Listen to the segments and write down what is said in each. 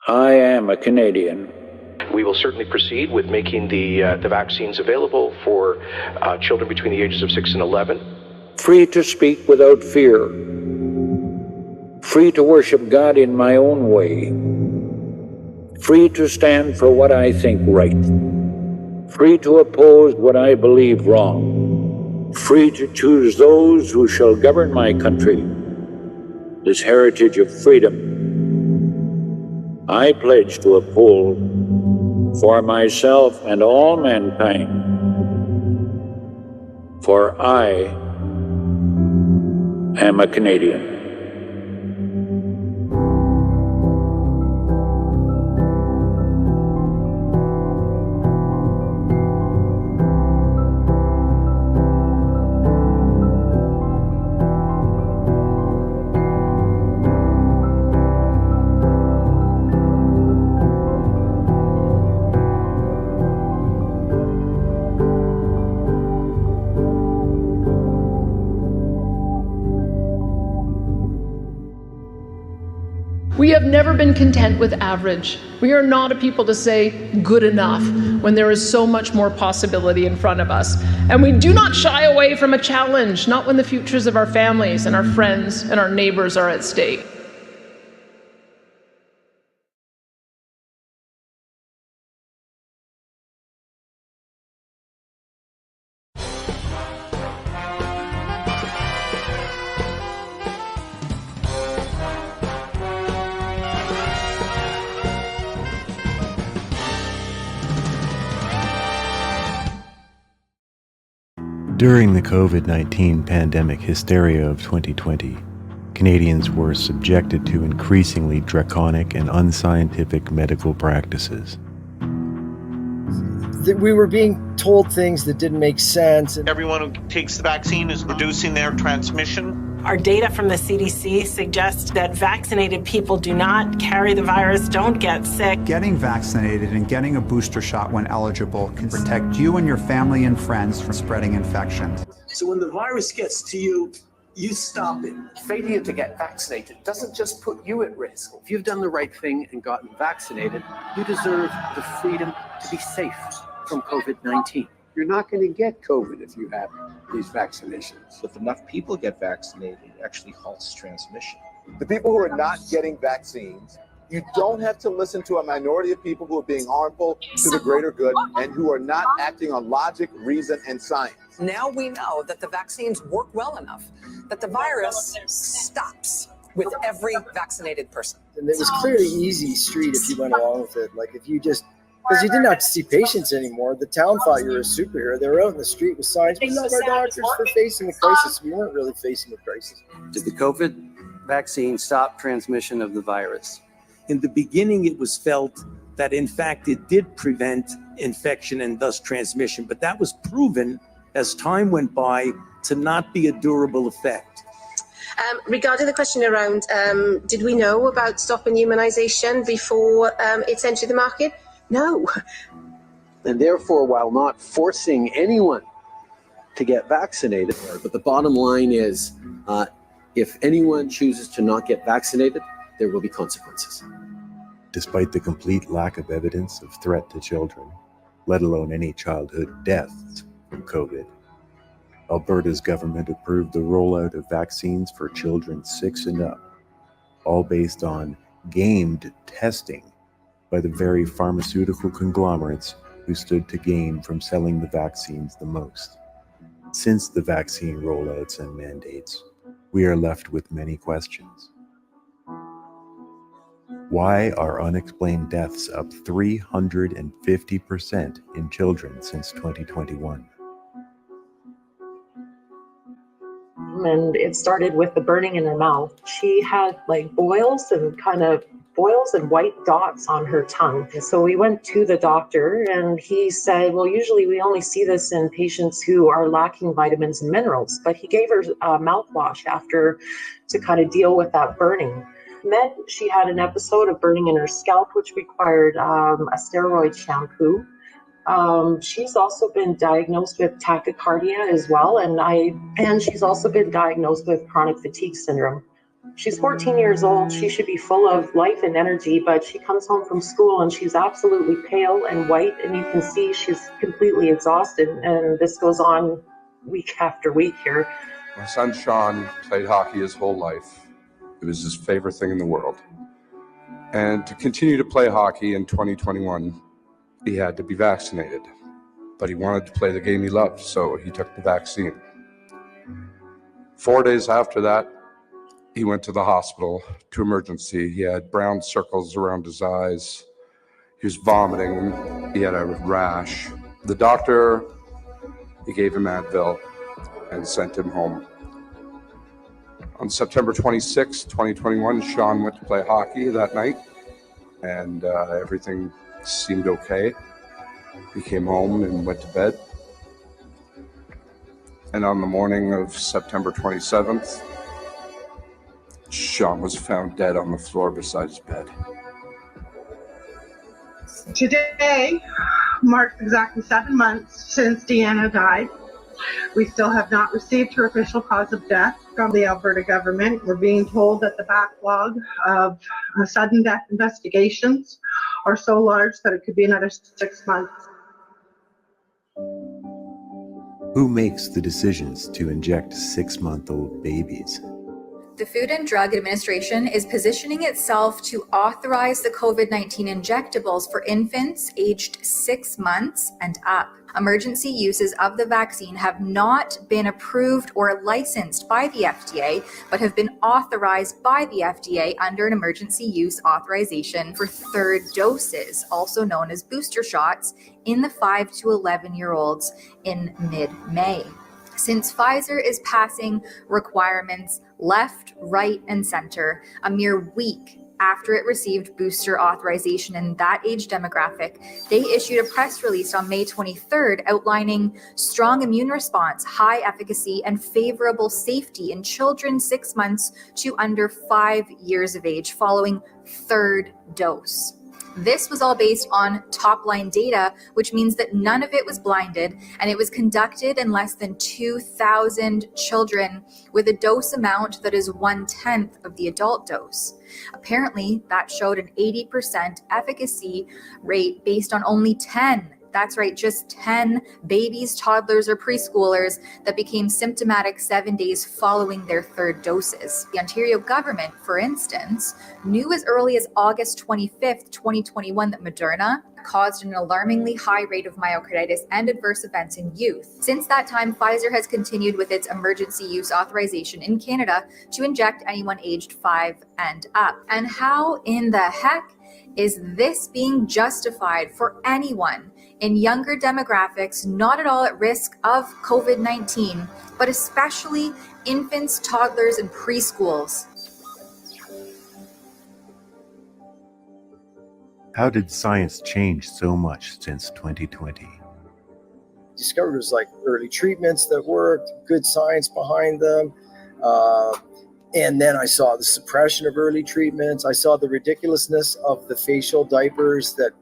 I am a Canadian. We will certainly proceed with making the vaccines available for children between the ages of 6 and 11. Free to speak without fear. Free to worship God in my own way. Free to stand for what I think right. Free to oppose what I believe wrong. Free to choose those who shall govern my country. This heritage of freedom I pledge to uphold for myself and all mankind. For I am a Canadian. We have never been content with average. We are not a people to say good enough when there is so much more possibility in front of us. And we do not shy away from a challenge, not when the futures of our families and our friends and our neighbors are at stake. During the COVID-19 pandemic hysteria of 2020, Canadians were subjected to increasingly draconic and unscientific medical practices. We were being told things that didn't make sense. Everyone who takes the vaccine is reducing their transmission. Our data from the CDC suggests that vaccinated people do not carry the virus, don't get sick. Getting vaccinated and getting a booster shot when eligible can protect you and your family and friends from spreading infections. So when the virus gets to you, you stop it. Failure to get vaccinated doesn't just put you at risk. If you've done the right thing and gotten vaccinated, you deserve the freedom to be safe from COVID-19. You're not going to get COVID if you have these vaccinations. If enough people get vaccinated, it actually halts transmission. The people who are not getting vaccines, you don't have to listen to a minority of people who are being harmful to the greater good and who are not acting on logic, reason, and science. Now we know that the vaccines work well enough, that the virus stops with every vaccinated person. And it was clearly easy street if you went along with it. Like if you just, because you didn't have to see patients anymore. The town thought you were a superhero. They were out in the street with signs. We love our doctors for facing the crisis. We weren't really facing the crisis. Did the COVID vaccine stop transmission of the virus? In the beginning, it was felt that, in fact, it did prevent infection and thus transmission, but that was proven as time went by to not be a durable effect. Regarding the question around, did we know about stop and immunization before it's entered the market? No. And therefore, while not forcing anyone to get vaccinated, but the bottom line is, if anyone chooses to not get vaccinated, there will be consequences. Despite the complete lack of evidence of threat to children, let alone any childhood deaths from COVID, Alberta's government approved the rollout of vaccines for children 6 and up, all based on gamed testing by the very pharmaceutical conglomerates who stood to gain from selling the vaccines the most. Since the vaccine rollouts and mandates, we are left with many questions. Why are unexplained deaths up 350% in children since 2021? And it started with the burning in her mouth. She had like boils and white dots on her tongue. So we went to the doctor and he said, well, usually we only see this in patients who are lacking vitamins and minerals, but he gave her mouthwash after to kind of deal with that burning. And then she had an episode of burning in her scalp, which required a steroid shampoo. She's also been diagnosed with tachycardia as well, and she's also been diagnosed with chronic fatigue syndrome. She's 14 years old. She should be full of life and energy, but she comes home from school and she's absolutely pale and white, and you can see she's completely exhausted. And this goes on week after week here. My son Shaun played hockey his whole life. It was his favorite thing in the world. And to continue to play hockey in 2021, he had to be vaccinated. But he wanted to play the game he loved, so he took the vaccine. 4 days after that, he went to the hospital to emergency. He had brown circles around his eyes. He was vomiting. He had a rash. The doctor, he gave him Advil and sent him home. On September 26, 2021, Shaun went to play hockey that night, and everything seemed okay. He came home and went to bed. And on the morning of September 27th, Shaun was found dead on the floor beside his bed. Today marks exactly 7 months since Deanna died. We still have not received her official cause of death from the Alberta government. We're being told that the backlog of sudden death investigations are so large that it could be another 6 months. Who makes the decisions to inject 6-month-old babies? The Food and Drug Administration is positioning itself to authorize the COVID-19 injectables for infants aged 6 months and up. Emergency uses of the vaccine have not been approved or licensed by the FDA, but have been authorized by the FDA under an emergency use authorization for third doses, also known as booster shots, in the 5 to 11-year-olds in mid-May. Since Pfizer is passing requirements left, right, and center a mere week after it received booster authorization in that age demographic, they issued a press release on May 23rd outlining strong immune response, high efficacy, and favorable safety in children 6 months to under 5 years of age following third dose. This was all based on top-line data, which means that none of it was blinded, and it was conducted in less than 2,000 children with a dose amount that is 1/10 of the adult dose. Apparently, that showed an 80% efficacy rate based on only 10. That's right, just 10 babies, toddlers, or preschoolers that became symptomatic 7 days following their third doses. The Ontario government, for instance, knew as early as August 25th, 2021 that Moderna caused an alarmingly high rate of myocarditis and adverse events in youth. Since that time, Pfizer has continued with its emergency use authorization in Canada to inject anyone aged 5 and up. And how in the heck is this being justified for anyone in younger demographics not at all at risk of COVID-19, but especially infants, toddlers, and preschools? How did science change so much since 2020? Discovered was like early treatments that worked, good science behind them. And then I saw the suppression of early treatments. I saw the ridiculousness of the facial diapers that,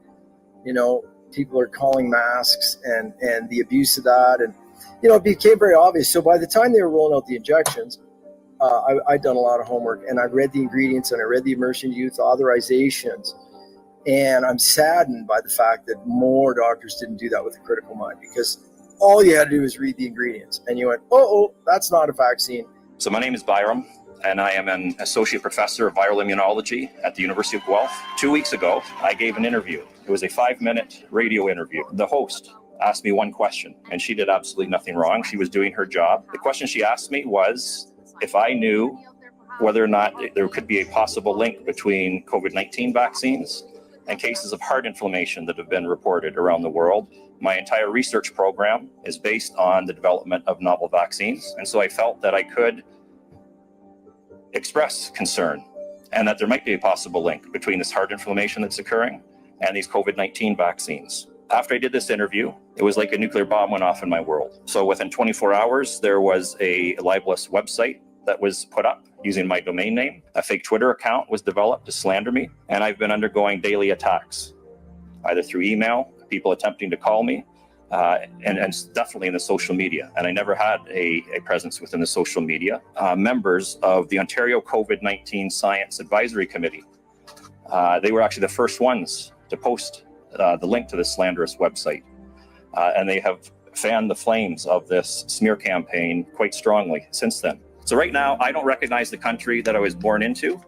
people are calling masks and the abuse of that. And, it became very obvious. So by the time they were rolling out the injections, I'd done a lot of homework, and I read the ingredients and I read the emergency use authorizations. And I'm saddened by the fact that more doctors didn't do that with a critical mind, because all you had to do was read the ingredients and you went, oh, that's not a vaccine. So my name is Byram, and I am an associate professor of viral immunology at the University of Guelph. 2 weeks ago, I gave an interview. It was a 5-minute radio interview. The host asked me one question, and she did absolutely nothing wrong. She was doing her job. The question she asked me was if I knew whether or not there could be a possible link between COVID-19 vaccines and cases of heart inflammation that have been reported around the world. My entire research program is based on the development of novel vaccines, and so I felt that I could express concern and that there might be a possible link between this heart inflammation that's occurring and these COVID-19 vaccines. After I did this interview, it was like a nuclear bomb went off in my world. So within 24 hours, there was a libelous website that was put up using my domain name. A fake Twitter account was developed to slander me, and I've been undergoing daily attacks, either through email, people attempting to call me, and definitely in the social media. And I never had a presence within the social media. Members of the Ontario COVID-19 Science Advisory Committee, they were actually the first ones to post the link to this slanderous website. And they have fanned the flames of this smear campaign quite strongly since then. So right now, I don't recognize the country that I was born into.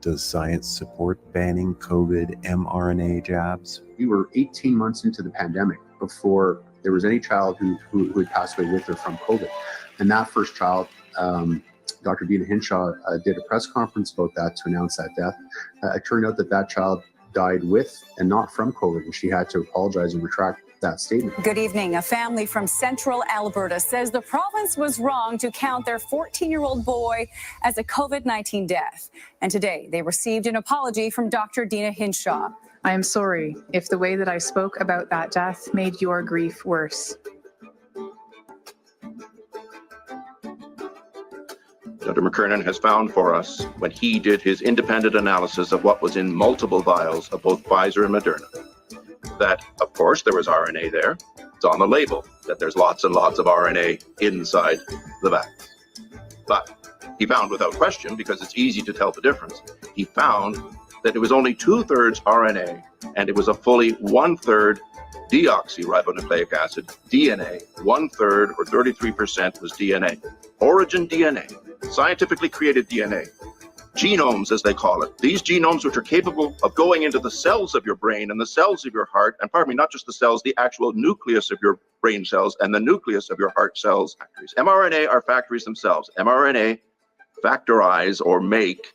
Does science support banning COVID mRNA jabs? We were 18 months into the pandemic before there was any child who had passed away with or from COVID. And that first child, Dr. Dina Hinshaw did a press conference about that to announce that death. It turned out that child died with and not from COVID, and she had to apologize and retract that statement. Good evening. A family from central Alberta says the province was wrong to count their 14-year-old boy as a COVID-19 death. And today they received an apology from Dr. Dina Hinshaw. I am sorry if the way that I spoke about that death made your grief worse. Dr. McKernan has found for us when he did his independent analysis of what was in multiple vials of both Pfizer and Moderna, that, of course, there was RNA there. It's on the label that there's lots and lots of RNA inside the vax. But he found without question, because it's easy to tell the difference, he found that it was only 2/3 RNA and it was a fully 1/3 deoxyribonucleic acid, DNA, 1/3 or 33% was DNA. Origin DNA, scientifically created DNA. Genomes, as they call it. These genomes which are capable of going into the cells of your brain and the cells of your heart, and pardon me, not just the cells, the actual nucleus of your brain cells and the nucleus of your heart cells. mRNA are factories themselves. mRNA factorize or make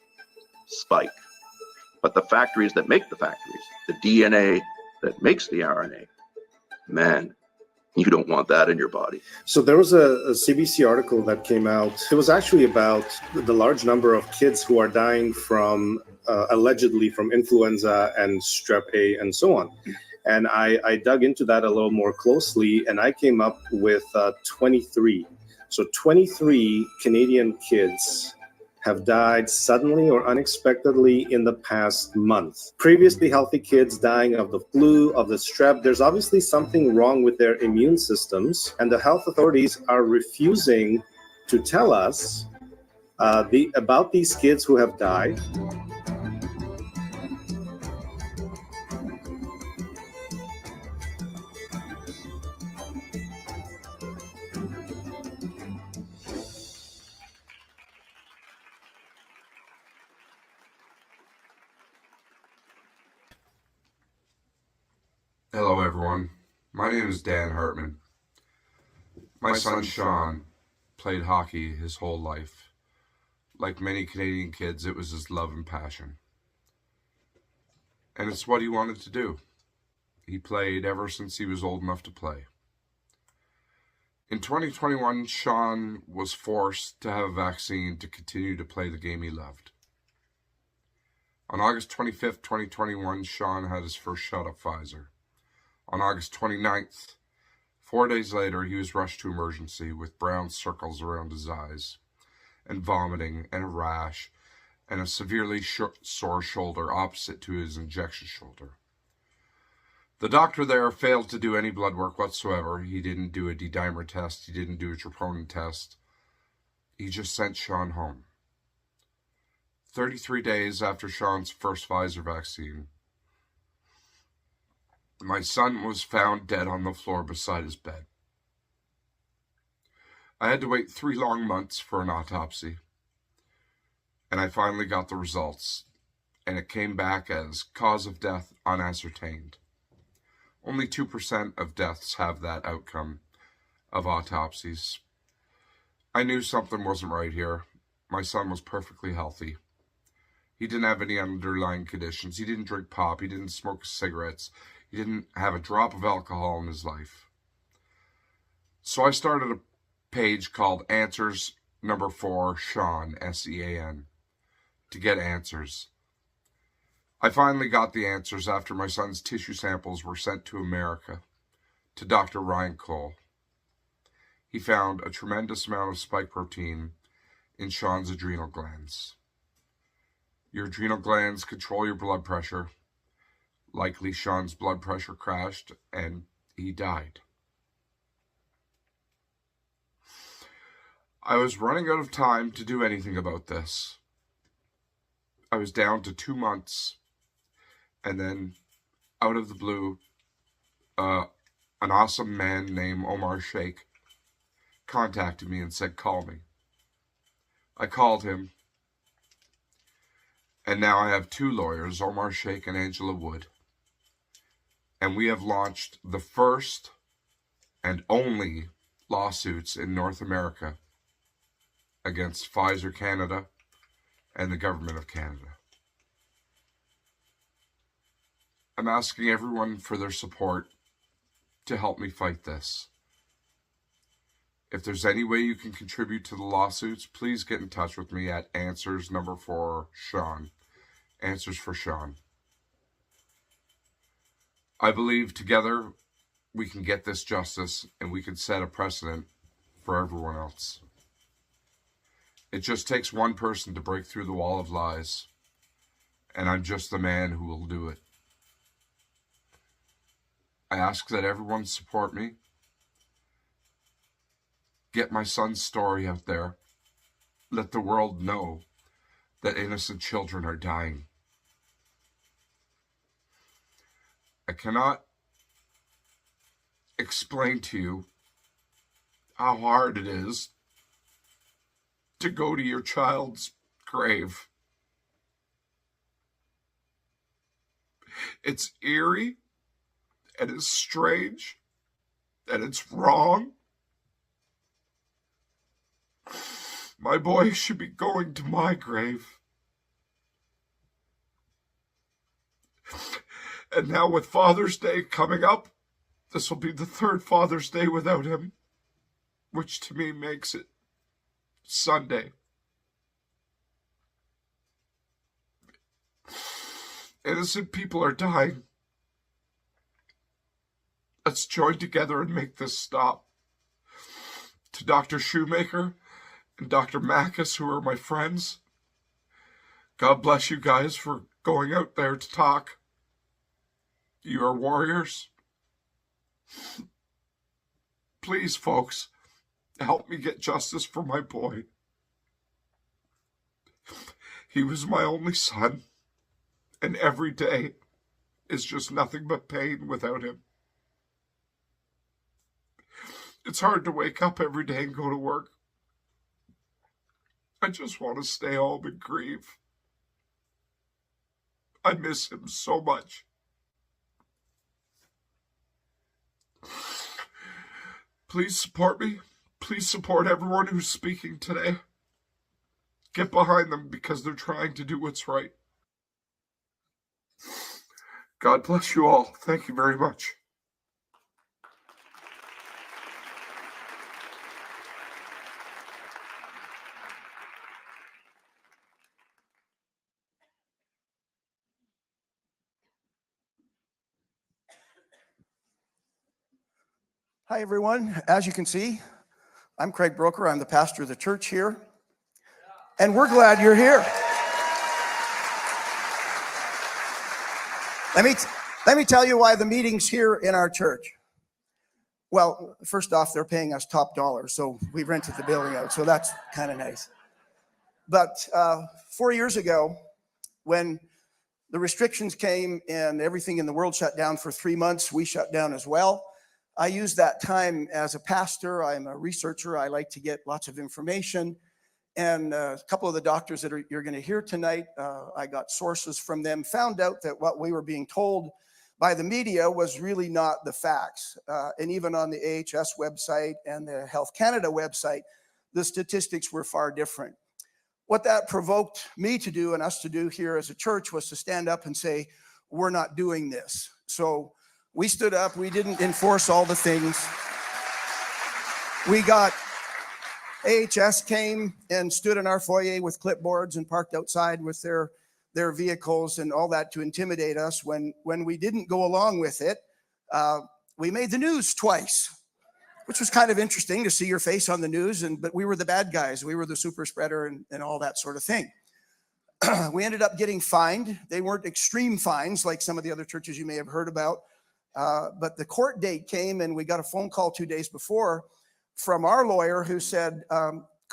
spike. But the factories that make the factories, the DNA that makes the RNA, man, you don't want that in your body. So there was a CBC article that came out. It was actually about the large number of kids who are dying from allegedly from influenza and strep A and so on. And I dug into that a little more closely, and I came up with 23. So 23 Canadian kids have died suddenly or unexpectedly in the past month. Previously healthy kids dying of the flu, of the strep. There's obviously something wrong with their immune systems, and the health authorities are refusing to tell us about these kids who have died. Hello everyone, my name is Dan Hartman. My son Shaun played hockey his whole life. Like many Canadian kids, it was his love and passion. And it's what he wanted to do. He played ever since he was old enough to play. In 2021, Shaun was forced to have a vaccine to continue to play the game he loved. On August 25th, 2021, Shaun had his first shot of Pfizer. On August 29th, 4 days later, he was rushed to emergency with brown circles around his eyes, and vomiting, and a rash, and a severely sore shoulder opposite to his injection shoulder. The doctor there failed to do any blood work whatsoever. He didn't do a D-dimer test. He didn't do a troponin test. He just sent Shaun home. 33 days after Shaun's first Pfizer vaccine, my son was found dead on the floor beside his bed. I had to wait 3 long months for an autopsy, and I finally got the results, and it came back as cause of death unascertained. Only 2% of deaths have that outcome of autopsies. I knew something wasn't right here. My son was perfectly healthy. He didn't have any underlying conditions. He didn't drink pop. He didn't smoke cigarettes. He didn't have a drop of alcohol in his life. So I started a page called Answers Number 4 Shaun, S-E-A-N, to get answers. I finally got the answers after my son's tissue samples were sent to America, to Dr. Ryan Cole. He found a tremendous amount of spike protein in Shaun's adrenal glands. Your adrenal glands control your blood pressure. Likely Shaun's blood pressure crashed and he died. I was running out of time to do anything about this. I was down to 2 months, and then out of the blue, an awesome man named Omar Sheikh contacted me and said, call me. I called him, and now I have 2 lawyers, Omar Sheikh and Angela Wood, and we have launched the first and only lawsuits in North America against Pfizer Canada and the government of Canada. I'm asking everyone for their support to help me fight this. If there's any way you can contribute to the lawsuits, please get in touch with me at Answers #4 Shaun. Answers for Shaun. I believe together we can get this justice and we can set a precedent for everyone else. It just takes one person to break through the wall of lies, and I'm just the man who will do it. I ask that everyone support me. Get my son's story out there. Let the world know that innocent children are dying. I cannot explain to you how hard it is to go to your child's grave. It's eerie, and it's strange, and it's wrong. My boy should be going to my grave. And now with Father's Day coming up, this will be the 3rd Father's Day without him, which to me makes it Sunday. Innocent people are dying. Let's join together and make this stop. To Dr. Shoemaker and Dr. Makis, who are my friends, God bless you guys for going out there to talk. You are warriors. Please, folks, help me get justice for my boy. He was my only son, and every day is just nothing but pain without him. It's hard to wake up every day and go to work. I just want to stay home and grieve. I miss him so much. Please support me. Please support everyone who's speaking today. Get behind them because they're trying to do what's right. God bless you all. Thank you very much. Hi, everyone. As you can see, I'm Craig Broker. I'm the pastor of the church here, and we're glad you're here. Let me tell you why the meeting's here in our church. Well, first off, they're paying us top dollar, so we rented the building out, so that's kind of nice. But 4 years ago, when the restrictions came and everything in the world shut down for 3 months, we shut down as well. I use that time as a pastor. I'm a researcher. I like to get lots of information. And a couple of the doctors that you're going to hear tonight, I got sources from them, found out that what we were being told by the media was really not the facts. And even on the AHS website and the Health Canada website, the statistics were far different. What that provoked me to do and us to do here as a church was to stand up and say, we're not doing this. So we stood up. We didn't enforce all the things. We got AHS came and stood in our foyer with clipboards and parked outside with their vehicles and all that to intimidate us. When we didn't go along with it, we made the news twice, which was kind of interesting to see your face on the news. But we were the bad guys. We were the super spreader and all that sort of thing. We ended up getting fined. They weren't extreme fines like some of the other churches you may have heard about. But the court date came and we got a phone call 2 days before from our lawyer who said,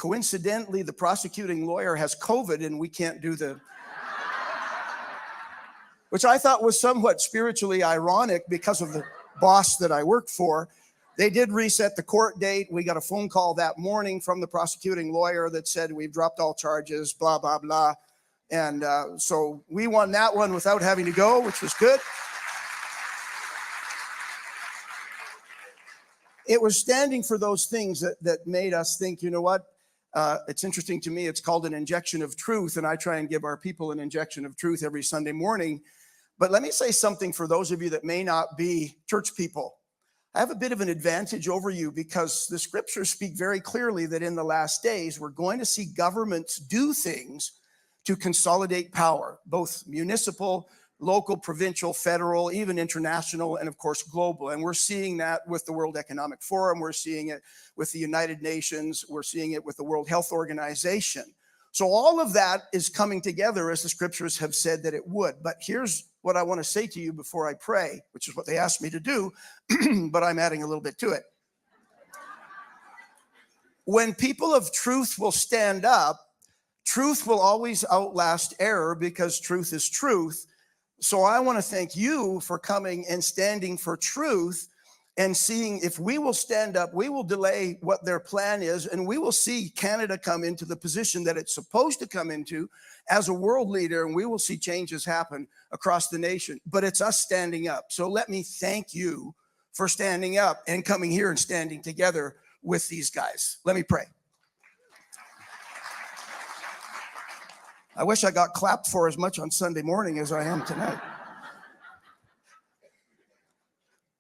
coincidentally, the prosecuting lawyer has COVID and we can't do the, which I thought was somewhat spiritually ironic because of the boss that I work for. They did reset the court date. We got a phone call that morning from the prosecuting lawyer that said we've dropped all charges, blah, blah, blah. And so we won that one without having to go, which was good. It was standing for those things that made us think, you know what? It's interesting to me. It's called an injection of truth, and I try and give our people an injection of truth every Sunday morning. But let me say something for those of you that may not be church people. I have a bit of an advantage over you because the scriptures speak very clearly that in the last days, we're going to see governments do things to consolidate power, both municipal, local, provincial, federal, even international, and of course, global. And we're seeing that with the World Economic Forum. We're seeing it with the United Nations. We're seeing it with the World Health Organization. So all of that is coming together as the scriptures have said that it would. But here's what I want to say to you before I pray, which is what they asked me to do, but I'm adding a little bit to it. When people of truth will stand up, truth will always outlast error because truth is truth. So I want to thank you for coming and standing for truth and seeing if we will stand up, we will delay what their plan is, and we will see Canada come into the position that it's supposed to come into as a world leader, and we will see changes happen across the nation. But it's us standing up. So let me thank you for standing up and coming here and standing together with these guys. Let me pray. I wish I got clapped for as much on Sunday morning as I am tonight.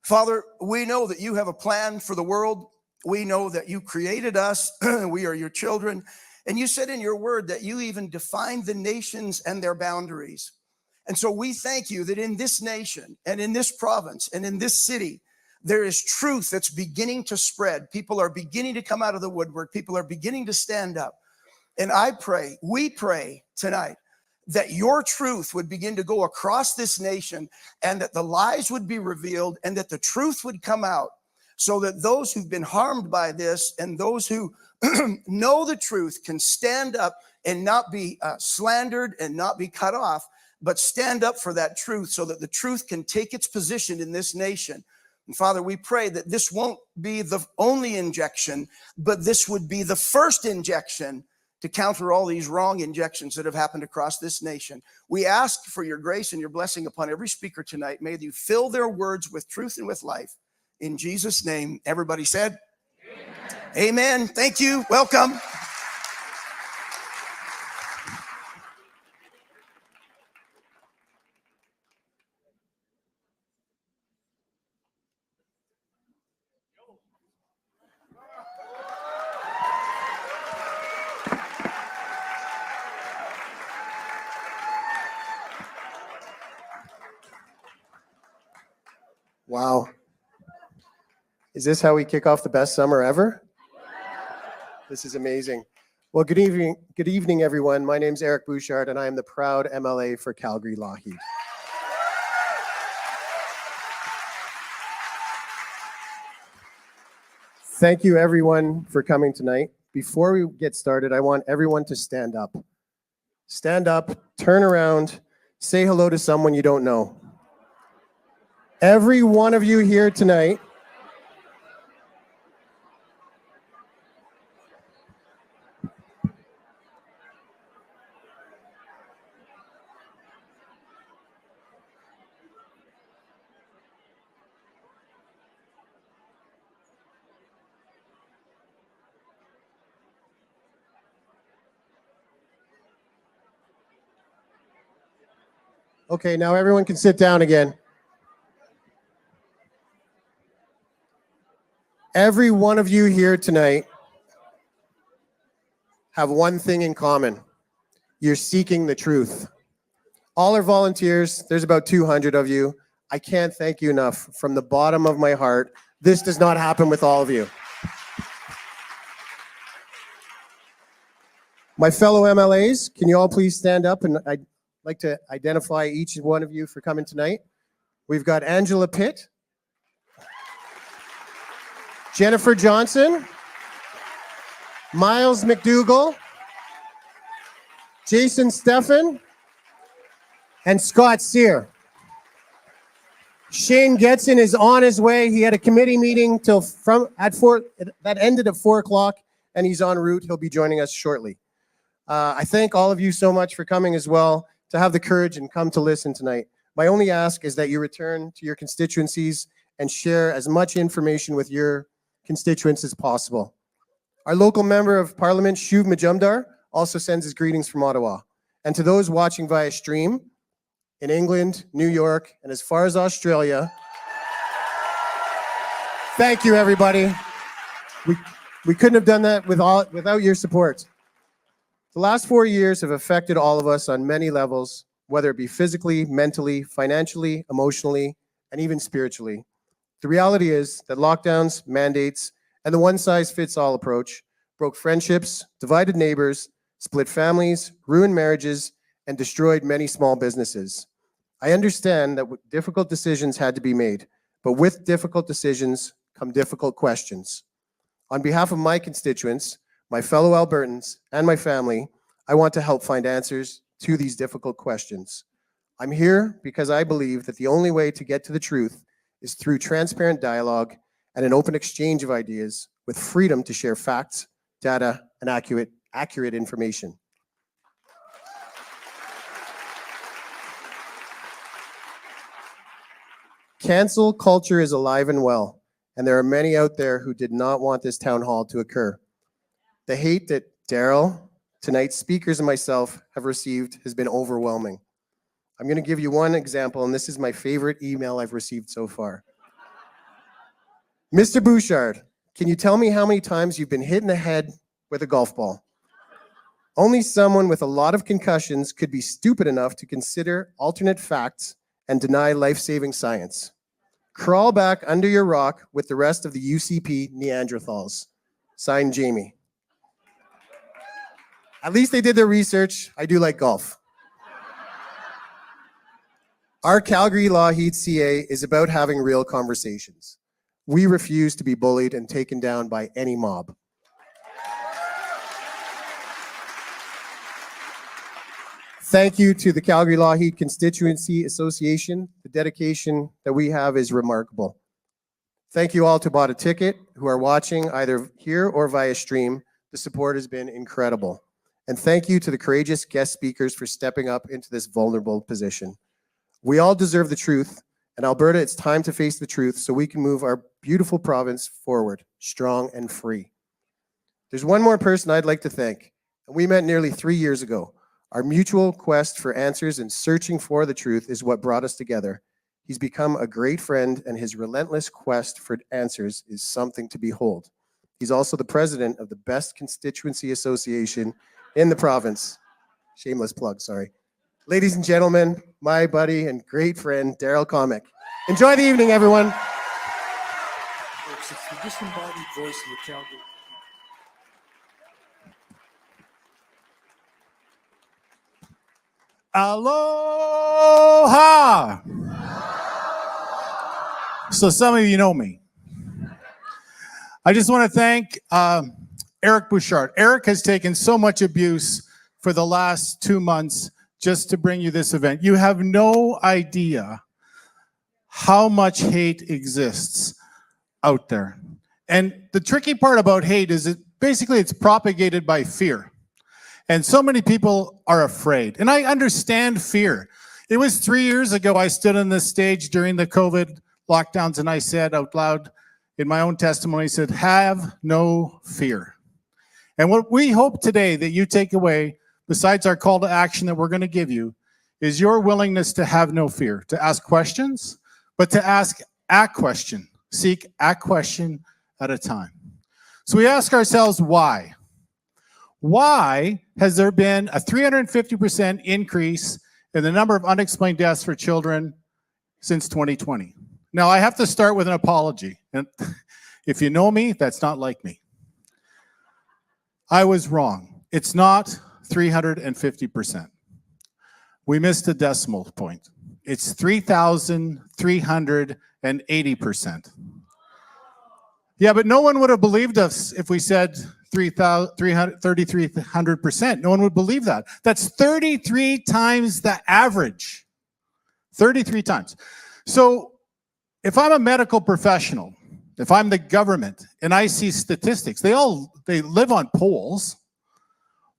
Father, we know that you have a plan for the world. We know that you created us. We are your children. And you said in your word that you even defined the nations and their boundaries. And so we thank you that in this nation and in this province and in this city, there is truth that's beginning to spread. People are beginning to come out of the woodwork. People are beginning to stand up. And I pray, we pray tonight that your truth would begin to go across this nation and that the lies would be revealed and that the truth would come out so that those who've been harmed by this and those who know the truth can stand up and not be slandered and not be cut off, but stand up for that truth so that the truth can take its position in this nation. And Father, we pray that this won't be the only injection, but this would be the first injection to counter all these wrong injections that have happened across this nation. We ask for your grace and your blessing upon every speaker tonight. May you fill their words with truth and with life. In Jesus' name, everybody said, amen. Thank you. Welcome. Wow. Is this how we kick off the best summer ever? This is amazing. Well, good evening, everyone. My name's Eric Bouchard, and I am the proud MLA for Calgary-Lougheed. Thank you, everyone, for coming tonight. Before we get started, I want everyone to stand up. Stand up, turn around, say hello to someone you don't know. Every one of you here tonight Okay, now everyone can sit down again. Every one of you here tonight have one thing in common. You're seeking the truth. All our volunteers, there's about 200 of you. I can't thank you enough from the bottom of my heart. This does not happen with all of you. My fellow MLAs, can you all please stand up? And I'd like to identify each one of you for coming tonight. We've got Angela Pitt, Jennifer Johnson, Miles McDougall, Jason Steffen, and Scott Sear. Shane Getson is on his way. He had a committee meeting that ended at 4 o'clock, and he's en route. He'll be joining us shortly. I thank all of you so much for coming as well, to have the courage and come to listen tonight. My only ask is that you return to your constituencies and share as much information with your constituents as possible. Our local member of Parliament, Shuv Majumdar, also sends his greetings from Ottawa. And to those watching via stream in England, New York, and as far as Australia, thank you, everybody. We couldn't have done that without your support. The last 4 years have affected all of us on many levels, whether it be physically, mentally, financially, emotionally, and even spiritually. The reality is that lockdowns, mandates, and the one-size-fits-all approach broke friendships, divided neighbors, split families, ruined marriages, and destroyed many small businesses. I understand that difficult decisions had to be made, but with difficult decisions come difficult questions. On behalf of my constituents, my fellow Albertans, and my family, I want to help find answers to these difficult questions. I'm here because I believe that the only way to get to the truth is through transparent dialogue and an open exchange of ideas with freedom to share facts, data, and accurate information. Cancel culture is alive and well, and there are many out there who did not want this town hall to occur. The hate that Darrell, tonight's speakers, and myself have received has been overwhelming. I'm going to give you one example, and this is my favorite email I've received so far. Mr. Bouchard, can you tell me how many times you've been hit in the head with a golf ball? Only someone with a lot of concussions could be stupid enough to consider alternate facts and deny life-saving science. Crawl back under your rock with the rest of the UCP Neanderthals. Signed, Jamie. At least they did their research. I do like golf. Our Calgary-Lougheed CA is about having real conversations. We refuse to be bullied and taken down by any mob. Thank you to the Calgary-Lougheed Constituency Association. The dedication that we have is remarkable. Thank you all who bought a ticket, who are watching either here or via stream. The support has been incredible. And thank you to the courageous guest speakers for stepping up into this vulnerable position. We all deserve the truth. In Alberta, it's time to face the truth so we can move our beautiful province forward, strong and free. There's one more person I'd like to thank. We met nearly 3 years ago. Our mutual quest for answers and searching for the truth is what brought us together. He's become a great friend, and his relentless quest for answers is something to behold. He's also the president of the best constituency association in the province. Shameless plug, sorry. Ladies and gentlemen, my buddy and great friend, Darrell Komick. Enjoy the evening, everyone. Folks, it's the disembodied voice of the Calgary. Aloha! So some of you know me. I just want to thank Eric Bouchard. Eric has taken so much abuse for the last 2 months just to bring you this event. You have no idea how much hate exists out there. And the tricky part about hate is it's propagated by fear. And so many people are afraid. And I understand fear. It was 3 years ago I stood on this stage during the COVID lockdowns and I said out loud in my own testimony, I said, have no fear. And what we hope today that you take away, besides our call to action that we're going to give you, is your willingness to have no fear, to ask questions, but to ask a question. Seek a question at a time. So we ask ourselves, why? Why has there been a 350% increase in the number of unexplained deaths for children since 2020? Now, I have to start with an apology. And if you know me, that's not like me. I was wrong. It's not 350%. We missed a decimal point. It's 3,380%. Yeah, but no one would have believed us if we said 3,300%. No one would believe that. That's 33 times the average. 33 times. So if I'm a medical professional, if I'm the government and I see statistics, they live on polls.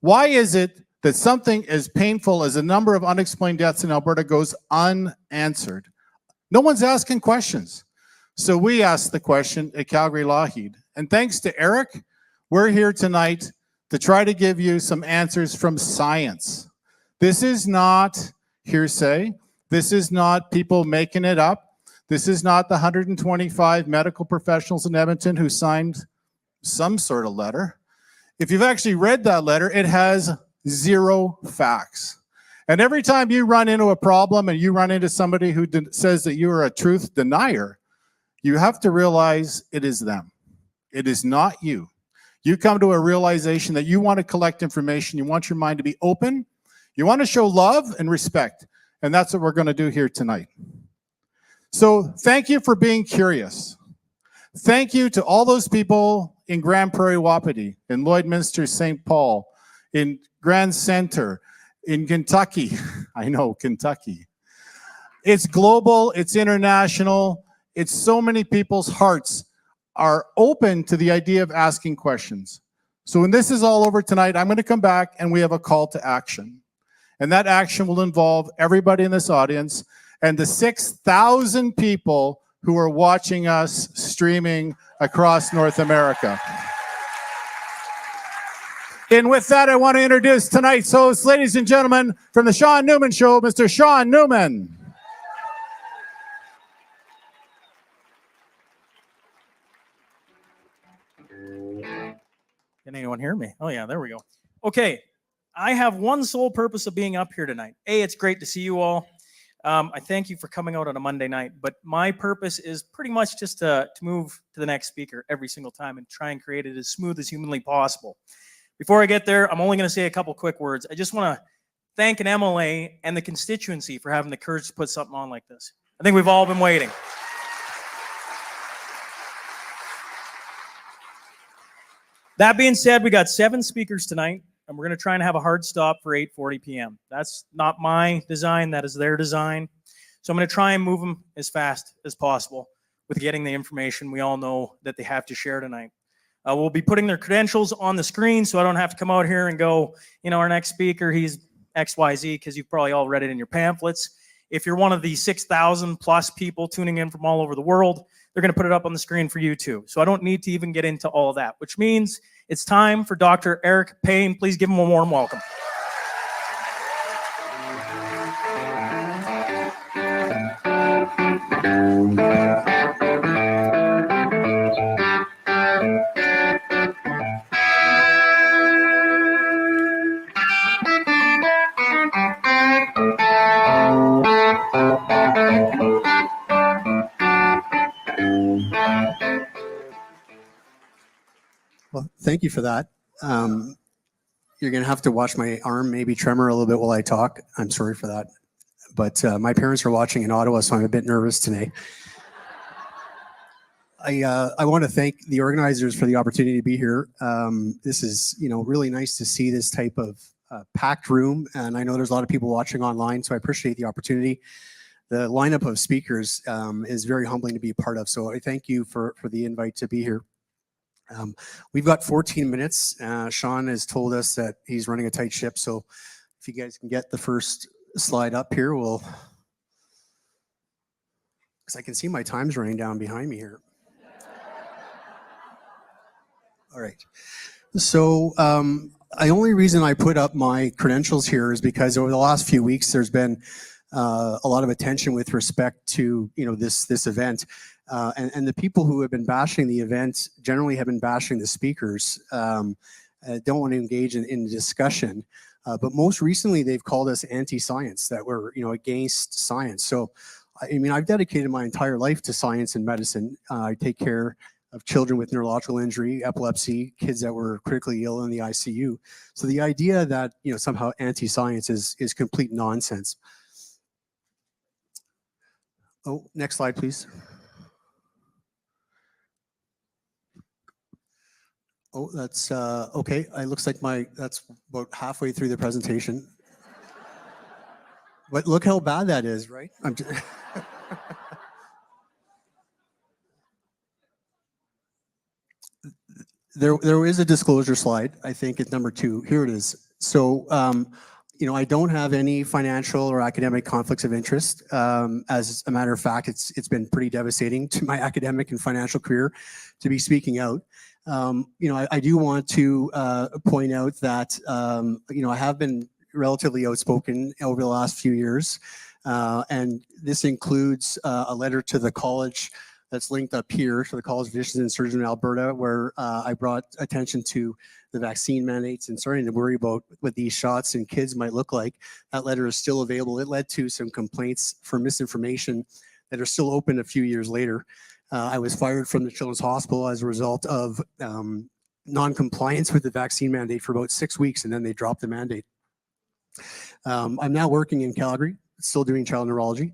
Why is it that something as painful as the number of unexplained deaths in Alberta goes unanswered? No one's asking questions. So we asked the question at Calgary-Lougheed. And thanks to Eric, we're here tonight to try to give you some answers from science. This is not hearsay. This is not people making it up. This is not the 125 medical professionals in Edmonton who signed some sort of letter. If you've actually read that letter, it has 0 facts. And every time you run into a problem and you run into somebody who says that you are a truth denier, you have to realize it is them. It is not you. You come to a realization that you want to collect information. You want your mind to be open. You want to show love and respect. And that's what we're going to do here tonight. So thank you for being curious. Thank you to all those people in Grand Prairie, Wapiti, in Lloydminster, St. Paul, in Grand Center, in Kentucky. I know, Kentucky. It's global, it's international, it's so many people's hearts are open to the idea of asking questions. So when this is all over tonight, I'm going to come back and we have a call to action. And that action will involve everybody in this audience and the 6,000 people who are watching us streaming across North America. And with that, I want to introduce tonight's host, ladies and gentlemen, from the Shaun Newman Show, Mr. Shaun Newman. Can anyone hear me? Oh yeah, there we go. Okay, I have one sole purpose of being up here tonight. A, it's great to see you all. I thank you for coming out on a Monday night, but my purpose is pretty much just to move to the next speaker every single time and try and create it as smooth as humanly possible. Before I get there, I'm only going to say a couple quick words. I just want to thank an MLA and the constituency for having the courage to put something on like this. I think we've all been waiting. That being said, we got 7 speakers tonight, and we're going to try and have a hard stop for 8:40 p.m. That's not my design. That is their design. So I'm going to try and move them as fast as possible with getting the information we all know that they have to share tonight. We'll be putting their credentials on the screen so I don't have to come out here and go, you know, our next speaker, he's XYZ, because you've probably all read it in your pamphlets. If you're one of the 6,000 plus people tuning in from all over the world, they're going to put it up on the screen for you too. So I don't need to even get into all of that, which means it's time for Dr. Eric Payne. Please give him a warm welcome. Well, thank you for that. You're going to have to watch my arm maybe tremor a little bit while I talk. I'm sorry for that. But my parents are watching in Ottawa, so I'm a bit nervous today. I want to thank the organizers for the opportunity to be here. This is, really nice to see this type of packed room, and I know there's a lot of people watching online, so I appreciate the opportunity. The lineup of speakers is very humbling to be a part of, so I thank you for the invite to be here. We've got 14 minutes. Shaun has told us that he's running a tight ship, so if you guys can get the first slide up here, because I can see my time's running down behind me here. All right. So the only reason I put up my credentials here is because over the last few weeks, there's been a lot of attention with respect to this event. And the people who have been bashing the event generally have been bashing the speakers, don't want to engage in discussion. But most recently, they've called us anti-science, that we're against science. So, I've dedicated my entire life to science and medicine. I take care of children with neurological injury, epilepsy, kids that were critically ill in the ICU. So the idea that somehow anti-science is complete nonsense. Oh, next slide, please. Oh, that's okay. It looks like that's about halfway through the presentation. But look how bad that is, right? There is a disclosure slide. I think it's number 2. Here it is. So, I don't have any financial or academic conflicts of interest. As a matter of fact, it's been pretty devastating to my academic and financial career to be speaking out. I do want to point out that, I have been relatively outspoken over the last few years. And this includes a letter to the college that's linked up here to the College of Physicians and Surgeons in Alberta, where I brought attention to the vaccine mandates and starting to worry about what these shots in kids might look like. That letter is still available. It led to some complaints for misinformation that are still open a few years later. I was fired from the Children's Hospital as a result of non-compliance with the vaccine mandate for about 6 weeks, and then they dropped the mandate. I'm now working in Calgary, still doing child neurology.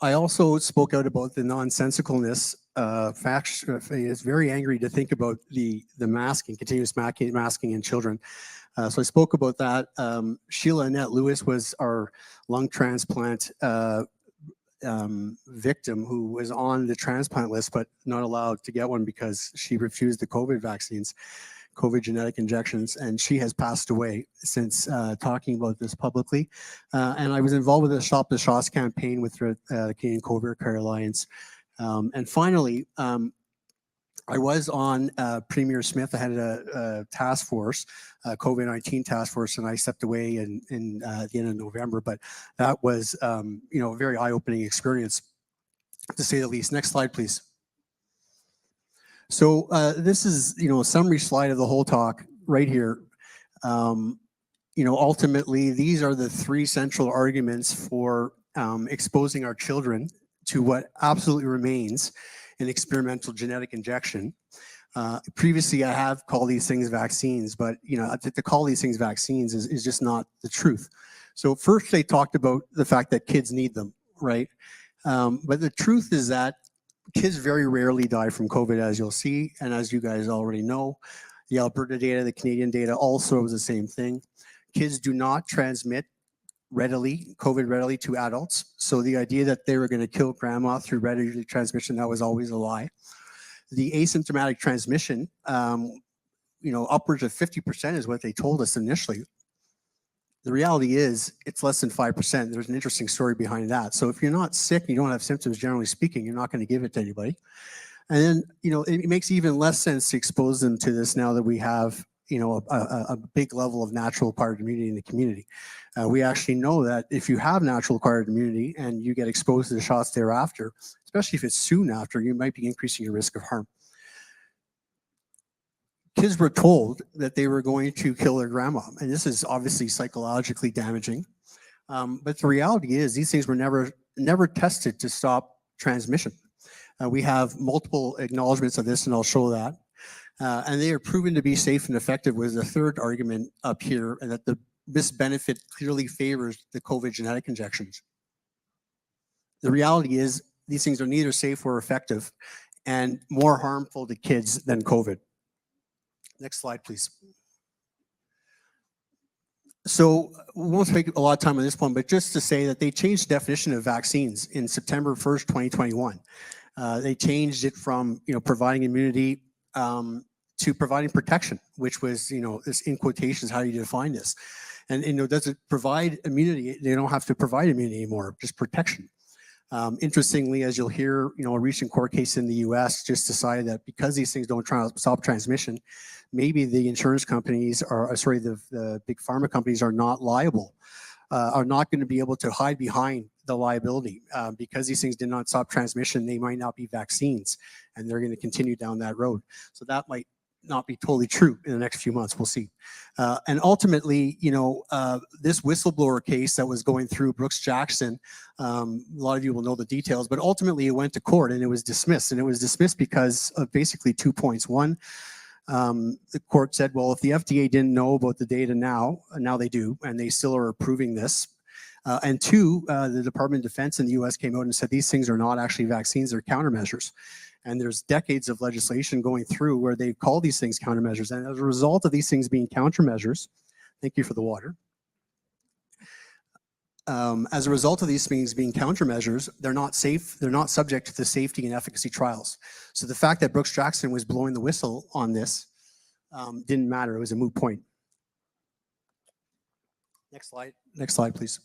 I also spoke out about the nonsensicalness. It's very angry to think about the masking, continuous masking in children. So I spoke about that. Sheila Annette Lewis was our lung transplant victim who was on the transplant list, but not allowed to get one because she refused the COVID vaccines, COVID genetic injections, and she has passed away since talking about this publicly. And I was involved with the Stop the Shots campaign with the Canadian COVID Care Alliance. And finally, I was on Premier Smith. I had a task force, COVID-19 task force, and I stepped away in the end of November. But that was, a very eye-opening experience, to say the least. Next slide, please. So this is, a summary slide of the whole talk right here. Ultimately, these are the 3 central arguments for exposing our children to what absolutely remains an experimental genetic injection. Previously, I have called these things vaccines, but to call these things vaccines is just not the truth. So first, they talked about the fact that kids need them, right? But the truth is that kids very rarely die from COVID, as you'll see, and as you guys already know. The Alberta data, the Canadian data also was the same thing. Kids do not transmit COVID readily to adults. So the idea that they were going to kill grandma through readily transmission, that was always a lie. The asymptomatic transmission, upwards of 50% is what they told us initially. The reality is it's less than 5%. There's an interesting story behind that. So if you're not sick, you don't have symptoms, generally speaking, you're not going to give it to anybody. And then, it makes even less sense to expose them to this now that we have, a big level of natural acquired immunity in the community. We actually know that if you have natural acquired immunity and you get exposed to the shots thereafter, especially if it's soon after, you might be increasing your risk of harm. Kids were told that they were going to kill their grandma, and this is obviously psychologically damaging. But the reality is these things were never tested to stop transmission. We have multiple acknowledgements of this, and I'll show that. And they are proven to be safe and effective was the third argument up here, and that this benefit clearly favors the COVID genetic injections. The reality is these things are neither safe or effective and more harmful to kids than COVID. Next slide, please. So we won't take a lot of time on this one, but just to say that they changed the definition of vaccines in September 1st, 2021. They changed it from providing immunity to providing protection, which was this in quotations how you define this. And does it provide immunity? They don't have to provide immunity anymore, just protection. Interestingly, as you'll hear, a recent court case in the U.S. just decided that because these things don't stop transmission, maybe the insurance companies the big pharma companies are not liable, are not going to be able to hide behind the liability because these things did not stop transmission. They might not be vaccines, and they're going to continue down that road. So that might not be totally true in the next few months. We'll see. And ultimately, this whistleblower case that was going through Brooks Jackson, a lot of you will know the details, but ultimately it went to court and it was dismissed. And it was dismissed because of basically 2 points. One, the court said, well, if the FDA didn't know about the data now they do, and they still are approving this, And two, the Department of Defense in the US came out and said these things are not actually vaccines, they're countermeasures. And there's decades of legislation going through where they call these things countermeasures. And as a result of these things being countermeasures, thank you for the water. As a result of these things being countermeasures, they're not safe, they're not subject to the safety and efficacy trials. So the fact that Brooks Jackson was blowing the whistle on this didn't matter, it was a moot point. Next slide, please.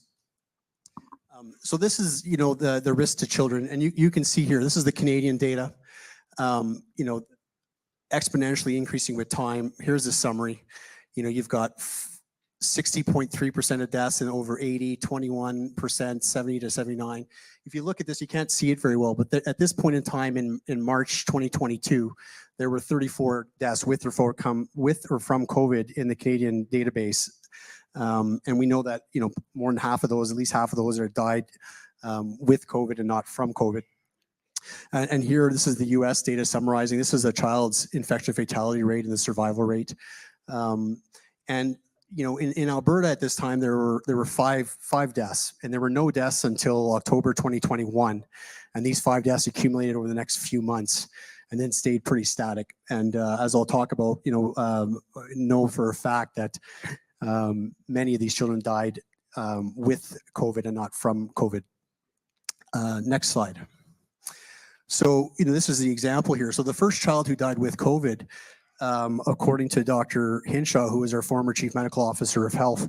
So this is, you know, the risk to children, and you can see here, this is the Canadian data, you know, exponentially increasing with time. Here's the summary. You know, you've got 60.3% of deaths in over 80, 21%, 70 to 79. If you look at this, you can't see it very well, but at this point in time in March 2022, there were 34 deaths with or from COVID in the Canadian database. And we know that, you know, more than half of those, at least half of those are died with COVID and not from COVID. And here, this is the US data summarizing. This is a child's infection fatality rate and the survival rate. And, you know, in Alberta at this time, there were five deaths, and there were no deaths until October 2021. And these 5 deaths accumulated over the next few months and then stayed pretty static. And as I'll talk about, you know for a fact that many of these children died with COVID and not from COVID. Next slide. So, you know, this is the example here. So the first child who died with COVID, according to Dr. Hinshaw, who was our former chief medical officer of health,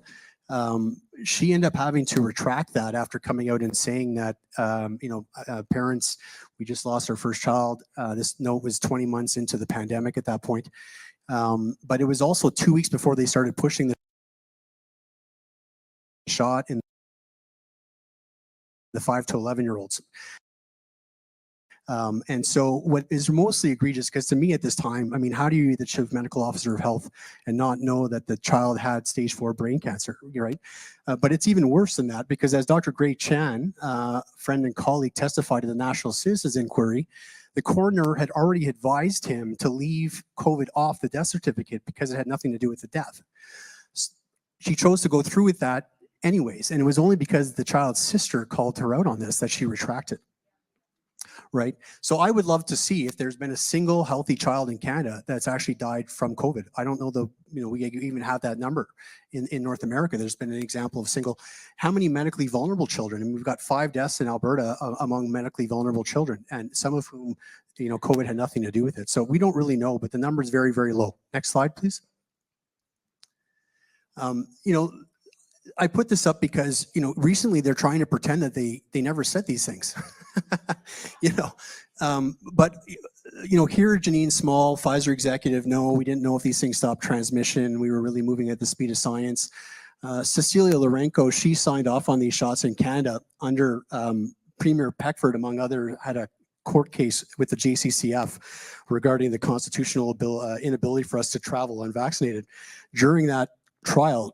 she ended up having to retract that after coming out and saying that, you know, parents, we just lost our first child. This note was 20 months into the pandemic at that point. But it was also 2 weeks before they started pushing the shot in the 5 to 11-year-olds. And so what is mostly egregious, because to me at this time, I mean, how do you be the chief medical officer of health and not know that the child had stage 4 brain cancer, right? But it's even worse than that, because as Dr. Gray Chan, friend and colleague, testified in the National Citizens Inquiry, the coroner had already advised him to leave COVID off the death certificate because it had nothing to do with the death. She chose to go through with that anyways, and it was only because the child's sister called her out on this that she retracted. Right. So I would love to see if there's been a single healthy child in Canada that's actually died from COVID. I don't know we even have that number in North America. There's been an example of single. How many medically vulnerable children? And we've got 5 deaths in Alberta among medically vulnerable children, and some of whom, you know, COVID had nothing to do with it. So we don't really know, but the number is very, very low. Next slide, please. You know, I put this up because, you know, recently they're trying to pretend that they never said these things. You know, but, you know, here Janine Small, Pfizer executive, no, we didn't know if these things stopped transmission. We were really moving at the speed of science. Cecilia Lorenko, she signed off on these shots in Canada under Premier Peckford, among others, had a court case with the JCCF regarding the constitutional inability for us to travel unvaccinated. During that trial,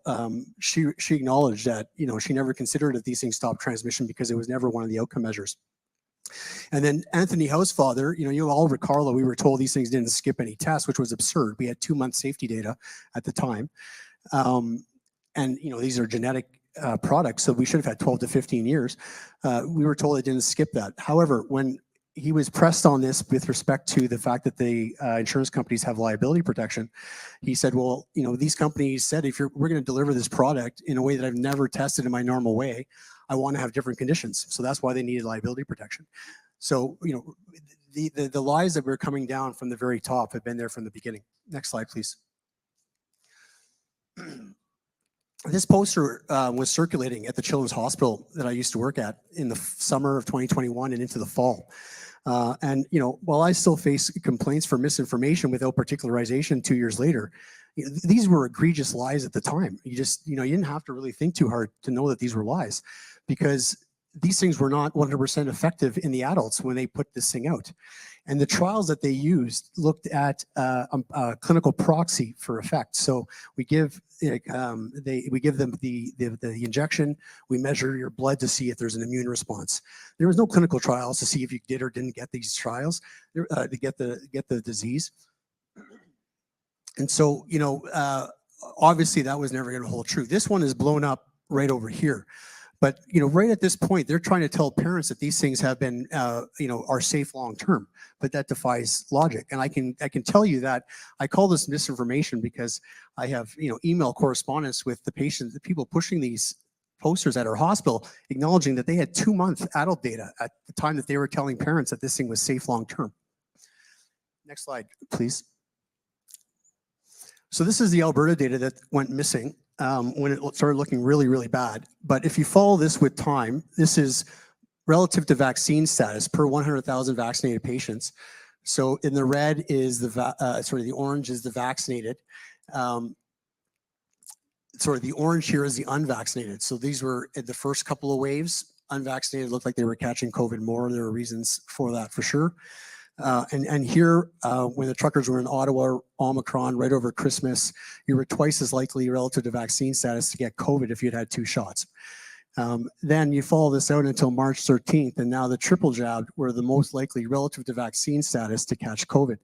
she acknowledged that, you know, she never considered that these things stopped transmission because it was never one of the outcome measures. And then Anthony Housefather, you know, you all recall that we were told these things didn't skip any tests, which was absurd. We had 2-month safety data at the time. And, you know, these are genetic products, so we should have had 12 to 15 years. We were told it didn't skip that. However, when he was pressed on this with respect to the fact that the insurance companies have liability protection, he said, well, you know, these companies said, we're going to deliver this product in a way that I've never tested in my normal way, I want to have different conditions. So that's why they needed liability protection. So, you know, the lies that were coming down from the very top have been there from the beginning. Next slide, please. This poster was circulating at the Children's Hospital that I used to work at in the summer of 2021 and into the fall. And, you know, while I still face complaints for misinformation without particularization 2 years later, these were egregious lies at the time. You just, you know, you didn't have to really think too hard to know that these were lies, because these things were not 100% effective in the adults when they put this thing out. And the trials that they used looked at a clinical proxy for effect. So we give them the injection, we measure your blood to see if there's an immune response. There was no clinical trials to see if you did or didn't get these trials to get the disease. And so, you know, obviously that was never going to hold true. This one is blown up right over here. But, right at this point, they're trying to tell parents that these things have been, are safe long-term, but that defies logic. And I can tell you that I call this misinformation because I have, email correspondence with the patients, the people pushing these posters at our hospital, acknowledging that they had 2-month adult data at the time that they were telling parents that this thing was safe long-term. Next slide, please. So this is the Alberta data that went missing when it started looking really, really bad. But if you follow this with time, this is relative to vaccine status per 100,000 vaccinated patients. So in the red is the orange is the vaccinated. The orange here is the unvaccinated. So these were in the first couple of waves. Unvaccinated looked like they were catching COVID more. There are reasons for that for sure. And here, when the truckers were in Ottawa, Omicron, right over Christmas, you were twice as likely relative to vaccine status to get COVID if you'd had 2 shots. Then you follow this out until March 13th, and now the triple jabbed were the most likely relative to vaccine status to catch COVID.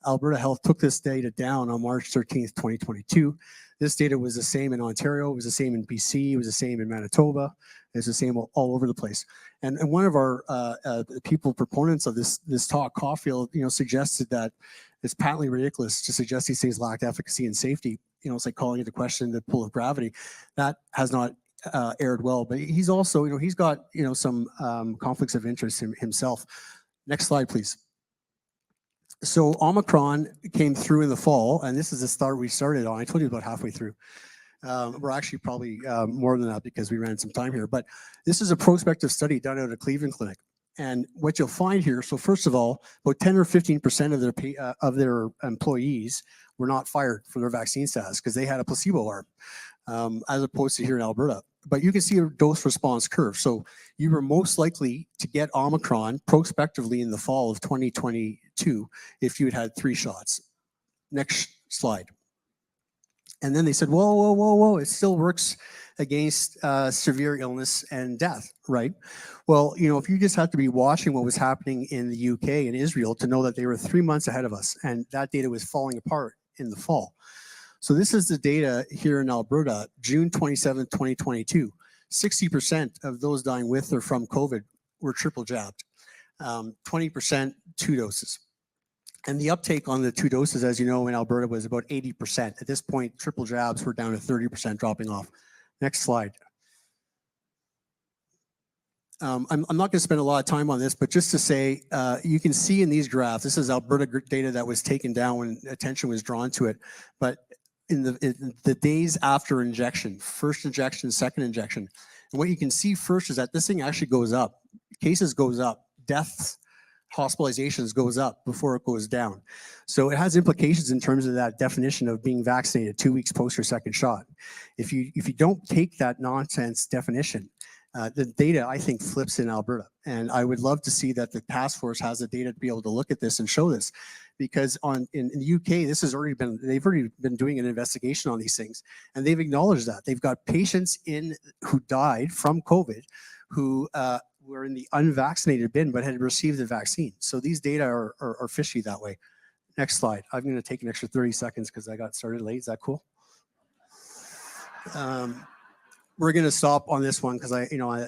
Alberta Health took this data down on March 13th, 2022. This data was the same in Ontario, it was the same in BC, it was the same in Manitoba, it's the same all over the place. And one of our people proponents of this talk, Caulfield, suggested that it's patently ridiculous to suggest these things lack efficacy and safety. It's like calling into question the pull of gravity. That has not aired well, but he's also, he's got, some conflicts of interest himself. Next slide, please. So Omicron came through in the fall, and this is the start we started on. I told you about halfway through. We're actually probably more than that because we ran some time here, but this is a prospective study done out at Cleveland Clinic. And what you'll find here, so first of all, about 10 or 15% of their employees were not fired for their vaccine status because they had a placebo arm, as opposed to here in Alberta. But you can see a dose response curve. So you were most likely to get Omicron prospectively in the fall of 2022 if you had had 3 shots. Next slide. And then they said, whoa, it still works against severe illness and death, right? Well, if you just have to be watching what was happening in the UK and Israel to know that they were 3 months ahead of us, and that data was falling apart in the fall. So this is the data here in Alberta, June 27th, 2022. 60% of those dying with or from COVID were triple jabbed, 20% 2 doses. And the uptake on the 2 doses, as you know, in Alberta was about 80%. At this point, triple jabs were down to 30% dropping off. Next slide. I'm not going to spend a lot of time on this, but just to say, you can see in these graphs, this is Alberta data that was taken down when attention was drawn to it. But in the days after injection, first injection, second injection, and what you can see first is that this thing actually goes up. Cases goes up, deaths, hospitalizations goes up before it goes down. So it has implications in terms of that definition of being vaccinated 2 weeks post your second shot. If you don't take that nonsense definition, the data, I think, flips in Alberta. And I would love to see that the task force has the data to be able to look at this and show this. Because in the UK, they've already been doing an investigation on these things. And they've acknowledged that. They've got patients who died from COVID who were in the unvaccinated bin but had received the vaccine. So these data are fishy that way. Next slide. I'm going to take an extra 30 seconds because I got started late. Is that cool? We're going to stop on this one because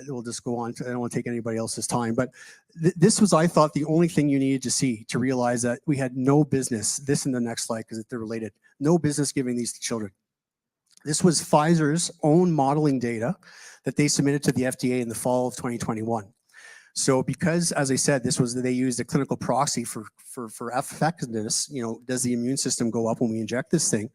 we'll just go on. I don't want to take anybody else's time. But this was, I thought, the only thing you needed to see to realize that we had no business, this and the next slide because they're related, no business giving these to children. This was Pfizer's own modeling data that they submitted to the FDA in the fall of 2021. So because, as I said, they used a clinical proxy for effectiveness, does the immune system go up when we inject this thing?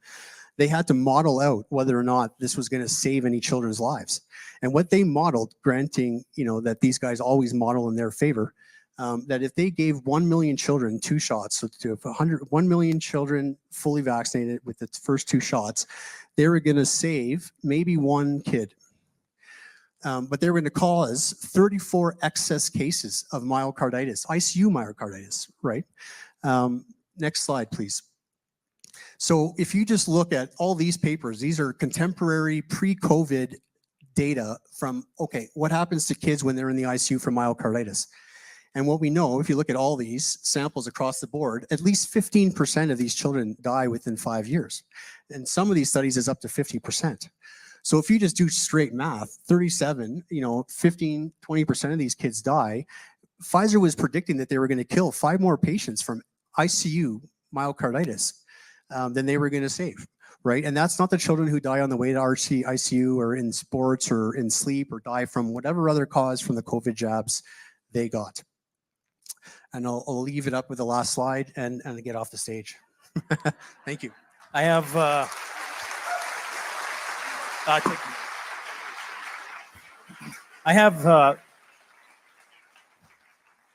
They had to model out whether or not this was going to save any children's lives. And what they modeled, granting, that these guys always model in their favor, that if they gave 1 million children 2 shots, so to 1 million children fully vaccinated with the first 2 shots, they were going to save maybe 1 kid. But they were going to cause 34 excess cases of myocarditis, ICU myocarditis, right? Next slide, please. So if you just look at all these papers, these are contemporary pre-COVID data from, okay, what happens to kids when they're in the ICU for myocarditis? And what we know, if you look at all these samples across the board, at least 15% of these children die within 5 years. And some of these studies is up to 50%. So if you just do straight math, 37, 15, 20% of these kids die. Pfizer was predicting that they were going to kill 5 more patients from ICU myocarditis than they were going to save, right? And that's not the children who die on the way to ICU or in sports or in sleep or die from whatever other cause from the COVID jabs they got. And I'll leave it up with the last slide and get off the stage. Thank you. I have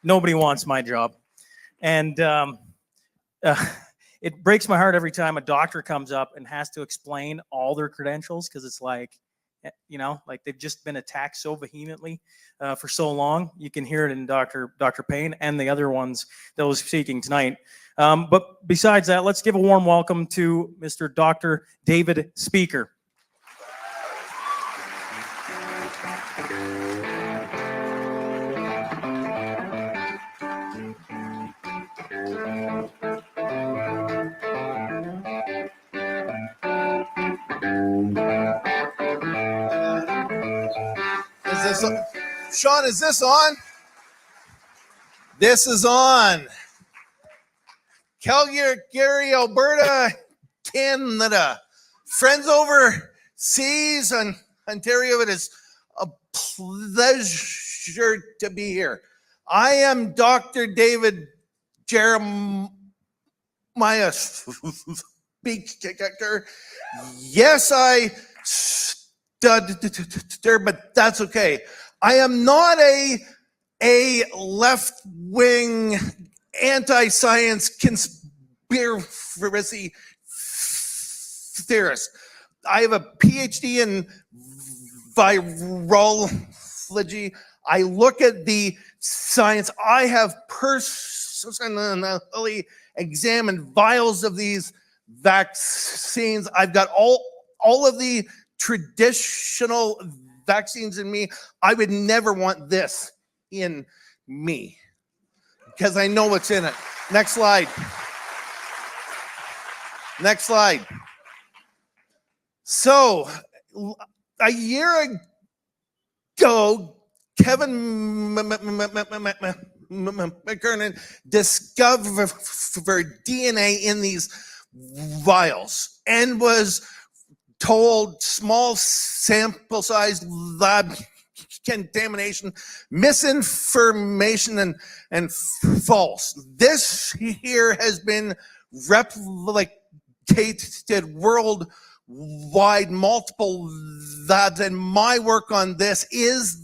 nobody wants my job. And it breaks my heart every time a doctor comes up and has to explain all their credentials, because it's like, like they've just been attacked so vehemently for so long. You can hear it in Dr. Payne and the other ones that was speaking tonight. But besides that, let's give a warm welcome to Mr. Dr. David Speicher. Shaun, is this on? This is on. Calgary, Alberta, Canada. Friends overseas in Ontario, it is a pleasure to be here. I am Dr. David Jeremiah Speicher. Yes, I stutter, but that's okay. I am not a left-wing anti-science conspiracy theorist. I have a PhD in virology. I look at the science. I have personally examined vials of these vaccines. I've got all of the traditional vaccines in me. I would never want this in me because I know what's in it. Next slide. Next slide. So, a year ago, Kevin McKernan discovered DNA in these vials and was told small sample size lab contamination, misinformation, and false. This here has been replicated worldwide, multiple labs, and my work on this is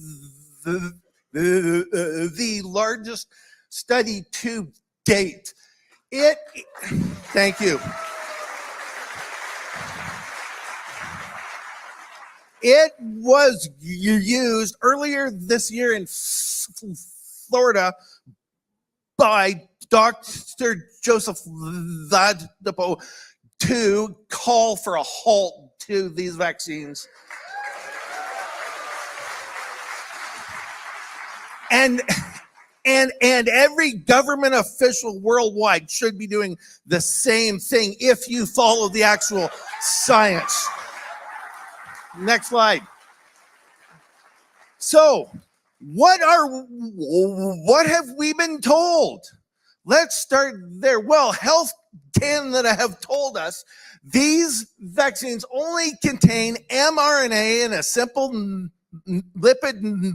the largest study to date. Thank you. It was used earlier this year in Florida by Dr. Joseph Ladapo to call for a halt to these vaccines. And every government official worldwide should be doing the same thing if you follow the actual science. Next slide. So, what have we been told? Let's start there. Well, Health Canada have told us these vaccines only contain mRNA in a simple lipid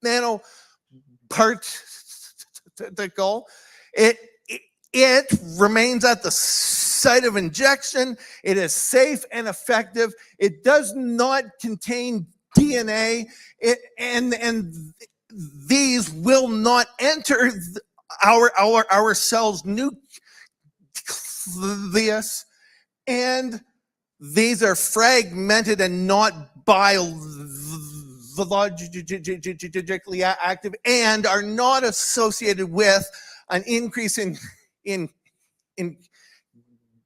nanoparticle. It remains at the site of injection. It is safe and effective. It does not contain DNA, and these will not enter our cell's nucleus, and these are fragmented and not biologically active, and are not associated with an increase in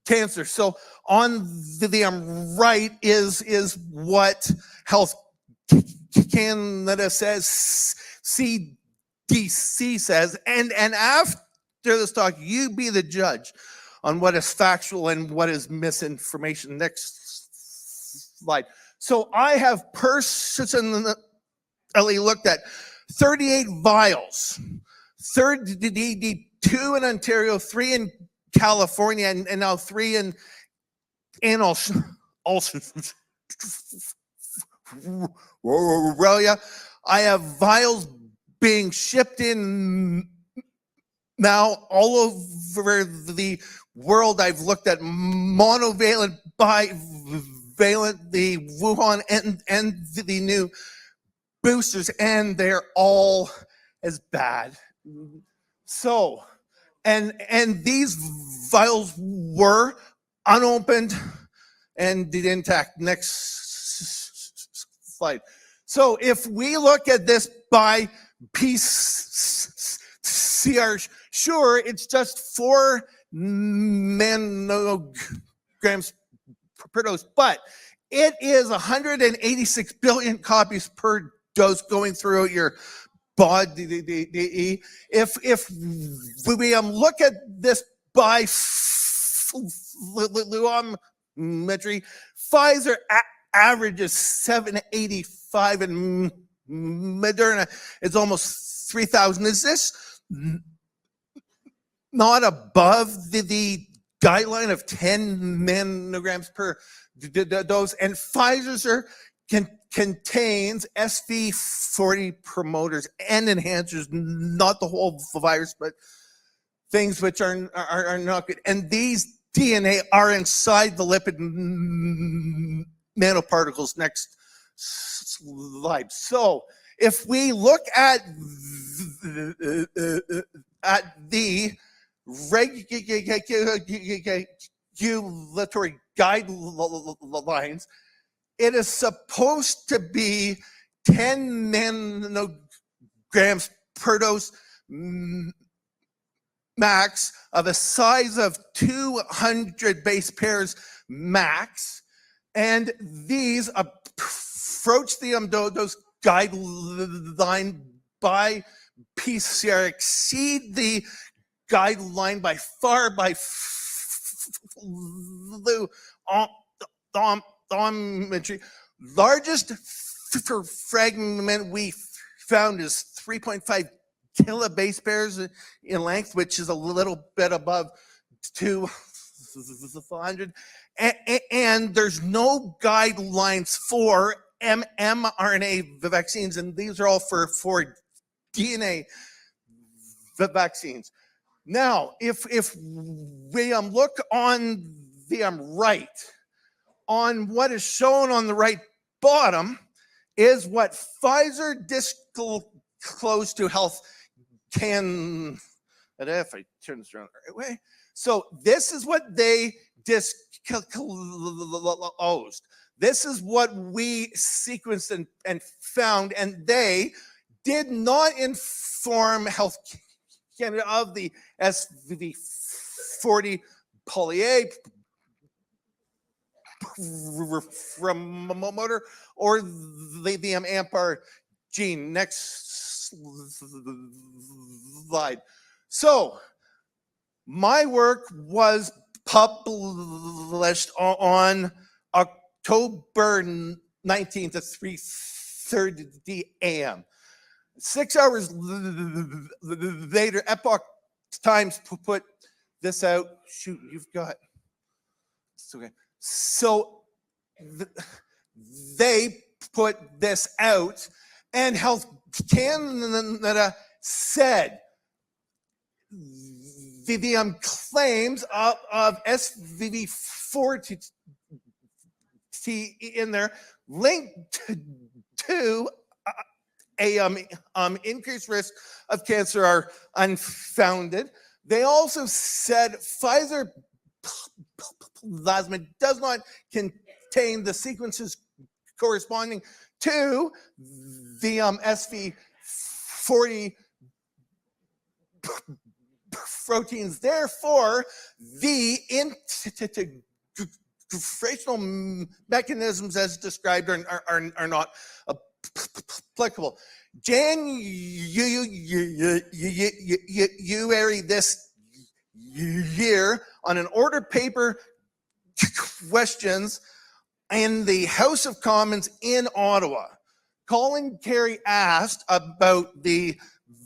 cancer. So on the right is what Health Canada says, CDC says, and after this talk, you be the judge on what is factual and what is misinformation. Next slide. So I have personally looked at 38 vials, 32 in Ontario, 3 in California, and now 3 in Australia. I have vials being shipped in now all over the world. I've looked at monovalent, bivalent, the Wuhan, and the new boosters, and they're all as bad. So, and these vials were unopened and intact. Next slide. So if we look at this by PCR, sure, it's just 4 nanograms per dose, but it is 186 billion copies per dose going throughout your body. If we look at this by fluorometry, Pfizer averages 785 and Moderna is almost 3,000. Is this not above the guideline of 10 nanograms per dose? And Pfizer's contains SV40 promoters and enhancers, not the whole virus, but things which are not good. And these DNA are inside the lipid nanoparticles. Next slide. So if we look at the regulatory guidelines, it is supposed to be 10 nanograms per dose max, of a size of 200 base pairs max, and these approach the dose guideline by PCR, exceed the guideline by far by fluorometry. Largest fragment we found is 3.5 kilobase pairs in length, which is a little bit above 200. And there's no guidelines for mRNA vaccines, and these are all for DNA vaccines. Now, if we look on the right, on what is shown on the right bottom is what Pfizer disclosed to Health Canada. If I turn this around the right way. So this is what they disclosed. This is what we sequenced and found, and they did not inform Health Canada of the SV40 poly-A promoter or the AMPAR gene. Next slide. So my work was published on October 19th at 3:30 a.m. 6 hours later, Epoch Times put this out. Shoot, you've got, it's okay. So they put this out, and Health Canada said the claims of SVB40 in there linked to a increased risk of cancer are unfounded. They also said Pfizer plasmid does not contain the sequences corresponding to the SV40 proteins. Therefore, the integrational mechanisms as described are not applicable. January this year, on an order paper questions in the House of Commons in Ottawa. Colin Kerry asked about the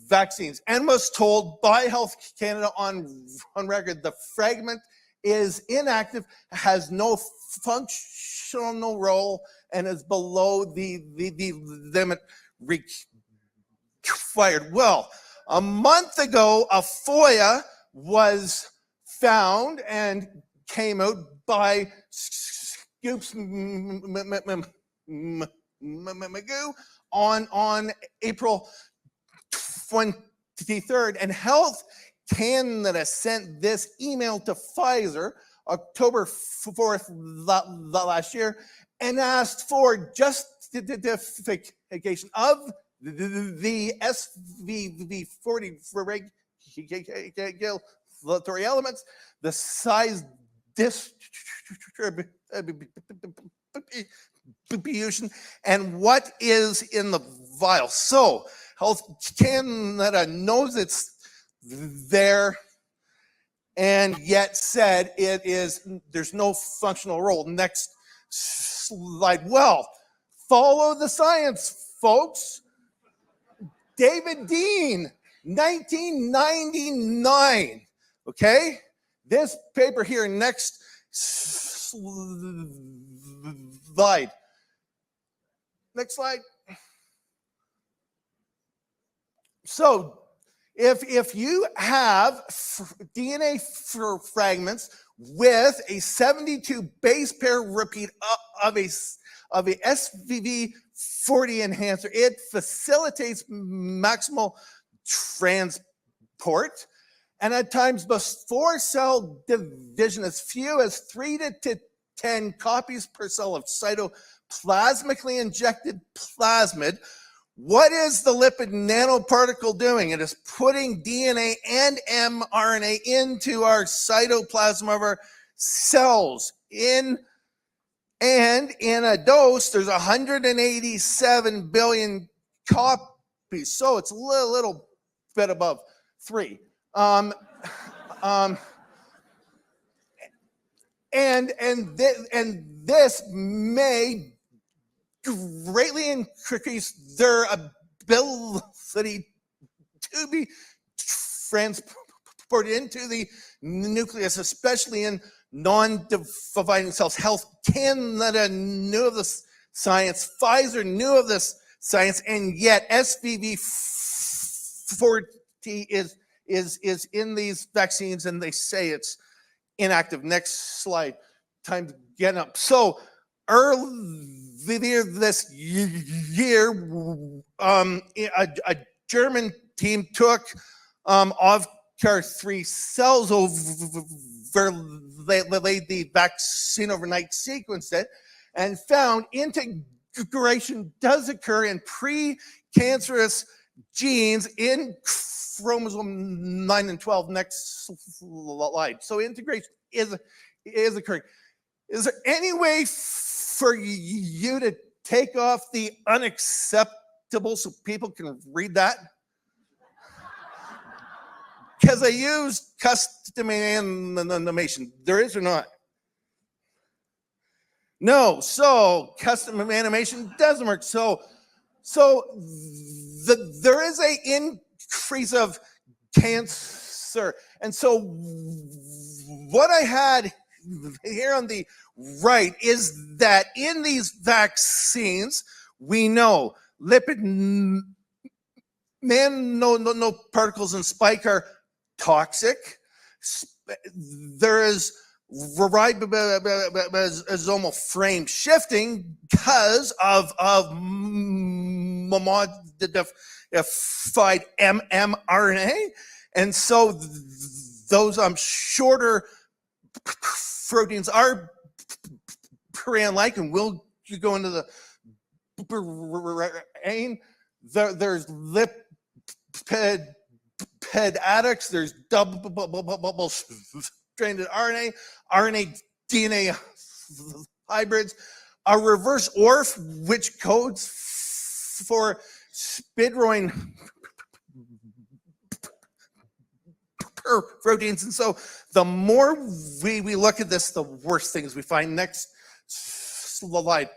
vaccines and was told by Health Canada on record the fragment is inactive, has no functional role, and is below the limit required. Well, a month ago, a FOIA was found and came out by Scoops Magoo on April 23rd, and Health Canada sent this email to Pfizer October 4th last year and asked for justification of the SVV40 regulatory elements, the size distribution, and what is in the vial. So Health Canada knows it's there and yet said there's no functional role. Next slide. Well, follow the science, folks. David Dean, 1999. Okay? This paper here, next slide. Next slide. So, if you have DNA fragments with a 72 base pair repeat of a SVV40 enhancer, it facilitates maximal transport, and at times before cell division, as few as 3 to 10 copies per cell of cytoplasmically injected plasmid. What is the lipid nanoparticle doing? It is putting DNA and mRNA into our cytoplasm of our cells. In a dose, there's 187 billion copies. So it's a little bit above 3. And this may greatly increase their ability to be transported into the nucleus, especially in non-dividing cells. Health Canada knew of this science, Pfizer knew of this science, and yet SVV40 is in these vaccines, and they say it's inactive. Next slide. Time to get up. So earlier this year, a German team took Bouchard 3 cells overlaid the vaccine overnight, sequenced it, and found integration does occur in pre-cancerous genes in chromosome 9 and 12. Next slide. So integration is occurring. Is there any way for you to take off the unacceptable so people can read that? Because I used custom animation. There is or not? No. So custom animation doesn't work. So there is a increase of cancer. And so what I had here on the right is that in these vaccines, we know lipid nanoparticles and spike are toxic. There is ribosomal frame shifting because of modified mRNA, and so those shorter proteins are purine-like, and we'll go into the brain. There's lipid addicts, there's double-stranded RNA, DNA hybrids, a reverse ORF, which codes for spidroin proteins. And so the more we look at this, the worse things we find. Next slide.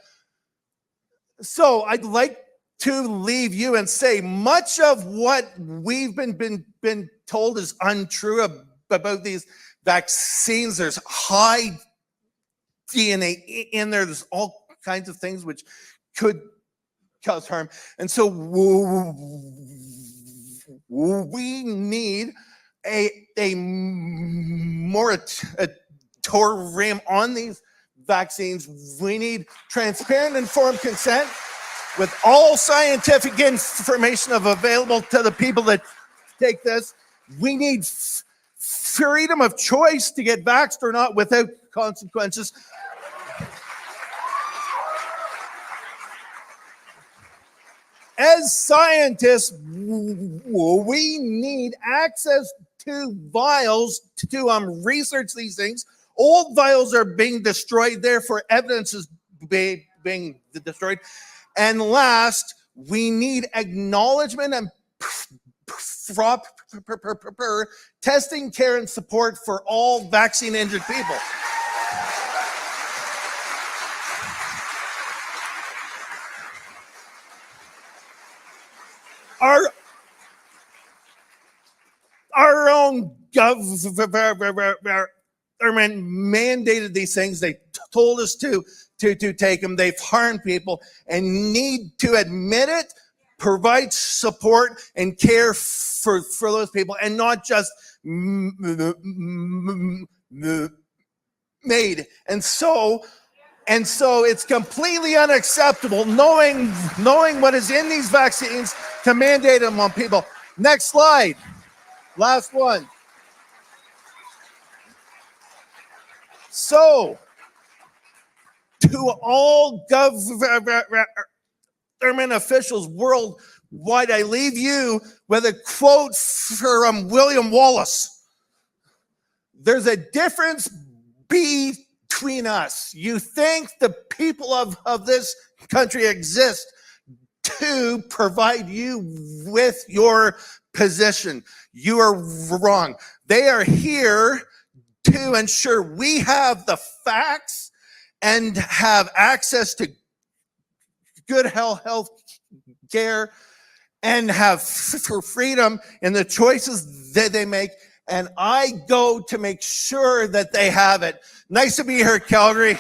So I'd like to leave you and say much of what we've been told is untrue about these vaccines. There's high DNA in there. There's all kinds of things which could cause harm. And so we need a moratorium on these vaccines. We need transparent, informed consent with all scientific information available to the people that take this. We need freedom of choice to get vaxxed or not without consequences. As scientists, we need access to vials to research these things. Old vials are being destroyed, therefore evidence is being destroyed. And last, we need acknowledgement and proper testing, care, and support for all vaccine-injured people. Our own government mandated these things. They told us to take them. They've harmed people and need to admit it, provide support and care for those people, and not just made. And so it's completely unacceptable, knowing what is in these vaccines, to mandate them on people. Next slide. Last one. So, to all government officials worldwide, I leave you with a quote from William Wallace. There's a difference between us. You think the people of this country exist to provide you with your position. You are wrong. They are here to ensure we have the facts and have access to good health care and have freedom in the choices that they make. And I go to make sure that they have it. Nice to be here, Calgary.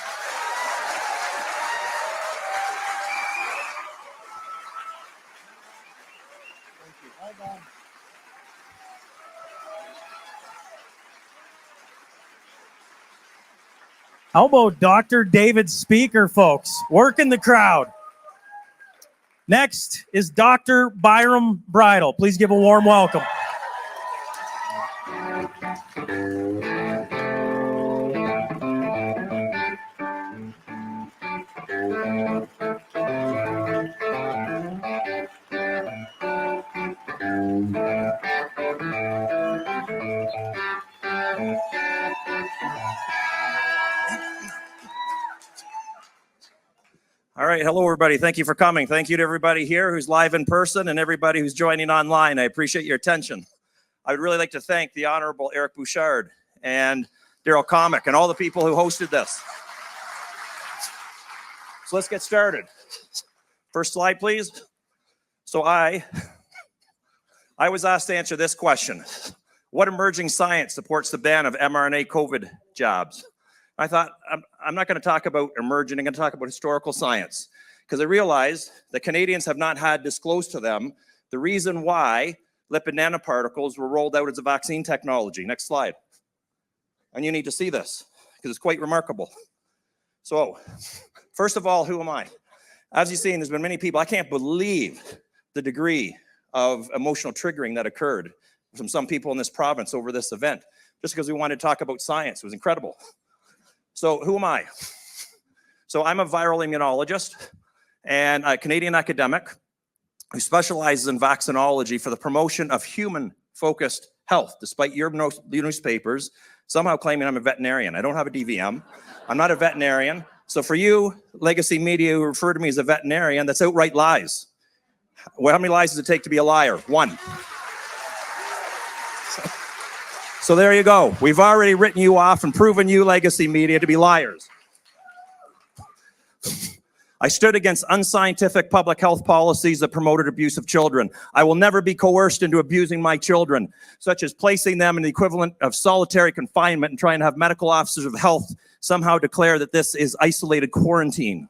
How about Dr. David Speicher, folks? Working the crowd. Next is Dr. Byram Bridle. Please give a warm welcome. All right. Hello, everybody. Thank you for coming. Thank you to everybody here who's live in person and everybody who's joining online. I appreciate your attention. I would really like to thank the Honorable Eric Bouchard and Darrell Komick and all the people who hosted this. So let's get started. First slide, please. So I was asked to answer this question. What emerging science supports the ban of mRNA COVID jabs? I thought, I'm not going to talk about emerging, I'm going to talk about historical science, because I realized that Canadians have not had disclosed to them the reason why lipid nanoparticles were rolled out as a vaccine technology. Next slide. And you need to see this, because it's quite remarkable. So, first of all, who am I? As you've seen, there's been many people, I can't believe the degree of emotional triggering that occurred from some people in this province over this event, just because we wanted to talk about science. It was incredible. So who am I? So I'm a viral immunologist and a Canadian academic who specializes in vaccinology for the promotion of human-focused health, despite your newspapers somehow claiming I'm a veterinarian. I don't have a DVM. I'm not a veterinarian. So for you, legacy media who refer to me as a veterinarian, that's outright lies. Well, how many lies does it take to be a liar? One. So there you go. We've already written you off and proven you, legacy media, to be liars. I stood against unscientific public health policies that promoted abuse of children. I will never be coerced into abusing my children, such as placing them in the equivalent of solitary confinement and trying to have medical officers of health somehow declare that this is isolated quarantine.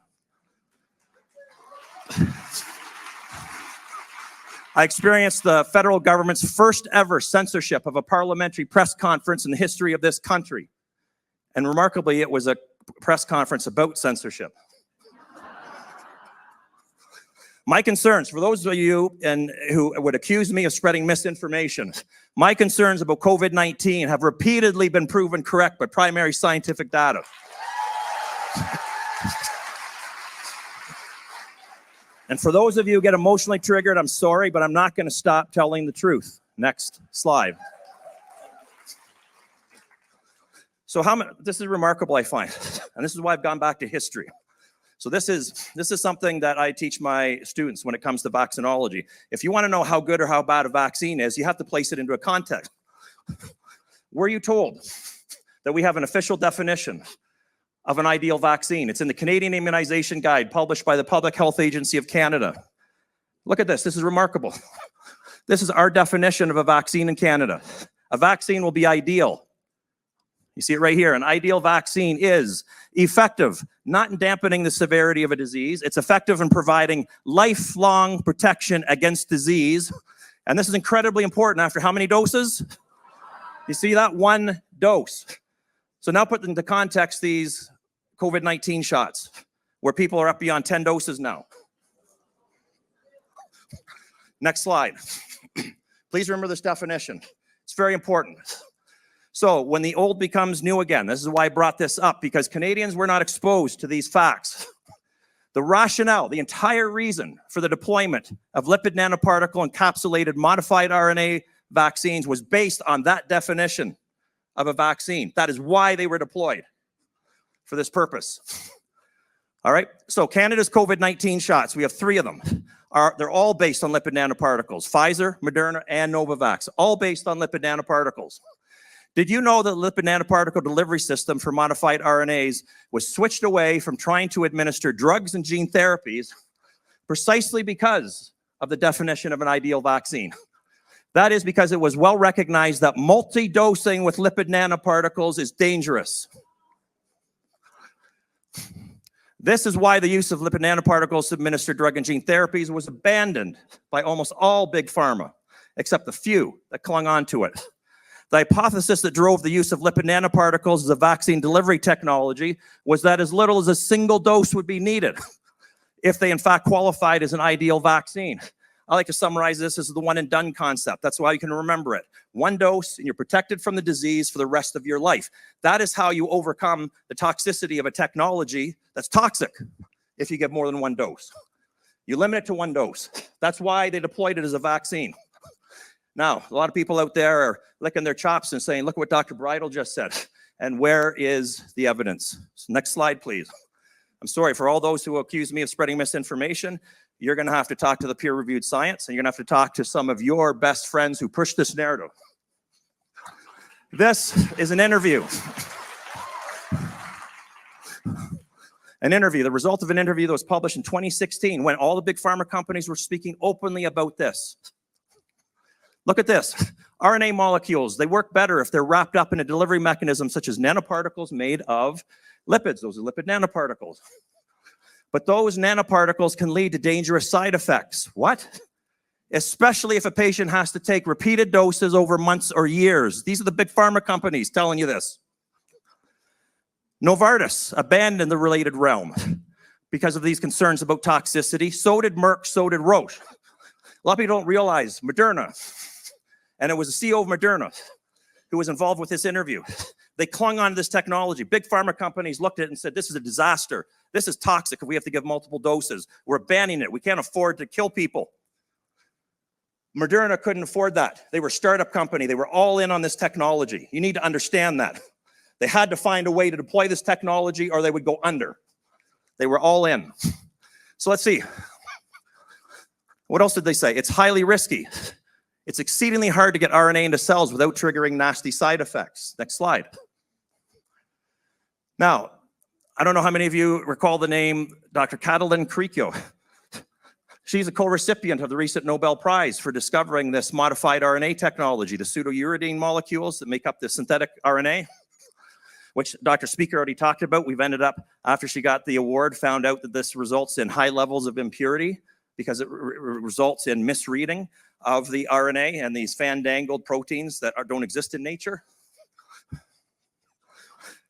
I experienced the federal government's first ever censorship of a parliamentary press conference in the history of this country. And remarkably, it was a press conference about censorship. My concerns, for those of you who would accuse me of spreading misinformation, my concerns about COVID-19 have repeatedly been proven correct by primary scientific data. And for those of you who get emotionally triggered, I'm sorry, but I'm not going to stop telling the truth. Next slide. So this is remarkable, I find, and this is why I've gone back to history. So this is something that I teach my students when it comes to vaccinology. If you want to know how good or how bad a vaccine is, you have to place it into a context. Were you told that we have an official definition of an ideal vaccine? It's in the Canadian Immunization Guide published by the Public Health Agency of Canada. Look at this. This is remarkable. This is our definition of a vaccine in Canada. A vaccine will be ideal. You see it right here. An ideal vaccine is effective, not in dampening the severity of a disease. It's effective in providing lifelong protection against disease. And this is incredibly important after how many doses? You see that? 1 dose. So now put into context these COVID-19 shots where people are up beyond 10 doses now. Next slide. Please remember this definition. It's very important. So when the old becomes new again, this is why I brought this up, because Canadians were not exposed to these facts. The rationale, the entire reason for the deployment of lipid nanoparticle encapsulated modified RNA vaccines was based on that definition of a vaccine. That is why they were deployed, for this purpose. All right, so Canada's COVID-19 shots, we have 3 of them. They're all based on lipid nanoparticles. Pfizer, Moderna, and Novavax, all based on lipid nanoparticles. Did you know that the lipid nanoparticle delivery system for modified RNAs was switched away from trying to administer drugs and gene therapies precisely because of the definition of an ideal vaccine? That is because it was well recognized that multi-dosing with lipid nanoparticles is dangerous. This is why the use of lipid nanoparticles to administer drug and gene therapies was abandoned by almost all big pharma, except the few that clung on to it. The hypothesis that drove the use of lipid nanoparticles as a vaccine delivery technology was that as little as a single dose would be needed if they in fact qualified as an ideal vaccine. I like to summarize this as the one and done concept. That's why you can remember it. 1 dose and you're protected from the disease for the rest of your life. That is how you overcome the toxicity of a technology that's toxic if you give more than 1 dose. You limit it to 1 dose. That's why they deployed it as a vaccine. Now, a lot of people out there are licking their chops and saying, look what Dr. Bridle just said. And where is the evidence? So next slide, please. I'm sorry, for all those who accuse me of spreading misinformation, you're going to have to talk to the peer-reviewed science, and you're going to have to talk to some of your best friends who push this narrative. This is an interview. The result of an interview that was published in 2016 when all the big pharma companies were speaking openly about this. Look at this. RNA molecules, they work better if they're wrapped up in a delivery mechanism such as nanoparticles made of lipids. Those are lipid nanoparticles. But those nanoparticles can lead to dangerous side effects. What? Especially if a patient has to take repeated doses over months or years. These are the big pharma companies telling you this. Novartis abandoned the related realm because of these concerns about toxicity. So did Merck, so did Roche. A lot of people don't realize Moderna, and it was the CEO of Moderna who was involved with this interview. They clung on to this technology. Big pharma companies looked at it and said, this is a disaster. This is toxic if we have to give multiple doses. We're banning it. We can't afford to kill people. Moderna couldn't afford that. They were a startup company. They were all in on this technology. You need to understand that. They had to find a way to deploy this technology or they would go under. They were all in. So let's see. What else did they say? It's highly risky. It's exceedingly hard to get RNA into cells without triggering nasty side effects. Next slide. Now, I don't know how many of you recall the name Dr. Catalin Cricchio. She's a co-recipient of the recent Nobel Prize for discovering this modified RNA technology, the pseudouridine molecules that make up the synthetic RNA, which Dr. Speicher already talked about. We've ended up, after she got the award, found out that this results in high levels of impurity because it results in misreading of the RNA and these fandangled proteins that don't exist in nature.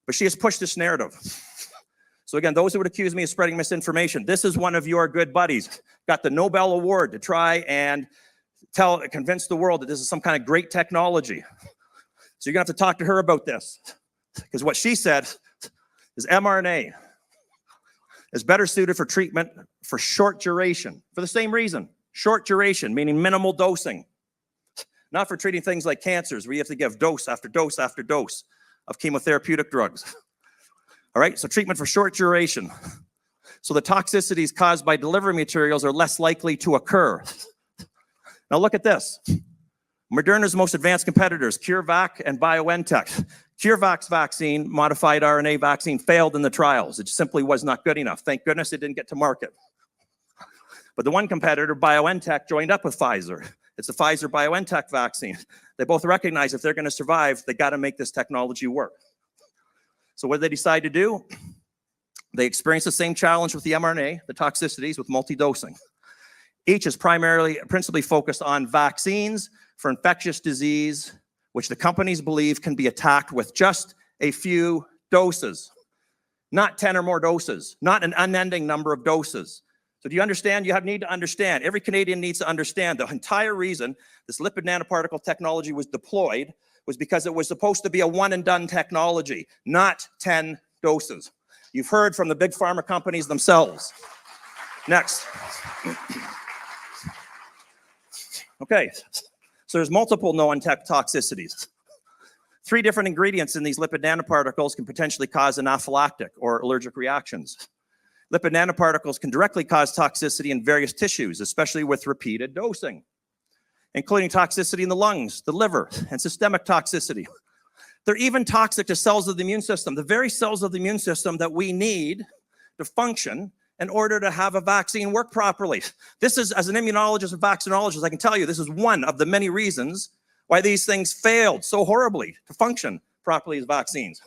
But she has pushed this narrative. So again, those who would accuse me of spreading misinformation, this is one of your good buddies, got the Nobel Award to try and convince the world that this is some kind of great technology. So you're gonna have to talk to her about this, because what she said is mRNA is better suited for treatment for short duration, for the same reason. Short duration, meaning minimal dosing, not for treating things like cancers where you have to give dose after dose after dose of chemotherapeutic drugs. All right, so treatment for short duration. So the toxicities caused by delivery materials are less likely to occur. Now look at this. Moderna's most advanced competitors, CureVac and BioNTech. CureVac's vaccine, modified RNA vaccine, failed in the trials. It simply was not good enough. Thank goodness it didn't get to market. But the one competitor, BioNTech, joined up with Pfizer. It's the Pfizer-BioNTech vaccine. They both recognize if they're going to survive, they got to make this technology work. So what did they decide to do? They experienced the same challenge with the mRNA, the toxicities with multi-dosing. Each is principally focused on vaccines for infectious disease, which the companies believe can be attacked with just a few doses, not 10 or more doses, not an unending number of doses. So do you understand? You need to understand. Every Canadian needs to understand the entire reason this lipid nanoparticle technology was deployed was because it was supposed to be a one and done technology, not 10 doses. You've heard from the big pharma companies themselves. Next. Okay, so there's multiple known toxicities. 3 different ingredients in these lipid nanoparticles can potentially cause anaphylactic or allergic reactions. Lipid nanoparticles can directly cause toxicity in various tissues, especially with repeated dosing, including toxicity in the lungs, the liver, and systemic toxicity. They're even toxic to cells of the immune system, the very cells of the immune system that we need to function in order to have a vaccine work properly. This is, as an immunologist and vaccinologist, I can tell you this is one of the many reasons why these things failed so horribly to function properly as vaccines.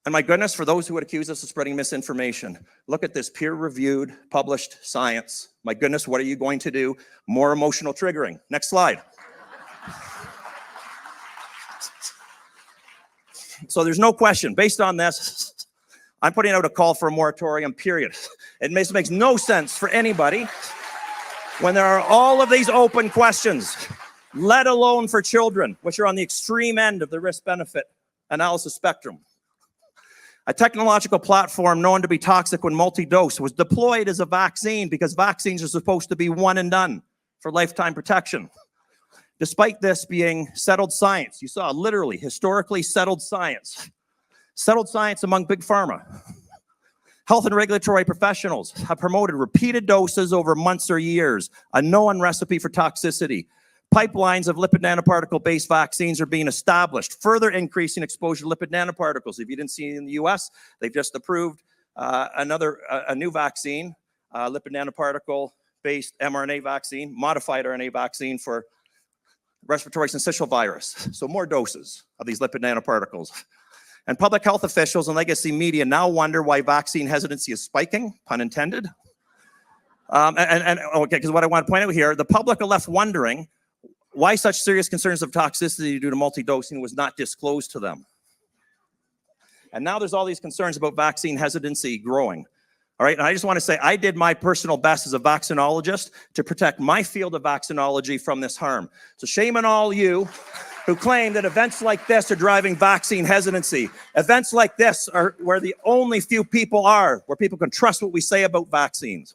And my goodness, for those who would accuse us of spreading misinformation, look at this peer-reviewed, published science. My goodness, what are you going to do? More emotional triggering. Next slide. So there's no question, based on this, I'm putting out a call for a moratorium, period. It makes no sense for anybody when there are all of these open questions, let alone for children, which are on the extreme end of the risk-benefit analysis spectrum. A technological platform known to be toxic when multi-dose was deployed as a vaccine because vaccines are supposed to be one and done for lifetime protection. Despite this being settled science, you saw literally historically settled science among big pharma. Health and regulatory professionals have promoted repeated doses over months or years, a known recipe for toxicity. Pipelines of lipid nanoparticle-based vaccines are being established, further increasing exposure to lipid nanoparticles. If you didn't see it in the US, they've just approved a new vaccine, lipid nanoparticle-based mRNA vaccine, modified RNA vaccine for respiratory syncytial virus. So more doses of these lipid nanoparticles. And public health officials and legacy media now wonder why vaccine hesitancy is spiking, pun intended. Okay, because what I want to point out here, the public are left wondering why such serious concerns of toxicity due to multi-dosing was not disclosed to them. And now there's all these concerns about vaccine hesitancy growing. All right, and I just want to say I did my personal best as a vaccinologist to protect my field of vaccinology from this harm. So shame on all you who claim that events like this are driving vaccine hesitancy. Events like this are where the only few people are, where people can trust what we say about vaccines.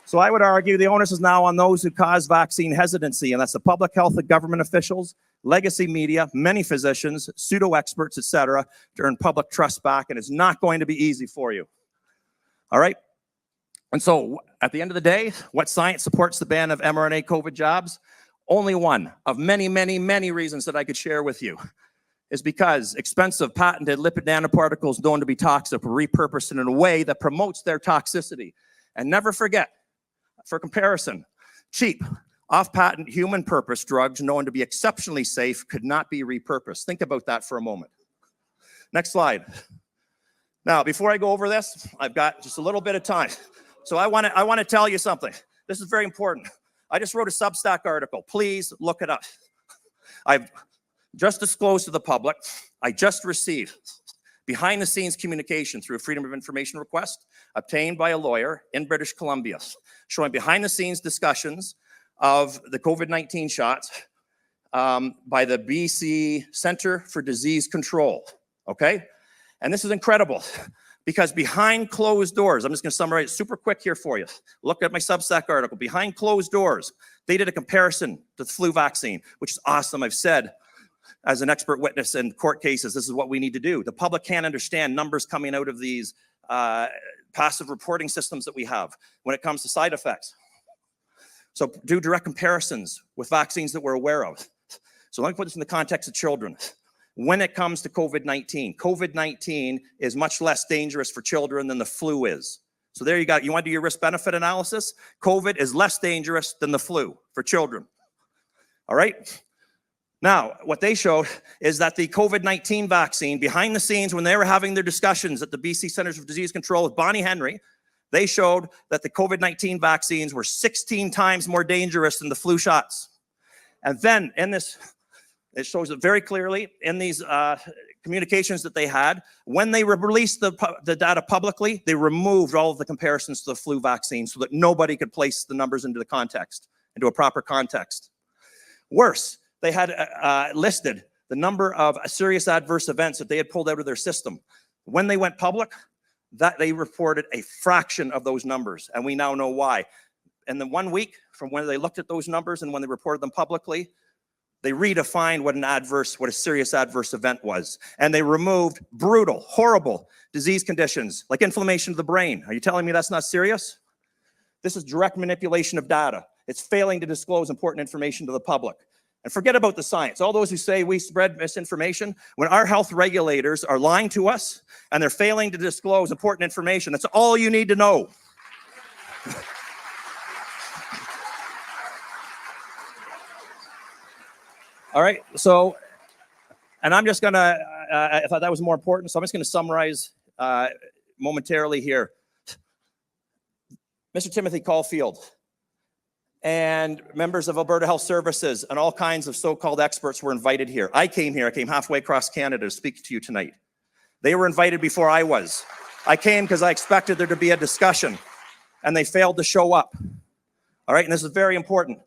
So I would argue the onus is now on those who cause vaccine hesitancy, and that's the public health and government officials, legacy media, many physicians, pseudo-experts, etc., to earn public trust back, and it's not going to be easy for you. All right? And so at the end of the day, what science supports the ban of mRNA COVID jabs? Only one of many, many, many reasons that I could share with you is because expensive patented lipid nanoparticles known to be toxic were repurposed in a way that promotes their toxicity. And never forget, for comparison, cheap, off-patent human purpose drugs known to be exceptionally safe could not be repurposed. Think about that for a moment. Next slide. Now, before I go over this, I've got just a little bit of time. So I want to tell you something. This is very important. I just wrote a Substack article. Please look it up. I've just disclosed to the public, I just received behind-the-scenes communication through a Freedom of Information request obtained by a lawyer in British Columbia, showing behind-the-scenes discussions of the COVID-19 shots by the BC Centre for Disease Control, okay? And this is incredible because behind closed doors, I'm just going to summarize it super quick here for you. Look at my Substack article. Behind closed doors, they did a comparison to the flu vaccine, which is awesome. I've said as an expert witness in court cases, this is what we need to do. The public can't understand numbers coming out of these passive reporting systems that we have when it comes to side effects. So do direct comparisons with vaccines that we're aware of. So let me put this in the context of children. When it comes to COVID-19, COVID-19 is much less dangerous for children than the flu is. So there you go. You want to do your risk-benefit analysis? COVID is less dangerous than the flu for children. All right? Now, what they showed is that the COVID-19 vaccine, behind the scenes, when they were having their discussions at the BC Centers for Disease Control with Bonnie Henry, they showed that the COVID-19 vaccines were 16 times more dangerous than the flu shots. And then in this, it shows it very clearly in these communications that they had. When they released the data publicly, they removed all of the comparisons to the flu vaccine so that nobody could place the numbers into the context, into a proper context. Worse, they had listed the number of serious adverse events that they had pulled out of their system. When they went public, that they reported a fraction of those numbers, and we now know why. And then 1 week from when they looked at those numbers and when they reported them publicly, they redefined what a serious adverse event was. And they removed brutal, horrible disease conditions like inflammation of the brain. Are you telling me that's not serious? This is direct manipulation of data. It's failing to disclose important information to the public. And forget about the science. All those who say we spread misinformation, when our health regulators are lying to us and they're failing to disclose important information, that's all you need to know. All right, so, and I'm just gonna, I thought that was more important, so I'm just gonna summarize momentarily here. Mr. Timothy Caulfield and members of Alberta Health Services and all kinds of so-called experts were invited here. I came halfway across Canada to speak to you tonight. They were invited before I was. I came because I expected there to be a discussion, and they failed to show up. All right, and this is very important.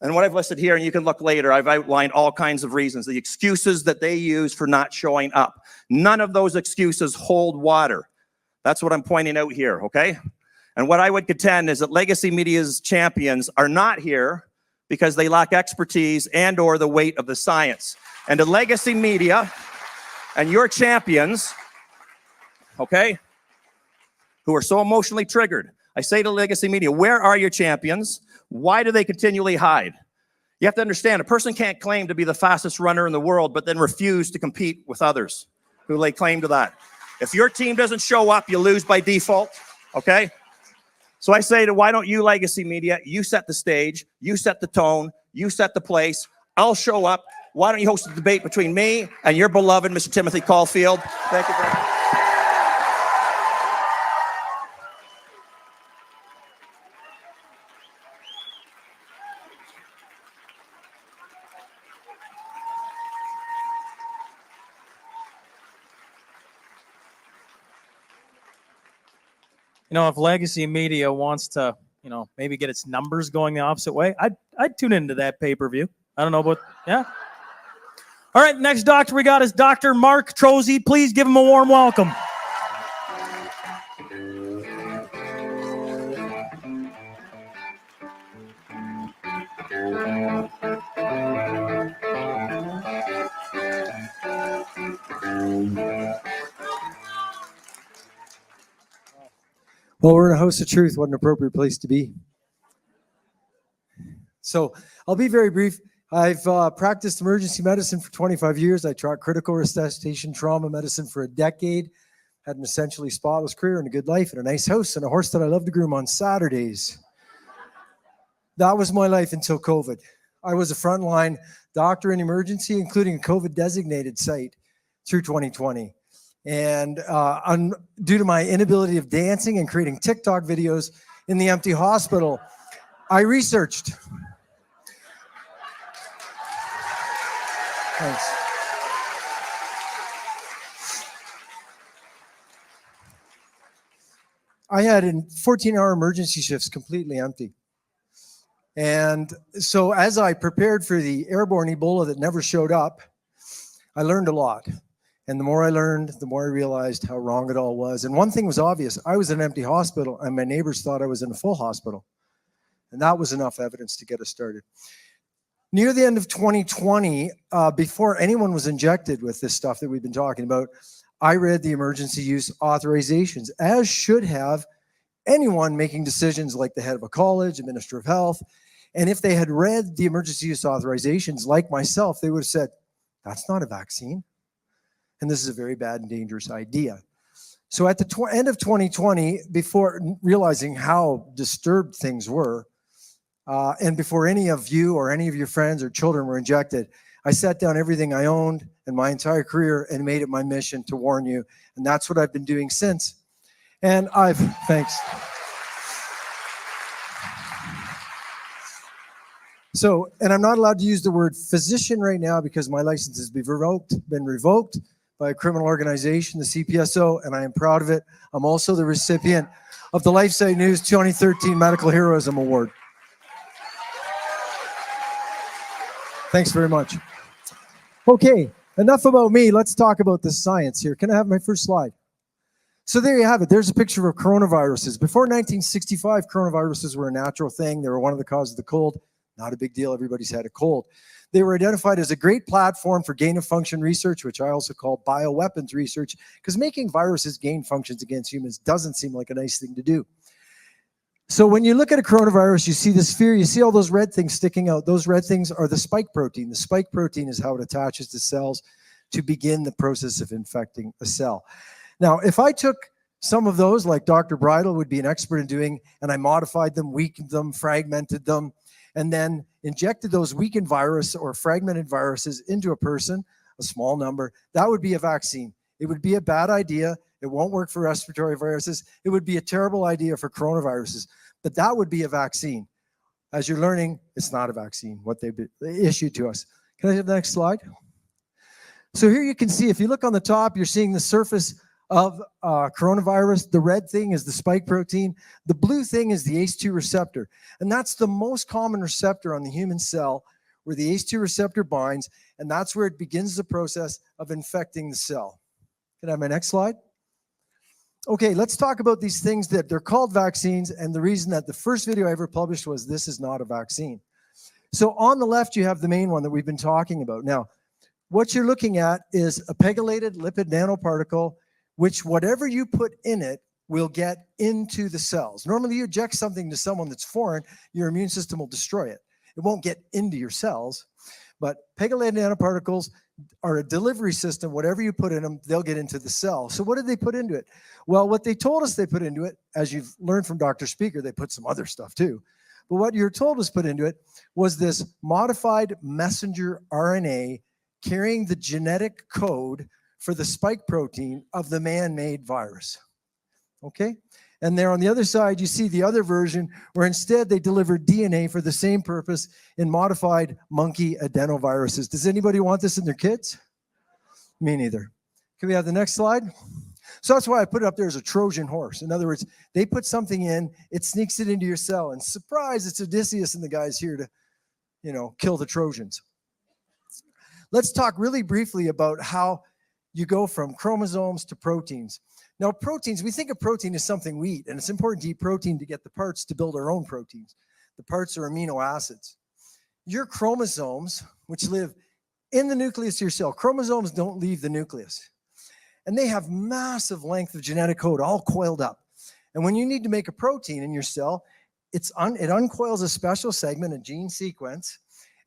And what I've listed here, and you can look later, I've outlined all kinds of reasons, the excuses that they use for not showing up. None of those excuses hold water. That's what I'm pointing out here, okay? And what I would contend is that legacy media's champions are not here because they lack expertise and or the weight of the science. And the legacy media and your champions, okay, who are so emotionally triggered, I say to legacy media, where are your champions? Why do they continually hide? You have to understand, a person can't claim to be the fastest runner in the world, but then refuse to compete with others who lay claim to that. If your team doesn't show up, you lose by default, okay? So I say to why don't you legacy media, you set the stage, you set the tone, you set the place, I'll show up. Why don't you host a debate between me and your beloved Mr. Timothy Caulfield? Thank you very much. You know, if legacy media wants to, you know, maybe get its numbers going the opposite way, I'd tune into that pay-per-view. I don't know about, yeah. All right, next doctor we got is Dr. Mark Trozzi. Please give him a warm welcome. Well, we're in a house of truth. What an appropriate place to be. So I'll be very brief. I've practiced emergency medicine for 25 years. I taught critical resuscitation trauma medicine for a decade. Had an essentially spotless career and a good life and a nice house and a horse that I love to groom on Saturdays. That was my life until COVID. I was a frontline doctor in emergency, including a COVID designated site through 2020. And due to my inability of dancing and creating TikTok videos in the empty hospital, I researched. Thanks. I had 14-hour emergency shifts completely empty. And so as I prepared for the airborne Ebola that never showed up, I learned a lot. And the more I learned, the more I realized how wrong it all was. And one thing was obvious. I was in an empty hospital, and my neighbors thought I was in a full hospital. And that was enough evidence to get us started. Near the end of 2020, before anyone was injected with this stuff that we've been talking about, I read the emergency use authorizations, as should have anyone making decisions like the head of a college, a minister of health. And if they had read the emergency use authorizations like myself, they would have said, that's not a vaccine. And this is a very bad and dangerous idea. So at the end of 2020, before realizing how disturbed things were, and before any of you or any of your friends or children were injected, I sat down everything I owned and my entire career and made it my mission to warn you. And that's what I've been doing since. And thanks. So, and I'm not allowed to use the word physician right now because my license has been revoked by a criminal organization, the CPSO, and I am proud of it. I'm also the recipient of the LifeSite News 2013 Medical Heroism Award. Thanks very much. Okay, enough about me. Let's talk about the science here. Can I have my first slide? So there you have it. There's a picture of coronaviruses. Before 1965, coronaviruses were a natural thing. They were one of the causes of the cold. Not a big deal. Everybody's had a cold. They were identified as a great platform for gain-of-function research, which I also call bioweapons research, because making viruses gain functions against humans doesn't seem like a nice thing to do. So when you look at a coronavirus, you see the sphere, you see all those red things sticking out. Those red things are the spike protein. The spike protein is how it attaches to cells to begin the process of infecting a cell. Now, if I took some of those, like Dr. Bridle would be an expert in doing, and I modified them, weakened them, fragmented them, and then injected those weakened virus or fragmented viruses into a person, a small number, that would be a vaccine. It would be a bad idea. It won't work for respiratory viruses. It would be a terrible idea for coronaviruses, but that would be a vaccine. As you're learning, it's not a vaccine, what they issued to us. Can I have the next slide? So here you can see, if you look on the top, you're seeing the surface of coronavirus. The red thing is the spike protein. The blue thing is the ACE2 receptor. And that's the most common receptor on the human cell where the ACE2 receptor binds, and that's where it begins the process of infecting the cell. Can I have my next slide? Okay, let's talk about these things that they're called vaccines, and the reason that the first video I ever published was this is not a vaccine. So on the left, you have the main one that we've been talking about. Now, what you're looking at is a pegylated lipid nanoparticle, which whatever you put in it will get into the cells. Normally, you inject something to someone that's foreign, your immune system will destroy it. It won't get into your cells, but pegylated nanoparticles are a delivery system. Whatever you put in them, they'll get into the cell. So what did they put into it? Well, what they told us they put into it, as you've learned from Dr. Speicher, they put some other stuff too. But what you're told was put into it was this modified messenger RNA carrying the genetic code for the spike protein of the man-made virus. Okay? And there on the other side, you see the other version where instead they delivered DNA for the same purpose in modified monkey adenoviruses. Does anybody want this in their kids? Me neither. Can we have the next slide? So that's why I put it up there as a Trojan horse. In other words, they put something in, it sneaks it into your cell, and surprise, it's Odysseus and the guys here to, kill the Trojans. Let's talk really briefly about how you go from chromosomes to proteins. Now, proteins, we think of protein as something we eat, and it's important to eat protein to get the parts to build our own proteins. The parts are amino acids. Your chromosomes, which live in the nucleus of your cell, chromosomes don't leave the nucleus. And they have massive length of genetic code all coiled up. And when you need to make a protein in your cell, it uncoils a special segment, a gene sequence,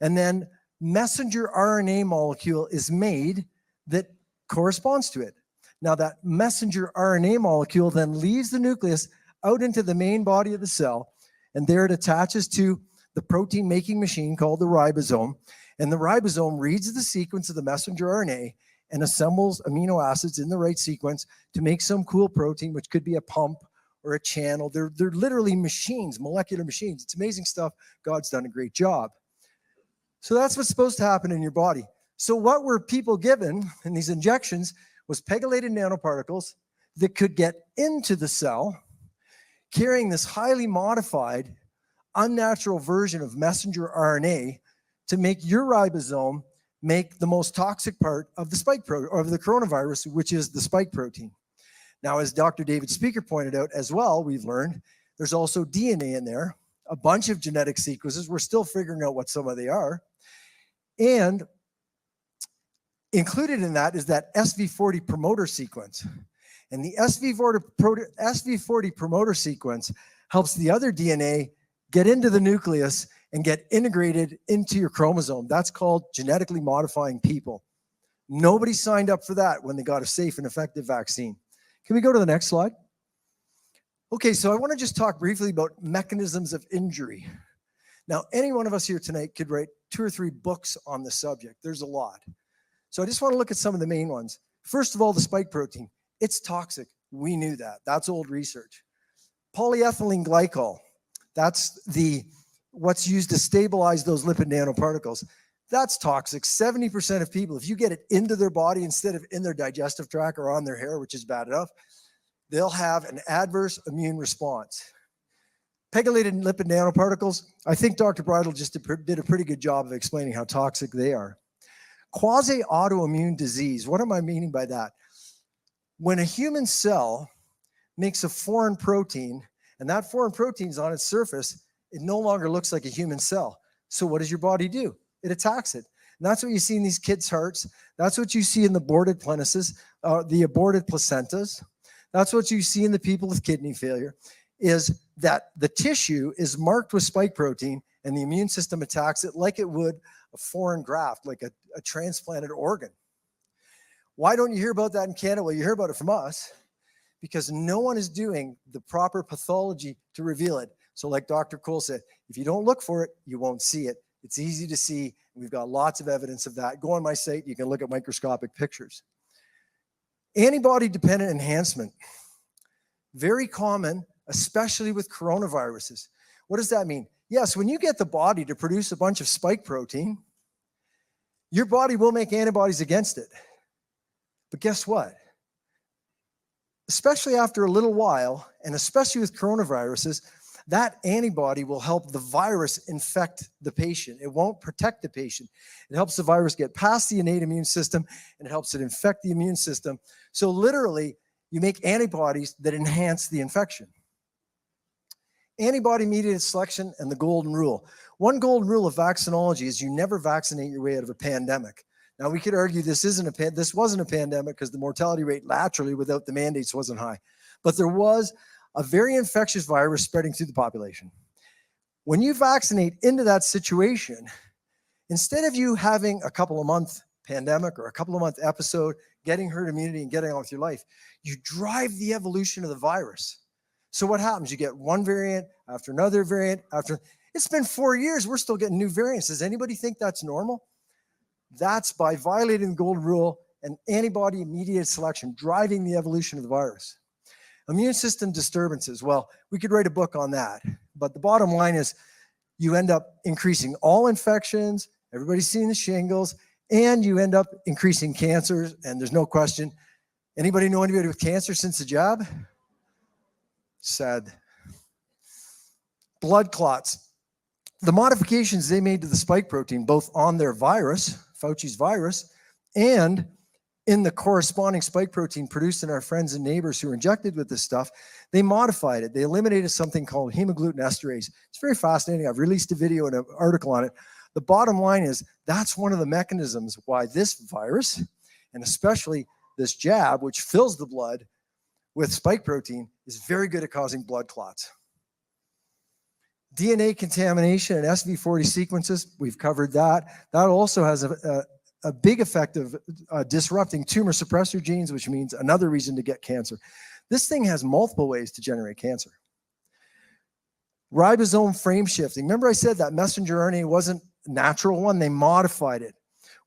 and then messenger RNA molecule is made that corresponds to it. Now that messenger RNA molecule then leaves the nucleus out into the main body of the cell, and there it attaches to the protein making machine called the ribosome, and the ribosome reads the sequence of the messenger RNA and assembles amino acids in the right sequence to make some cool protein, which could be a pump or a channel. They're literally machines, molecular machines. It's amazing stuff. God's done a great job. So that's what's supposed to happen in your body. So what were people given in these injections was pegylated nanoparticles that could get into the cell, carrying this highly modified, unnatural version of messenger RNA to make your ribosome make the most toxic part of the spike protein, or of the coronavirus, which is the spike protein. Now, as Dr. David Speicher pointed out as well, we've learned there's also DNA in there, a bunch of genetic sequences. We're still figuring out what some of they are. And included in that is that SV40 promoter sequence. And the SV40 promoter sequence helps the other DNA get into the nucleus and get integrated into your chromosome. That's called genetically modifying people. Nobody signed up for that when they got a safe and effective vaccine. Can we go to the next slide? Okay, so I want to just talk briefly about mechanisms of injury. Now, any one of us here tonight could write 2 or 3 books on the subject. There's a lot. So I just want to look at some of the main ones. First of all, the spike protein. It's toxic. We knew that. That's old research. Polyethylene glycol. That's what's used to stabilize those lipid nanoparticles. That's toxic. 70% of people, if you get it into their body instead of in their digestive tract or on their hair, which is bad enough, they'll have an adverse immune response. Pegylated lipid nanoparticles, I think Dr. Bridle just did a pretty good job of explaining how toxic they are. Quasi-autoimmune disease, what am I meaning by that? When a human cell makes a foreign protein, and that foreign protein is on its surface, it no longer looks like a human cell. So what does your body do? It attacks it. And that's what you see in these kids' hearts. That's what you see in the aborted penises, the aborted placentas. That's what you see in the people with kidney failure, is that the tissue is marked with spike protein and the immune system attacks it like it would a foreign graft, like a transplanted organ. Why don't you hear about that in Canada? Well, you hear about it from us because no one is doing the proper pathology to reveal it. So like Dr. Cole said, if you don't look for it, you won't see it. It's easy to see. We've got lots of evidence of that. Go on my site, you can look at microscopic pictures. Antibody-dependent enhancement. Very common, especially with coronaviruses. What does that mean? Yes, when you get the body to produce a bunch of spike protein, your body will make antibodies against it. But guess what? Especially after a little while, and especially with coronaviruses, that antibody will help the virus infect the patient. It won't protect the patient. It helps the virus get past the innate immune system, and it helps it infect the immune system. So literally, you make antibodies that enhance the infection. Antibody-mediated selection and the golden rule. One golden rule of vaccinology is you never vaccinate your way out of a pandemic. Now, we could argue this wasn't a pandemic because the mortality rate laterally without the mandates wasn't high. But there was a very infectious virus spreading through the population. When you vaccinate into that situation, instead of you having a couple of month pandemic or a couple of month episode, getting herd immunity and getting on with your life, you drive the evolution of the virus. So what happens? You get one variant after another variant after. It's been 4 years. We're still getting new variants. Does anybody think that's normal? That's by violating the golden rule and antibody-mediated selection, driving the evolution of the virus. Immune system disturbances. Well, we could write a book on that. But the bottom line is you end up increasing all infections. Everybody's seeing the shingles. And you end up increasing cancers. And there's no question. Anybody know anybody with cancer since the jab? Sad. Blood clots. The modifications they made to the spike protein, both on their virus, Fauci's virus, and in the corresponding spike protein produced in our friends and neighbors who were injected with this stuff, they modified it. They eliminated something called hemagglutinin esterase. It's very fascinating. I've released a video and an article on it. The bottom line is that's one of the mechanisms why this virus, and especially this jab, which fills the blood with spike protein, is very good at causing blood clots. DNA contamination and SV40 sequences, we've covered that. That also has a big effect of disrupting tumor suppressor genes, which means another reason to get cancer. This thing has multiple ways to generate cancer. Ribosome frame shifting. Remember I said that messenger RNA wasn't a natural one? They modified it.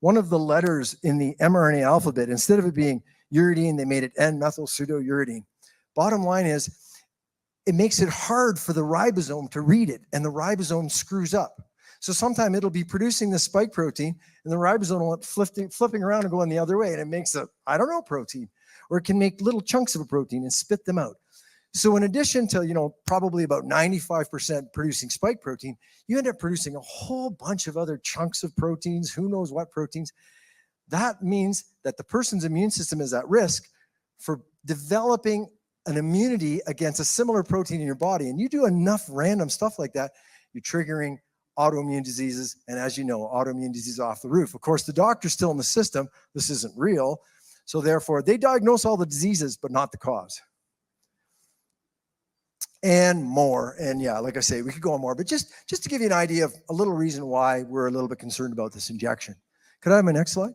One of the letters in the mRNA alphabet, instead of it being uridine, they made it N-methylpseudouridine. Bottom line is, it makes it hard for the ribosome to read it, and the ribosome screws up. So sometime it'll be producing the spike protein, and the ribosome will flipping around and going the other way, and it makes a, I don't know, protein. Or it can make little chunks of a protein and spit them out. So in addition to, probably about 95% producing spike protein, you end up producing a whole bunch of other chunks of proteins, who knows what proteins. That means that the person's immune system is at risk for developing an immunity against a similar protein in your body. And you do enough random stuff like that, you're triggering autoimmune diseases. And as you know, autoimmune disease off the roof. Of course, the doctor's still in the system. This isn't real. So therefore, they diagnose all the diseases, but not the cause. And more. And yeah, like I say, we could go on more, but just to give you an idea of a little reason why we're a little bit concerned about this injection. Could I have my next slide?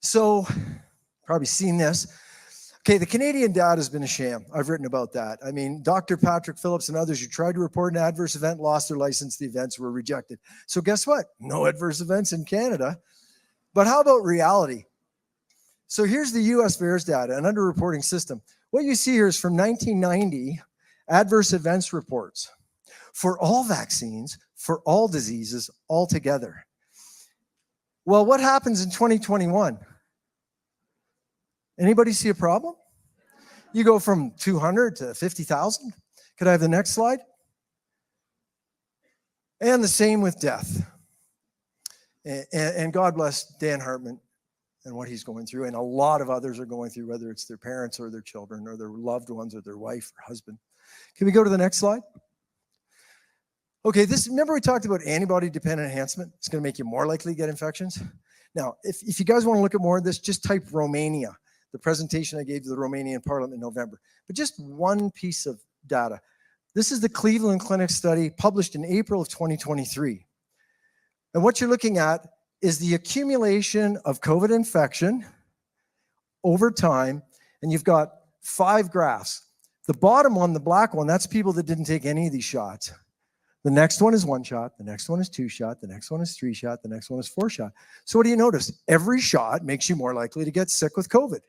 So, probably seen this. Okay, the Canadian data has been a sham. I've written about that. I mean, Dr. Patrick Phillips and others who tried to report an adverse event lost their license. The events were rejected. So guess what? No adverse events in Canada. But how about reality? So here's the US VAERS data, an underreporting system. What you see here is from 1990, adverse events reports for all vaccines, for all diseases, all together. Well, what happens in 2021? Anybody see a problem? You go from 200 to 50,000. Could I have the next slide? And the same with death. And God bless Dan Hartman and what he's going through, and a lot of others are going through, whether it's their parents or their children or their loved ones or their wife or husband. Can we go to the next slide? Okay, remember we talked about antibody-dependent enhancement? It's going to make you more likely to get infections. Now, if you guys want to look at more of this, just type Romania, the presentation I gave to the Romanian Parliament in November. But just one piece of data. This is the Cleveland Clinic study published in April of 2023. And what you're looking at is the accumulation of COVID infection over time, and you've got 5 graphs. The bottom one, the black one, that's people that didn't take any of these shots. The next one is 1 shot, the next one is 2 shot, the next one is 3 shot, the next one is 4 shot. So what do you notice? Every shot makes you more likely to get sick with COVID.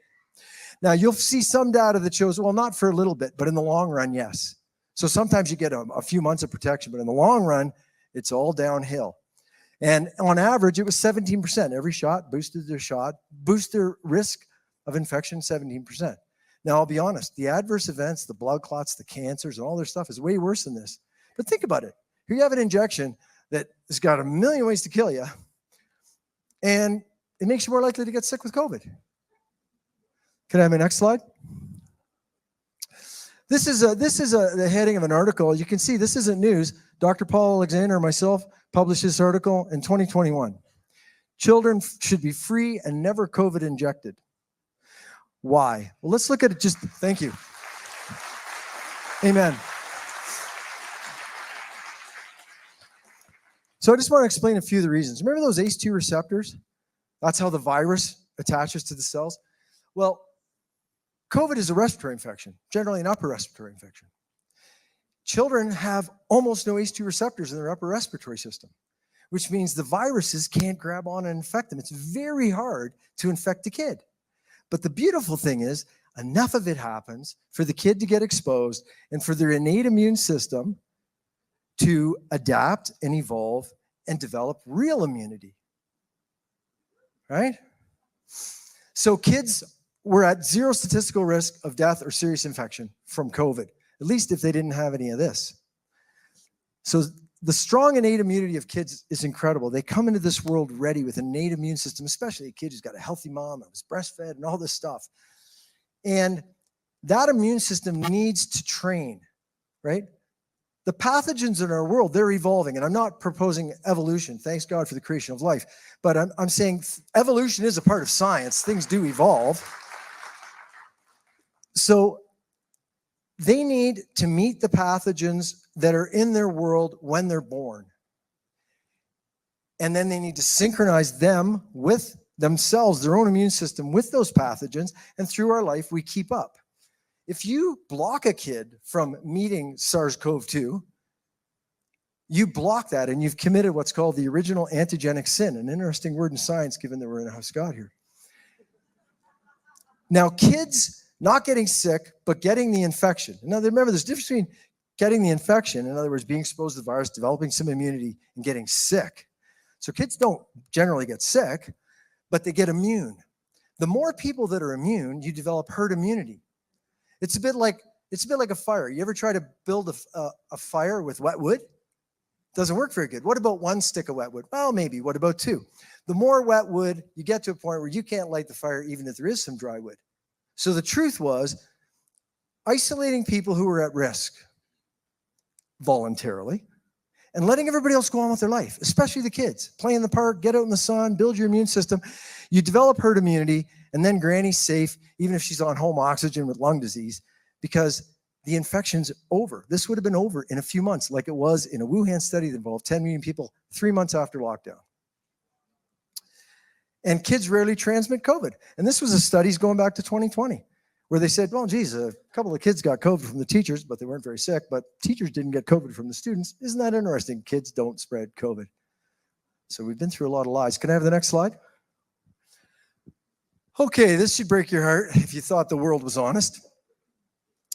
Now you'll see some data that shows, well, not for a little bit, but in the long run, yes. So sometimes you get a few months of protection, but in the long run, it's all downhill. And on average, it was 17%. Every shot boosted their risk of infection 17%. Now, I'll be honest, the adverse events, the blood clots, the cancers, and all their stuff is way worse than this. But think about it. Here you have an injection that has got a million ways to kill you, and it makes you more likely to get sick with COVID. Can I have my next slide? This is the heading of an article. You can see this isn't news. Dr. Paul Alexander and myself published this article in 2021. Children should be free and never COVID injected. Why? Well, let's look at it just, thank you. Amen. So I just want to explain a few of the reasons. Remember those ACE2 receptors? That's how the virus attaches to the cells. Well, COVID is a respiratory infection, generally an upper respiratory infection. Children have almost no ACE2 receptors in their upper respiratory system, which means the viruses can't grab on and infect them. It's very hard to infect a kid. But the beautiful thing is, enough of it happens for the kid to get exposed and for their innate immune system to adapt and evolve and develop real immunity, right? So kids were at 0 statistical risk of death or serious infection from COVID, at least if they didn't have any of this. So the strong innate immunity of kids is incredible. They come into this world ready with an innate immune system, especially a kid who's got a healthy mom that was breastfed and all this stuff. And that immune system needs to train, right? The pathogens in our world, they're evolving. And I'm not proposing evolution. Thanks God for the creation of life. But I'm saying evolution is a part of science. Things do evolve. So they need to meet the pathogens that are in their world when they're born. And then they need to synchronize them with themselves, their own immune system, with those pathogens. And through our life, we keep up. If you block a kid from meeting SARS-CoV-2, you block that and you've committed what's called the original antigenic sin, an interesting word in science given that we're in a house God here. Now, kids not getting sick, but getting the infection. Now, remember, there's a difference between getting the infection, in other words, being exposed to the virus, developing some immunity, and getting sick. So kids don't generally get sick, but they get immune. The more people that are immune, you develop herd immunity. It's a bit like a fire. You ever try to build a fire with wet wood? Doesn't work very good. What about one stick of wet wood? Well, maybe. What about two? The more wet wood, you get to a point where you can't light the fire even if there is some dry wood. So the truth was, isolating people who were at risk voluntarily and letting everybody else go on with their life, especially the kids. Play in the park, get out in the sun, build your immune system. You develop herd immunity, and then granny's safe, even if she's on home oxygen with lung disease, because the infection's over. This would have been over in a few months, like it was in a Wuhan study that involved 10 million people 3 months after lockdown. And kids rarely transmit COVID. And this was a studies going back to 2020, where they said, well, geez, a couple of kids got COVID from the teachers, but they weren't very sick, but teachers didn't get COVID from the students. Isn't that interesting? Kids don't spread COVID. So we've been through a lot of lies. Can I have the next slide? Okay, this should break your heart if you thought the world was honest.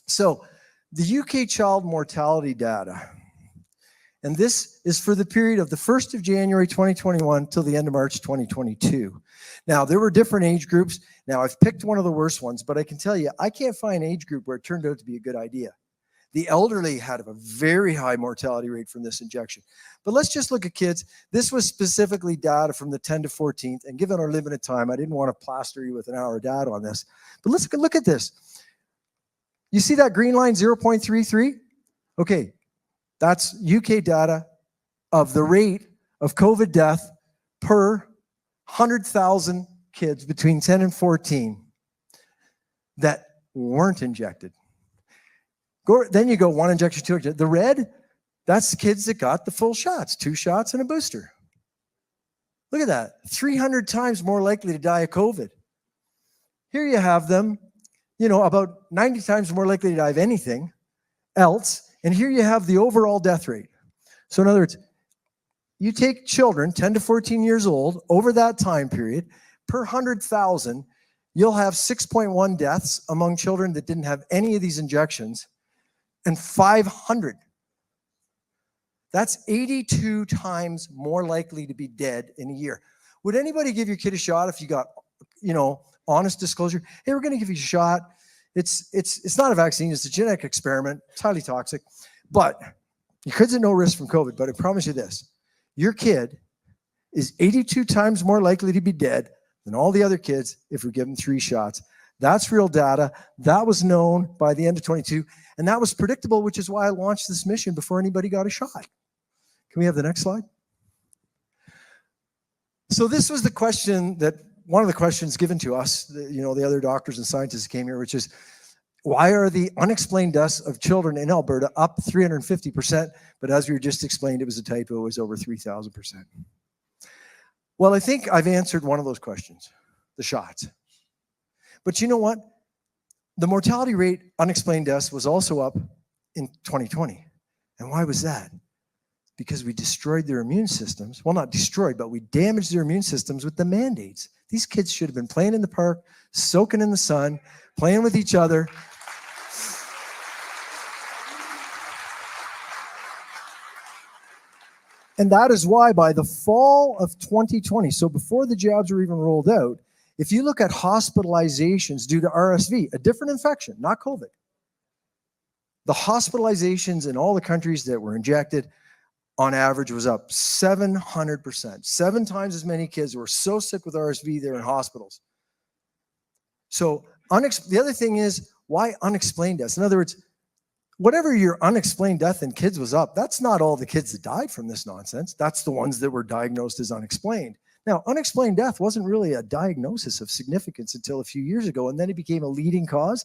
So the UK child mortality data, and this is for the period of the 1st of January 2021 till the end of March 2022. Now, there were different age groups. Now, I've picked one of the worst ones, but I can tell you, I can't find an age group where it turned out to be a good idea. The elderly had a very high mortality rate from this injection. But let's just look at kids. This was specifically data from the 10 to 14th, and given our limited time, I didn't want to plaster you with an hour of data on this. But let's look at this. You see that green line, 0.33? Okay, that's UK data of the rate of COVID death per 100,000 kids between 10 and 14 that weren't injected. Then you go 1 injection, 2 injection. The red, that's the kids that got the full shots, 2 shots and a booster. Look at that, 300 times more likely to die of COVID. Here you have them, you know, about 90 times more likely to die of anything else. And here you have the overall death rate. So in other words, you take children 10 to 14 years old over that time period, per 100,000, you'll have 6.1 deaths among children that didn't have any of these injections, and 500. That's 82 times more likely to be dead in a year. Would anybody give your kid a shot if you got, you know, honest disclosure? Hey, we're going to give you a shot. It's not a vaccine. It's a genetic experiment. It's highly toxic. But your kid's at no risk from COVID. But I promise you this. Your kid is 82 times more likely to be dead than all the other kids if we give them 3 shots. That's real data. That was known by the end of 22. And that was predictable, which is why I launched this mission before anybody got a shot. Can we have the next slide? So this was the question that, one of the questions given to us, you know, the other doctors and scientists came here, which is, why are the unexplained deaths of children in Alberta up 350%? But as we were just explained, it was a typo, it was over 3,000%. Well, I think I've answered one of those questions, the shots. But you know what? The mortality rate, unexplained deaths, was also up in 2020. And why was that? Because we destroyed their immune systems. Well, not destroyed, but we damaged their immune systems with the mandates. These kids should have been playing in the park, soaking in the sun, playing with each other. And that is why by the fall of 2020, so before the jabs were even rolled out, if you look at hospitalizations due to RSV, a different infection, not COVID, the hospitalizations in all the countries that were injected on average was up 700%. 7 times as many kids were so sick with RSV, they're in hospitals. So the other thing is, why unexplained deaths? In other words, whatever your unexplained death in kids was up, that's not all the kids that died from this nonsense. That's the ones that were diagnosed as unexplained. Now, unexplained death wasn't really a diagnosis of significance until a few years ago, and then it became a leading cause.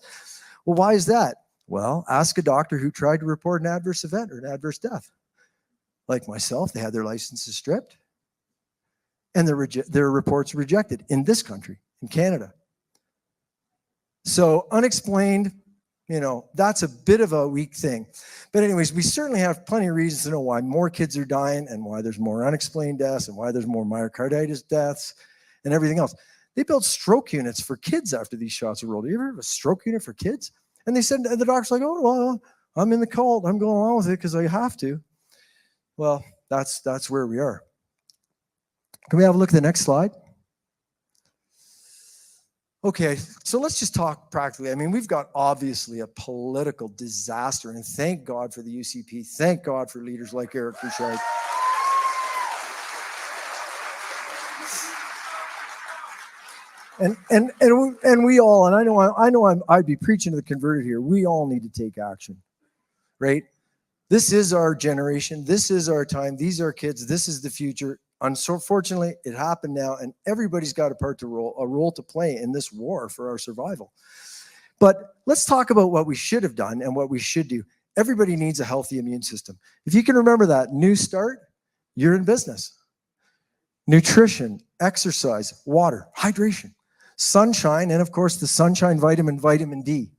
Well, why is that? Well, ask a doctor who tried to report an adverse event or an adverse death. Like myself, they had their licenses stripped and their reports rejected in this country, in Canada. So unexplained, that's a bit of a weak thing. But anyways, we certainly have plenty of reasons to know why more kids are dying and why there's more unexplained deaths and why there's more myocarditis deaths and everything else. They built stroke units for kids after these shots were rolled. You ever have a stroke unit for kids? And they said, and the doctor's like, oh, well, I'm in the cult. I'm going along with it because I have to. Well, that's where we are. Can we have a look at the next slide? Okay, so let's just talk practically. I mean, we've got obviously a political disaster, and thank God for the UCP. Thank God for leaders like Eric Bouchard. And we all, and I know I'd be preaching to the converted here. We all need to take action, right? This is our generation. This is our time. These are kids. This is the future. Unfortunately, it happened now, and everybody's got a role to play in this war for our survival. But let's talk about what we should have done and what we should do. Everybody needs a healthy immune system. If you can remember that, new start, you're in business. Nutrition, exercise, water, hydration, sunshine, and of course the sunshine vitamin D.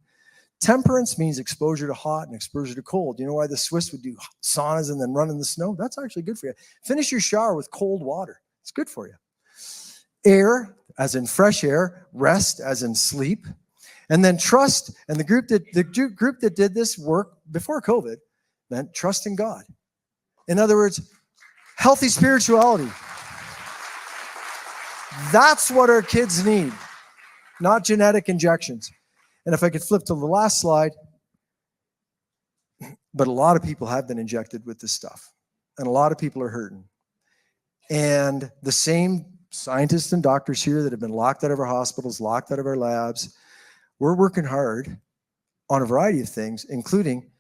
Temperance means exposure to hot and exposure to cold. You know why the Swiss would do saunas and then run in the snow? That's actually good for you. Finish your shower with cold water. It's good for you. Air, as in fresh air. Rest, as in sleep. And then trust. And the group that did this work before COVID meant trust in God. In other words, healthy spirituality. That's what our kids need, not genetic injections. And if I could flip to the last slide, but a lot of people have been injected with this stuff, and a lot of people are hurting. And the same scientists and doctors here that have been locked out of our hospitals, locked out of our labs, we're working hard on a variety of things, including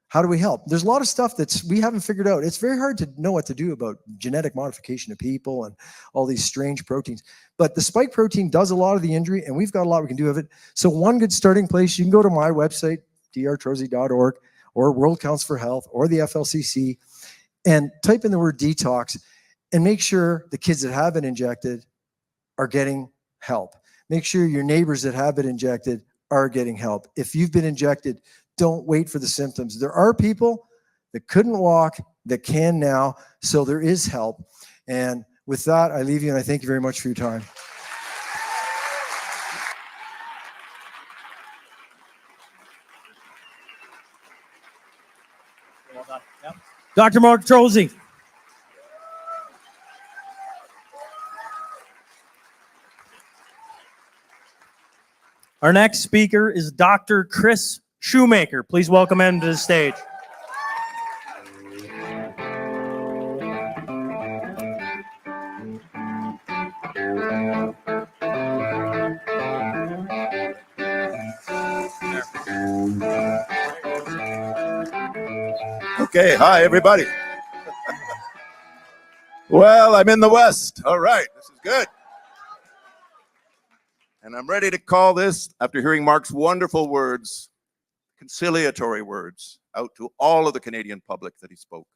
how do we help? There's a lot of stuff we haven't figured out. It's very hard to know what to do about genetic modification of people and all these strange proteins. But the spike protein does a lot of the injury, and we've got a lot we can do with it. So one good starting place, you can go to my website, drtrozy.org, or World Council for Health, or the FLCC, and type in the word detox, and make sure the kids that have been injected are getting help. Make sure your neighbors that have been injected are getting help. If you've been injected, don't wait for the symptoms. There are people that couldn't walk that can now, so there is help. And with that, I leave you, and I thank you very much for your time. Well done. Yep. Dr. Mark Trozy. Our next speaker is Dr. Chris Shoemaker. Please welcome him to the stage. Okay, hi everybody. Well, I'm in the West. All right, this is good. And I'm ready to call this, after hearing Mark's wonderful words, conciliatory words, out to all of the Canadian public that he spoke.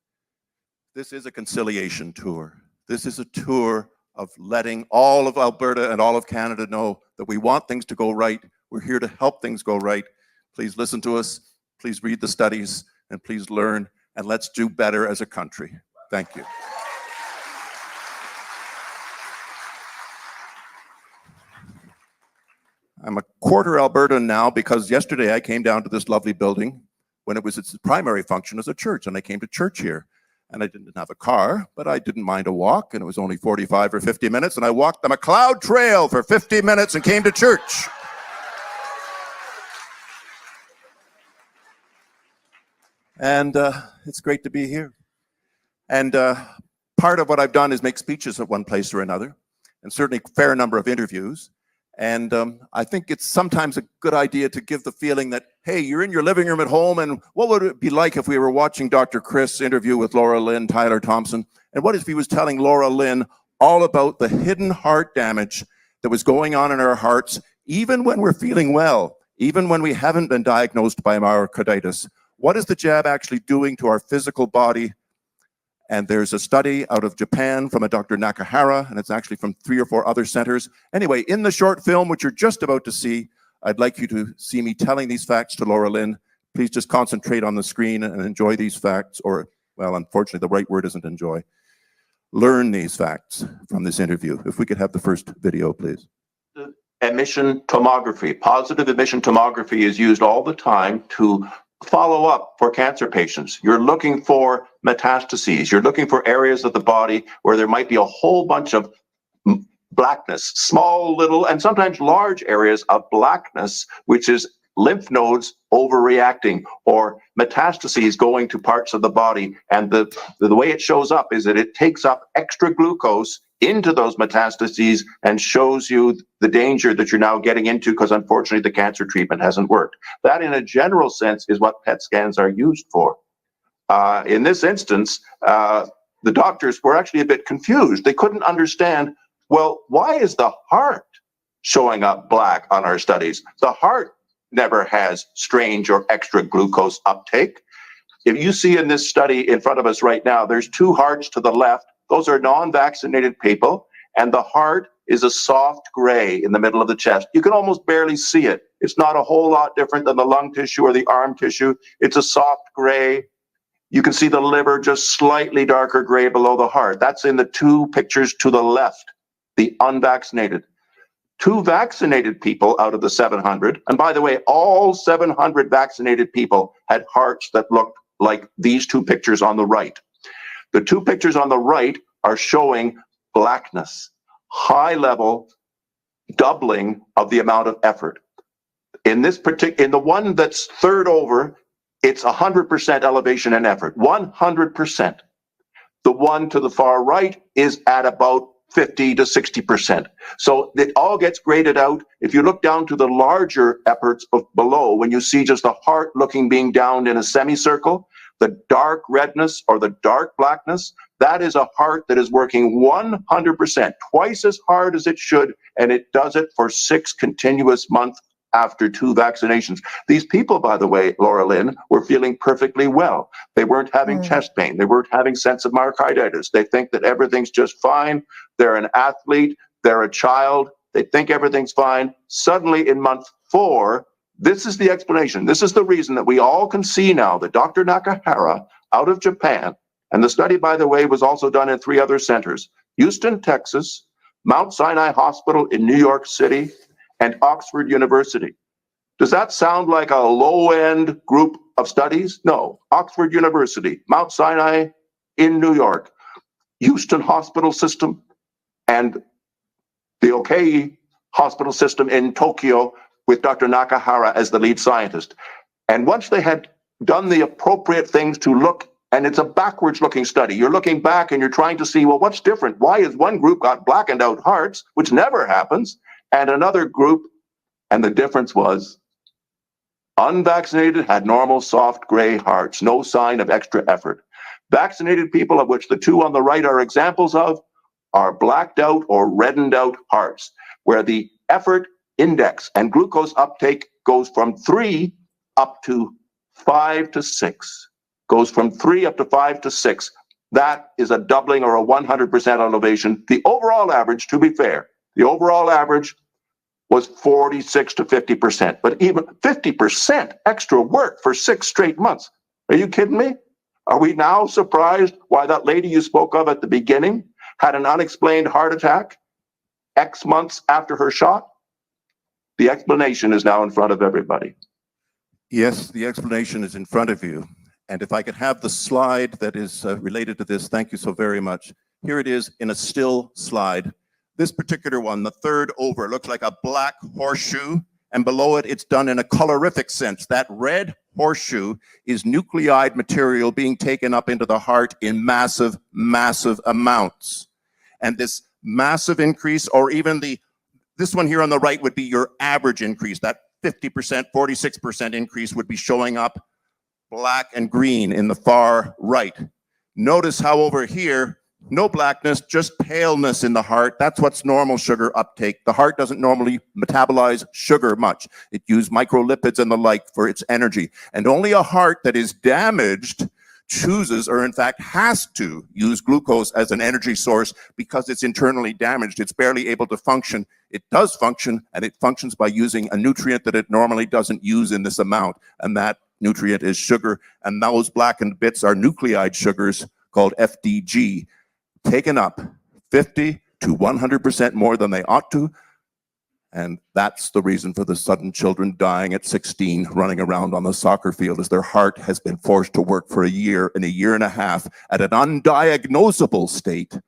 This is a conciliation tour. This is a tour of letting all of Alberta and all of Canada know that we want things to go right. We're here to help things go right. Please listen to us. Please read the studies, and please learn, and let's do better as a country. Thank you. I'm a quarter Albertan now because yesterday I came down to this lovely building when it was its primary function as a church, and I came to church here. And I didn't have a car, but I didn't mind a walk, and it was only 45 or 50 minutes, and I walked the McLeod Trail for 50 minutes and came to church. And it's great to be here. And part of what I've done is make speeches at one place or another, and certainly a fair number of interviews. And I think it's sometimes a good idea to give the feeling that, hey, you're in your living room at home, and what would it be like if we were watching Dr. Chris interview with Laura Lynn, Tyler Thompson? And what if he was telling Laura Lynn all about the hidden heart damage that was going on in our hearts, even when we're feeling well, even when we haven't been diagnosed by myocarditis. What is the jab actually doing to our physical body? And there's a study out of Japan from a Dr. Nakahara, and it's actually from 3 or 4 other centers. Anyway, in the short film, which you're just about to see, I'd like you to see me telling these facts to Laura Lynn. Please just concentrate on the screen and enjoy these facts, or, well, unfortunately, the right word isn't enjoy. Learn these facts from this interview. If we could have the first video, please. Emission tomography, positive emission tomography, is used all the time to follow up for cancer patients. You're looking for metastases. You're looking for areas of the body where there might be a whole bunch of blackness, small, little, and sometimes large areas of blackness, which is lymph nodes overreacting or metastases going to parts of the body. And the way it shows up is that it takes up extra glucose into those metastases and shows you the danger that you're now getting into, because unfortunately the cancer treatment hasn't worked. That, in a general sense, is what PET scans are used for. In this instance, the doctors were actually a bit confused. They couldn't understand, well, why is the heart showing up black on our studies? The heart never has strange or extra glucose uptake. If you see in this study in front of us right now, there's 2 hearts to the left. Those are non-vaccinated people, and the heart is a soft gray in the middle of the chest. You can almost barely see it. It's not a whole lot different than the lung tissue or the arm tissue. It's a soft gray. You can see the liver just slightly darker gray below the heart. That's in the 2 pictures to the left, the unvaccinated. 2 vaccinated people out of the 700, and by the way, all 700 vaccinated people had hearts that looked like these 2 pictures on the right. The 2 pictures on the right are showing blackness, high level doubling of the amount of effort. In this in the one that's third over, it's 100% elevation and effort, 100%. The one to the far right is at about 50 to 60%. So it all gets graded out. If you look down to the larger efforts below, when you see just the heart being down in a semicircle, the dark redness or the dark blackness, that is a heart that is working 100%, twice as hard as it should, and it does it for 6 continuous months after 2 vaccinations. These people, by the way, Laura Lynn, were feeling perfectly well. They weren't having chest pain. They weren't having sense of myocarditis. They think that everything's just fine. They're an athlete. They're a child. They think everything's fine. Suddenly in month 4, this is the explanation. This is the reason that we all can see now that Dr. Nakahara out of Japan, and the study, by the way, was also done in 3 other centers, Houston, Texas, Mount Sinai Hospital in New York City, and Oxford University. Does that sound like a low-end group of studies? No. Oxford University, Mount Sinai in New York, Houston Hospital System, and the Okai Hospital System in Tokyo with Dr. Nakahara as the lead scientist. And once they had done the appropriate things to look, and it's a backwards looking study. You're looking back and you're trying to see, well, what's different? Why has one group got blackened out hearts, which never happens, and another group, and the difference was unvaccinated had normal soft gray hearts, no sign of extra effort. Vaccinated people, of which the 2 on the right are examples of, are blacked out or reddened out hearts, where the effort index and glucose uptake goes from 3 up to 5 to 6. Goes from 3 up to 5 to 6. That is a doubling or a 100% elevation. The overall average, to be fair, the overall average was 46 to 50%, but even 50% extra work for 6 straight months. Are you kidding me? Are we now surprised why that lady you spoke of at the beginning had an unexplained heart attack X months after her shot? The explanation is now in front of everybody. Yes, the explanation is in front of you. And if I could have the slide that is related to this, thank you so very much. Here it is in a still slide. This particular one, the third over, looks like a black horseshoe, and below it, it's done in a colorific sense. That red horseshoe is nucleide material being taken up into the heart in massive, massive amounts. And this massive increase, or even this one here on the right would be your average increase. That 50%, 46% increase would be showing up black and green in the far right. Notice how over here, No blackness, just paleness in the heart. That's what's normal sugar uptake. The heart doesn't normally metabolize sugar much. It uses microlipids and the like for its energy. And only a heart that is damaged chooses, or in fact has to, use glucose as an energy source because it's internally damaged. It's barely able to function. It does function, and it functions by using a nutrient that it normally doesn't use in this amount, and that nutrient is sugar. And those blackened bits are nucleide sugars called FDG, taken up 50 to 100% more than they ought to. And that's the reason for the sudden children dying at 16 running around on the soccer field, as their heart has been forced to work for a year and a half at an undiagnosable state,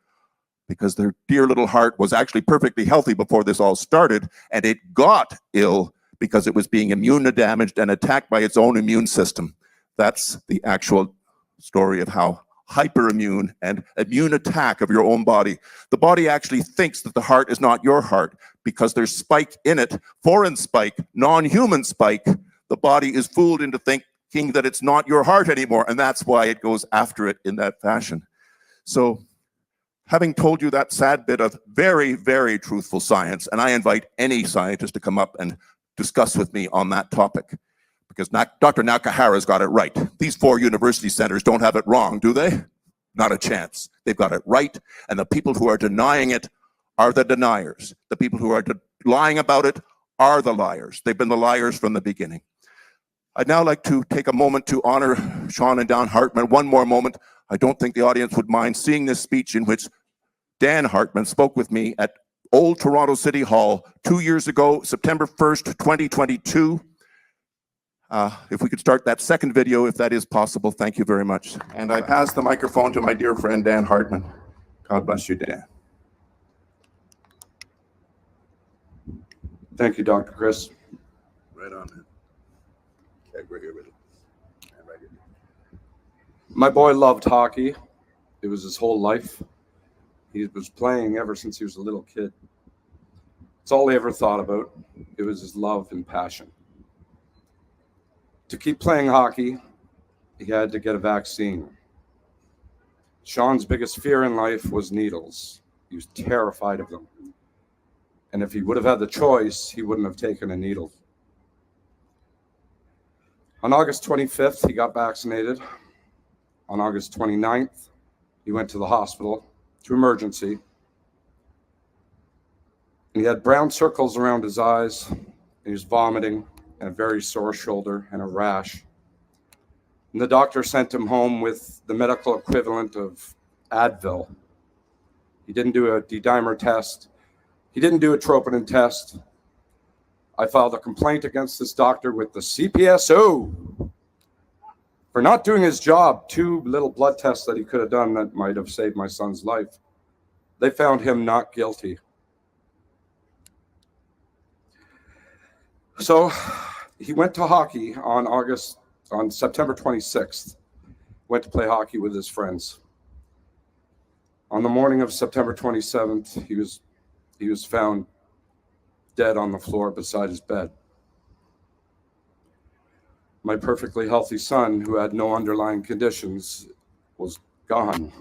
because their dear little heart was actually perfectly healthy before this all started, and it got ill because it was being immune-damaged and attacked by its own immune system. That's the actual story of how hyperimmune and immune attack of your own body. The body actually thinks that the heart is not your heart because there's spike in it, foreign spike, non-human spike. The body is fooled into thinking that it's not your heart anymore, and that's why it goes after it in that fashion. So, having told you that sad bit of very, very truthful science, and I invite any scientist to come up and discuss with me on that topic, because Dr. Nakahara's got it right. These 4 university centers don't have it wrong, do they? Not a chance. They've got it right, and the people who are denying it are the deniers. The people who are lying about it are the liars. They've been the liars from the beginning. I'd now like to take a moment to honor Shaun and Dan Hartman. One more moment. I don't think the audience would mind seeing this speech in which Dan Hartman spoke with me at Old Toronto City Hall 2 years ago, September 1st, 2022. If we could start that second video, if that is possible, thank you very much. And I pass the microphone to my dear friend, Dan Hartman. God bless you, Dan. Thank you, Dr. Chris. Right on, man. Okay, we're here with it. Right here. My boy loved hockey. It was his whole life. He was playing ever since he was a little kid. It's all he ever thought about. It was his love and passion. To keep playing hockey, he had to get a vaccine. Shaun's biggest fear in life was needles. He was terrified of them. And if he would have had the choice, he wouldn't have taken a needle. On August 25th, he got vaccinated. On August 29th, he went to the hospital, to emergency. And he had brown circles around his eyes. And he was vomiting and a very sore shoulder and a rash. And the doctor sent him home with the medical equivalent of Advil. He didn't do a D-dimer test. He didn't do a troponin test. I filed a complaint against this doctor with the CPSO for not doing his job. 2 little blood tests that he could have done that might have saved my son's life. They found him not guilty. So he went to hockey on September 26th, went to play hockey with his friends. On the morning of September 27th, he was found dead on the floor beside his bed. My perfectly healthy son, who had no underlying conditions, was gone.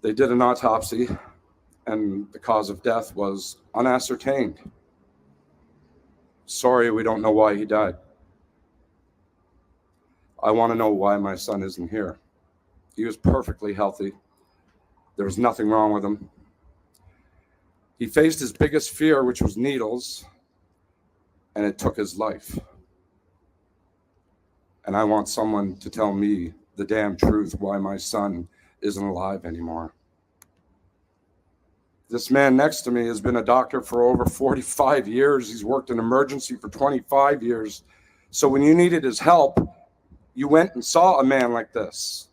They did an autopsy, and the cause of death was unascertained. Sorry, we don't know why he died. I want to know why my son isn't here. He was perfectly healthy. There was nothing wrong with him. He faced his biggest fear, which was needles, and it took his life. And I want someone to tell me the damn truth why my son isn't alive anymore. This man next to me has been a doctor for over 45 years. He's worked in emergency for 25 years. So when you needed his help, you went and saw a man like this.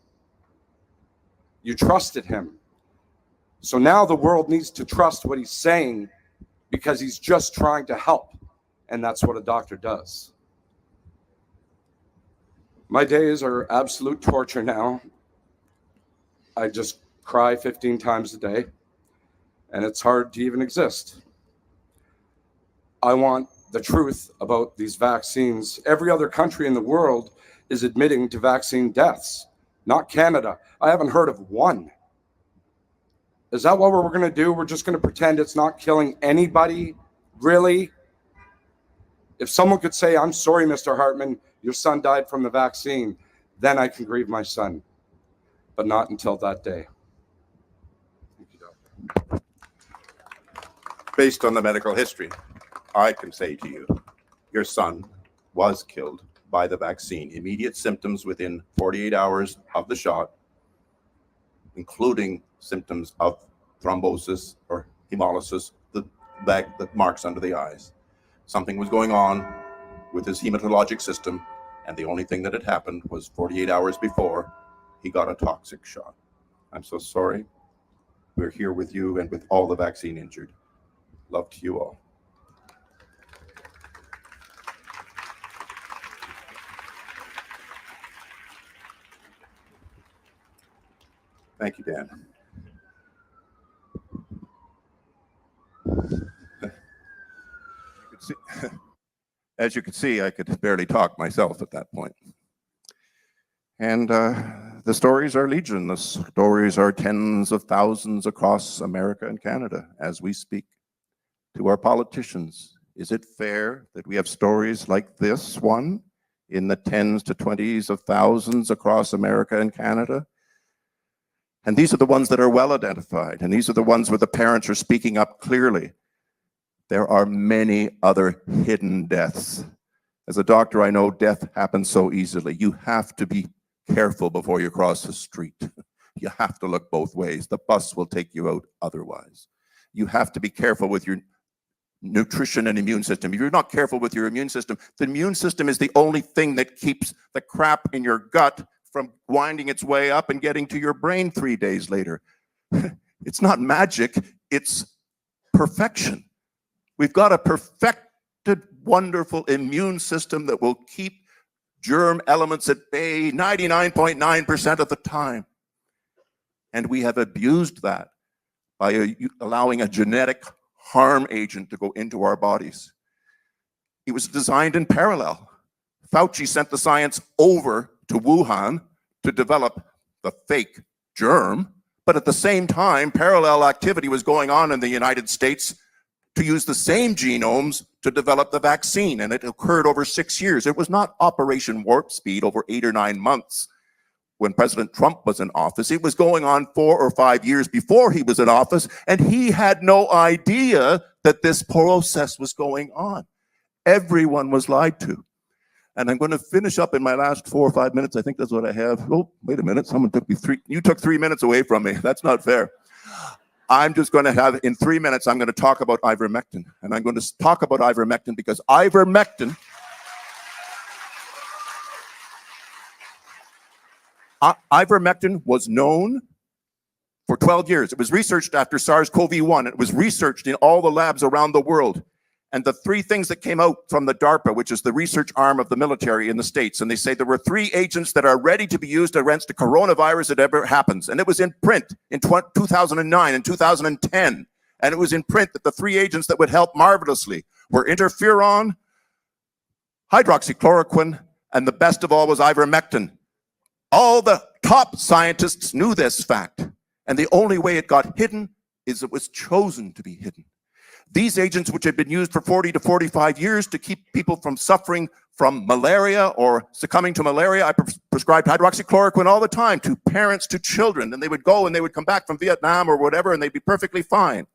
You trusted him. So now the world needs to trust what he's saying because he's just trying to help. And that's what a doctor does. My days are absolute torture now. I just cry 15 times a day, and it's hard to even exist. I want the truth about these vaccines. Every other country in the world is admitting to vaccine deaths. Not Canada. I haven't heard of one. Is that what we're going to do? We're just going to pretend it's not killing anybody? Really? If someone could say, I'm sorry, Mr. Hartman, your son died from the vaccine, then I can grieve my son. But not until that day. Based on the medical history, I can say to you, your son was killed by the vaccine. Immediate symptoms within 48 hours of the shot, including symptoms of thrombosis or hemolysis, the marks under the eyes. Something was going on with his hematologic system, and the only thing that had happened was 48 hours before he got a toxic shot. I'm so sorry. We're here with you and with all the vaccine injured. Love to you all. Thank you, Dan. As you can see, I could barely talk myself at that point. And the stories are legion. The stories are tens of thousands across America and Canada as we speak. To our politicians, is it fair that we have stories like this one in the tens to 20s of thousands across America and Canada? And these are the ones that are well identified, and these are the ones where the parents are speaking up clearly. There are many other hidden deaths. As a doctor, I know death happens so easily. You have to be careful before you cross the street. You have to look both ways. The bus will take you out otherwise. You have to be careful with your nutrition and immune system. If you're not careful with your immune system, the immune system is the only thing that keeps the crap in your gut from winding its way up and getting to your brain 3 days later. It's not magic, it's perfection. We've got a perfected, wonderful immune system that will keep germ elements at bay 99.9% of the time. And we have abused that by allowing a genetic harm agent to go into our bodies. It was designed in parallel. Fauci sent the science over to Wuhan to develop the fake germ, but at the same time, parallel activity was going on in the United States to use the same genomes to develop the vaccine, and it occurred over 6 years. It was not Operation Warp Speed over 8 or 9 months when President Trump was in office. It was going on 4 or 5 years before he was in office, and he had no idea that this process was going on. Everyone was lied to. And I'm going to finish up in my last 4 or 5 minutes. I think that's what I have. Oh, wait a minute. Someone took me you took 3 minutes away from me. That's not fair. I'm just going to have, in 3 minutes, I'm going to talk about ivermectin. And I'm going to talk about ivermectin because ivermectin was known for 12 years. It was researched after SARS-CoV-1. It was researched in all the labs around the world. And the 3 things that came out from the DARPA, which is the research arm of the military in the States, and they say there were 3 agents that are ready to be used against the coronavirus that ever happens. And it was in print in 2009 and 2010. And it was in print that the 3 agents that would help marvelously were interferon, hydroxychloroquine, and the best of all was ivermectin. All the top scientists knew this fact. And the only way it got hidden is it was chosen to be hidden. These agents, which had been used for 40 to 45 years to keep people from suffering from malaria or succumbing to malaria, I prescribed hydroxychloroquine all the time to parents, to children, and they would go and they would come back from Vietnam or whatever, and they'd be perfectly fine.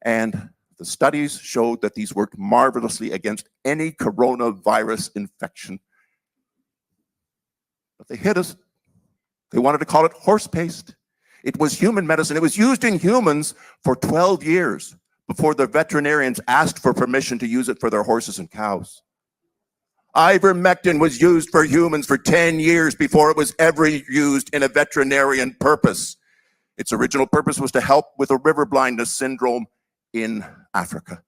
And the studies showed that these worked marvelously against any coronavirus infection. But they hid us. They wanted to call it horse paste. It was human medicine. It was used in humans for 12 years. Before the veterinarians asked for permission to use it for their horses and cows. Ivermectin was used for humans for 10 years before it was ever used in a veterinarian purpose. Its original purpose was to help with a river blindness syndrome in Africa.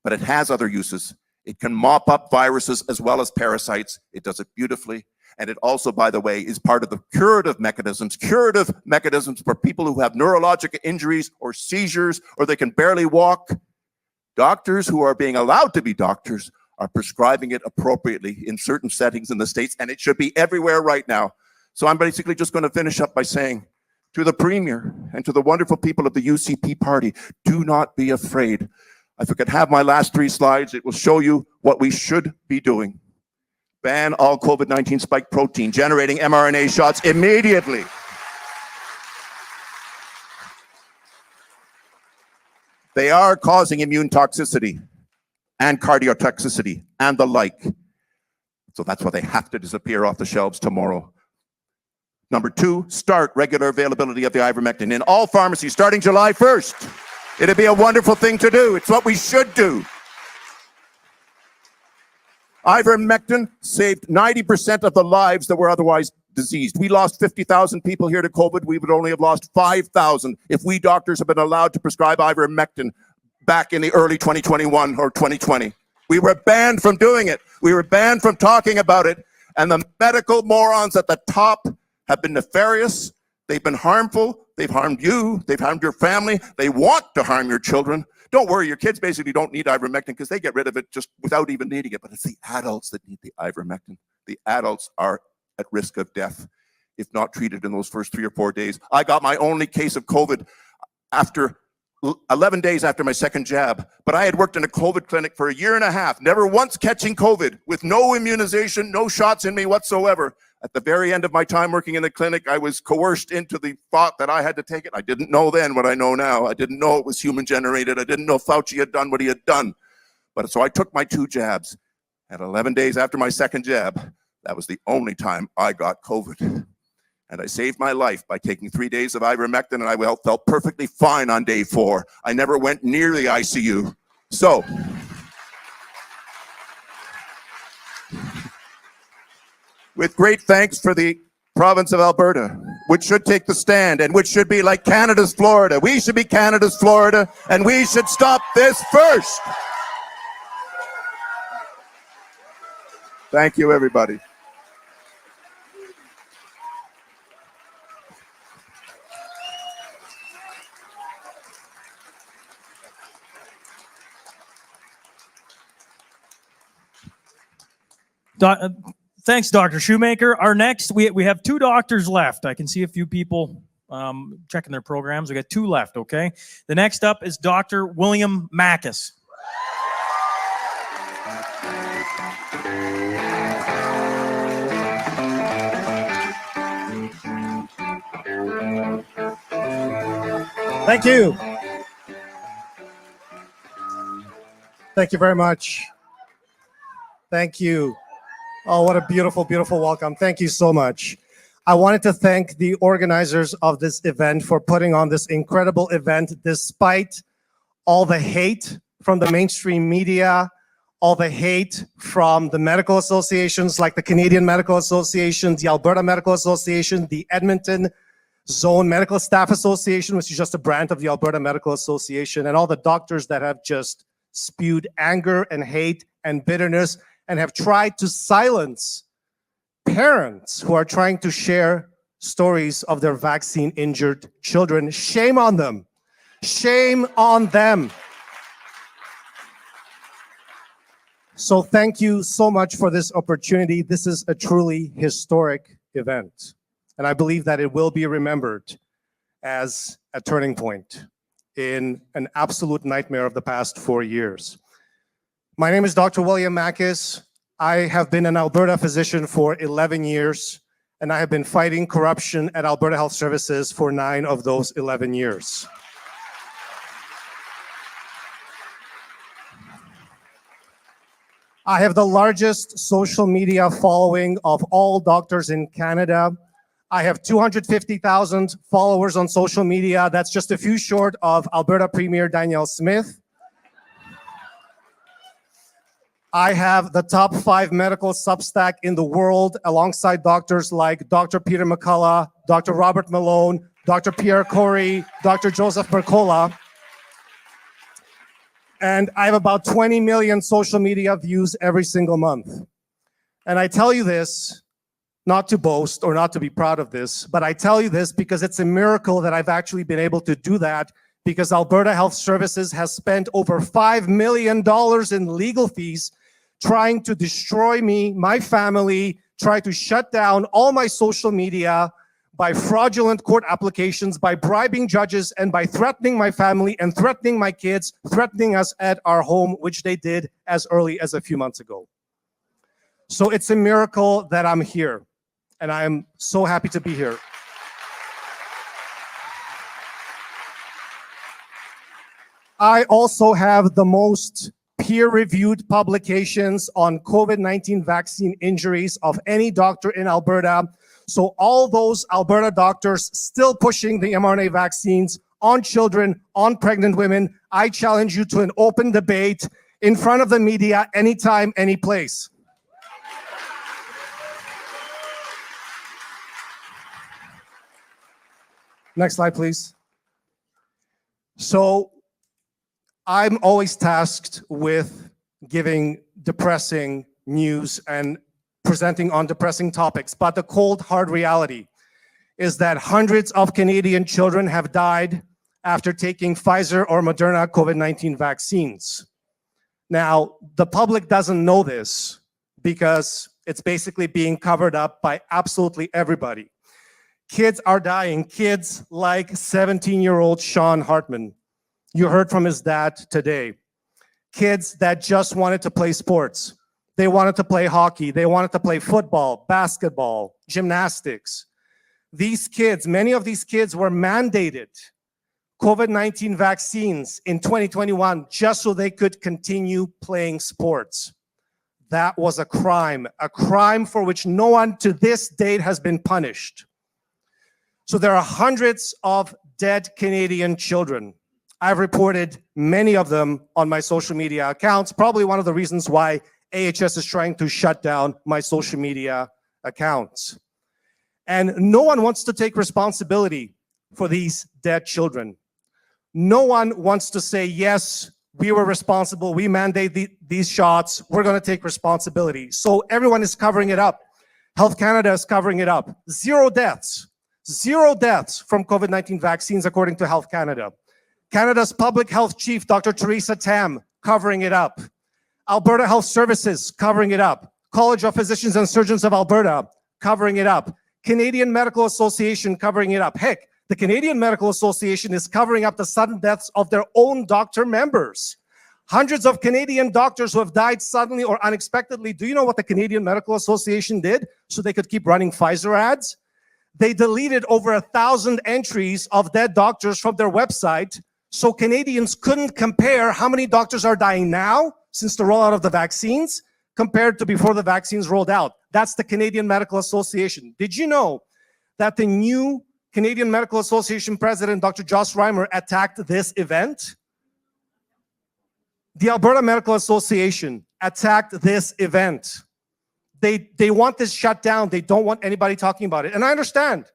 But it has other uses. It can mop up viruses as well as parasites. It does it beautifully. And it also, by the way, is part of the curative mechanisms for people who have neurologic injuries or seizures, or they can barely walk. Doctors who are being allowed to be doctors are prescribing it appropriately in certain settings in the States, and it should be everywhere right now. So I'm basically just going to finish up by saying to the Premier and to the wonderful people of the UCP party, do not be afraid. If I could have my last 3 slides, it will show you what we should be doing. Ban all COVID-19 spike protein generating mRNA shots immediately. They are causing immune toxicity and cardiotoxicity and the like. So that's why they have to disappear off the shelves tomorrow. Number 2, start regular availability of the ivermectin in all pharmacies starting July 1st. It'd be a wonderful thing to do. It's what we should do. Ivermectin saved 90% of the lives that were otherwise diseased. We lost 50,000 people here to COVID. We would only have lost 5,000 if we doctors had been allowed to prescribe ivermectin back in the early 2021 or 2020. We were banned from doing it. We were banned from talking about it. And the medical morons at the top have been nefarious. They've been harmful. They've harmed you. They've harmed your family. They want to harm your children. Don't worry, your kids basically don't need ivermectin because they get rid of it just without even needing it. But it's the adults that need the ivermectin. The adults are at risk of death if not treated in those first 3 or 4 days. I got my only case of COVID after 11 days after my second jab, but I had worked in a COVID clinic for 1.5 years, never once catching COVID, with no immunization, no shots in me whatsoever. At the very end of my time working in the clinic, I was coerced into the thought that I had to take it. I didn't know then what I know now. I didn't know it was human generated. I didn't know Fauci had done what he had done. But so I took my 2 jabs, and 11 days after my second jab, that was the only time I got COVID. And I saved my life by taking 3 days of ivermectin, and I felt perfectly fine on day 4. I never went near the ICU. So, with great thanks for the province of Alberta, which should take the stand and which should be like Canada's Florida. We should be Canada's Florida, and we should stop this first. Thank you, everybody. Thanks, Dr. Shoemaker. Our next, we have 2 doctors left. I can see a few people checking their programs. We got 2 left, okay? The next up is Dr. William Makis. Thank you. Thank you very much. Thank you. Oh, what a beautiful, beautiful welcome. Thank you so much. I wanted to thank the organizers of this event for putting on this incredible event despite all the hate from the mainstream media, all the hate from the medical associations like the Canadian Medical Association, the Alberta Medical Association, the Edmonton Zone Medical Staff Association, which is just a branch of the Alberta Medical Association, and all the doctors that have just spewed anger and hate and bitterness and have tried to silence parents who are trying to share stories of their vaccine-injured children. Shame on them. Shame on them. So thank you so much for this opportunity. This is a truly historic event, and I believe that it will be remembered as a turning point in an absolute nightmare of the past 4 years. My name is Dr. William Makis. I have been an Alberta physician for 11 years, and I have been fighting corruption at Alberta Health Services for 9 of those 11 years. I have the largest social media following of all doctors in Canada. I have 250,000 followers on social media. That's just a few short of Alberta Premier Danielle Smith. I have the top 5 medical Substack in the world alongside doctors like Dr. Peter McCullough, Dr. Robert Malone, Dr. Pierre Corey, Dr. Joseph Mercola. And I have about 20 million social media views every single month. And I tell you this, not to boast or not to be proud of this, but I tell you this because it's a miracle that I've actually been able to do that, because Alberta Health Services has spent over $5 million in legal fees trying to destroy me, my family, try to shut down all my social media by fraudulent court applications, by bribing judges, and by threatening my family and threatening my kids, threatening us at our home, which they did as early as a few months ago. So it's a miracle that I'm here, and I am so happy to be here. I also have the most peer-reviewed publications on COVID-19 vaccine injuries of any doctor in Alberta. So all those Alberta doctors still pushing the mRNA vaccines on children, on pregnant women, I challenge you to an open debate in front of the media, anytime, any place. Next slide, please. So I'm always tasked with giving depressing news and presenting on depressing topics, but the cold, hard reality is that hundreds of Canadian children have died after taking Pfizer or Moderna COVID-19 vaccines. Now, the public doesn't know this because it's basically being covered up by absolutely everybody. Kids are dying, kids like 17-year-old Sean Hartman. You heard from his dad today. Kids that just wanted to play sports. They wanted to play hockey. They wanted to play football, basketball, gymnastics. These kids, many of these kids were mandated COVID-19 vaccines in 2021 just so they could continue playing sports. That was a crime for which no one to this date has been punished. So there are hundreds of dead Canadian children. I've reported many of them on my social media accounts, probably one of the reasons why AHS is trying to shut down my social media accounts. And no one wants to take responsibility for these dead children. No one wants to say, yes, we were responsible, we mandate these shots, we're going to take responsibility. So everyone is covering it up. Health Canada is covering it up. Zero deaths from COVID-19 vaccines, according to Health Canada. Canada's public health chief, Dr. Theresa Tam, covering it up. Alberta Health Services, covering it up. College of Physicians and Surgeons of Alberta, covering it up. Canadian Medical Association, covering it up. Heck, the Canadian Medical Association is covering up the sudden deaths of their own doctor members. Hundreds of Canadian doctors who have died suddenly or unexpectedly. Do you know what the Canadian Medical Association did so they could keep running Pfizer ads? They deleted over 1,000 entries of dead doctors from their website so Canadians couldn't compare how many doctors are dying now since the rollout of the vaccines compared to before the vaccines rolled out. That's the Canadian Medical Association. Did you know that the new Canadian Medical Association president, Dr. Josh Reimer, attacked this event? The Alberta Medical Association attacked this event. They want this shut down. They don't want anybody talking about it. And I understand.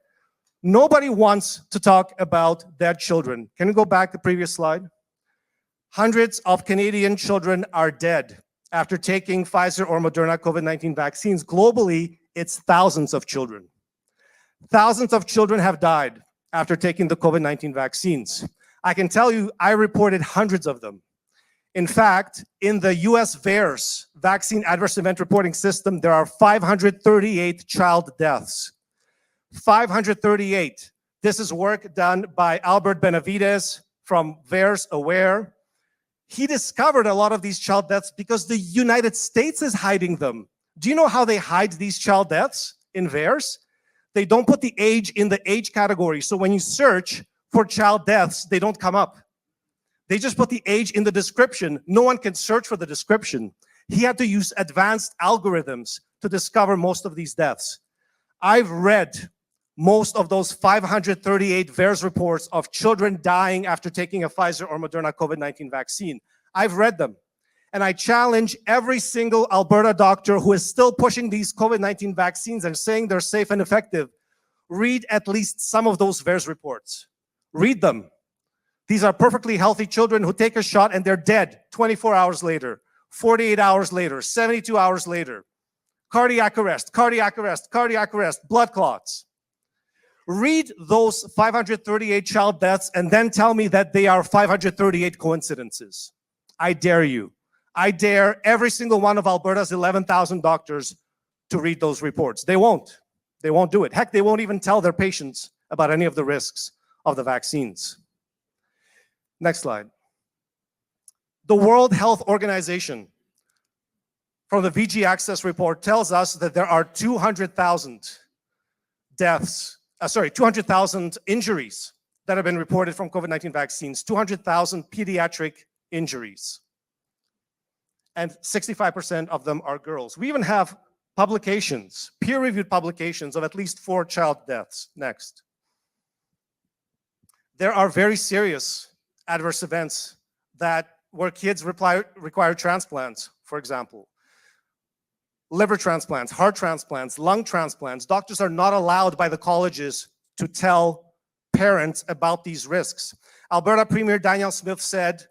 Nobody wants to talk about dead children. Can you go back to the previous slide? Hundreds of Canadian children are dead after taking Pfizer or Moderna COVID-19 vaccines. Globally, it's thousands of children. Thousands of children have died after taking the COVID-19 vaccines. I can tell you, I reported hundreds of them. In fact, in the US VAERS, Vaccine Adverse Event Reporting System, there are 538 child deaths. 538. This is work done by Albert Benavides from VAERS Aware. He discovered a lot of these child deaths because the United States is hiding them. Do you know how they hide these child deaths in VAERS? They don't put the age in the age category. So when you search for child deaths, they don't come up. They just put the age in the description. No one can search for the description. He had to use advanced algorithms to discover most of these deaths. I've read most of those 538 VAERS reports of children dying after taking a Pfizer or Moderna COVID-19 vaccine. I've read them. And I challenge every single Alberta doctor who is still pushing these COVID-19 vaccines and saying they're safe and effective. Read at least some of those VAERS reports. Read them. These are perfectly healthy children who take a shot and they're dead 24 hours later, 48 hours later, 72 hours later. Cardiac arrest, cardiac arrest, cardiac arrest, blood clots. Read those 538 child deaths and then tell me that they are 538 coincidences. I dare you. I dare every single one of Alberta's 11,000 doctors to read those reports. They won't. They won't do it. Heck, they won't even tell their patients about any of the risks of the vaccines. Next slide. The World Health Organization, from the VG Access report, tells us that there are 200,000 200,000 injuries that have been reported from COVID-19 vaccines, 200,000 pediatric injuries. And 65% of them are girls. We even have publications, peer-reviewed publications of at least 4 child deaths. Next. There are very serious adverse events where kids require transplants, for example. Liver transplants, heart transplants, lung transplants. Doctors are not allowed by the colleges to tell parents about these risks. Alberta Premier Danielle Smith said,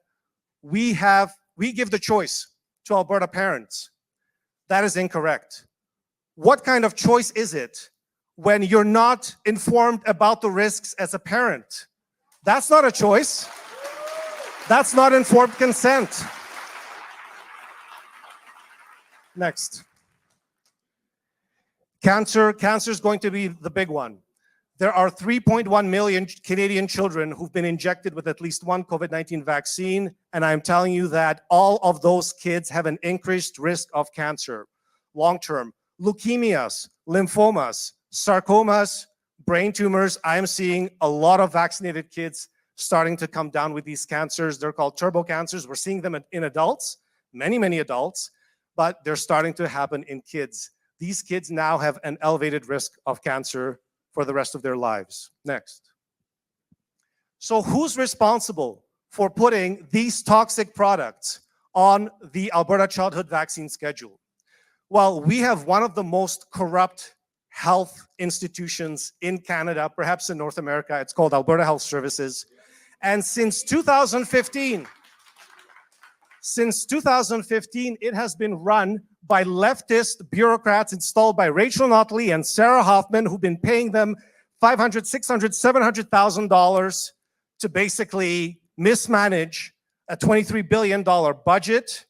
we give the choice to Alberta parents. That is incorrect. What kind of choice is it when you're not informed about the risks as a parent? That's not a choice. That's not informed consent. Next. Cancer is going to be the big one. There are 3.1 million Canadian children who've been injected with at least one COVID-19 vaccine, and I'm telling you that all of those kids have an increased risk of cancer long-term. Leukemias, lymphomas, sarcomas, brain tumors. I'm seeing a lot of vaccinated kids starting to come down with these cancers. They're called turbo cancers. We're seeing them in adults, many adults, but they're starting to happen in kids. These kids now have an elevated risk of cancer for the rest of their lives. Next. So who's responsible for putting these toxic products on the Alberta childhood vaccine schedule? Well, we have one of the most corrupt health institutions in Canada, perhaps in North America. It's called Alberta Health Services. And since 2015, it has been run by leftist bureaucrats installed by Rachel Notley and Sarah Hoffman, who've been paying them $500,000, $600,000, $700,000 to basically mismanage a $23 billion budget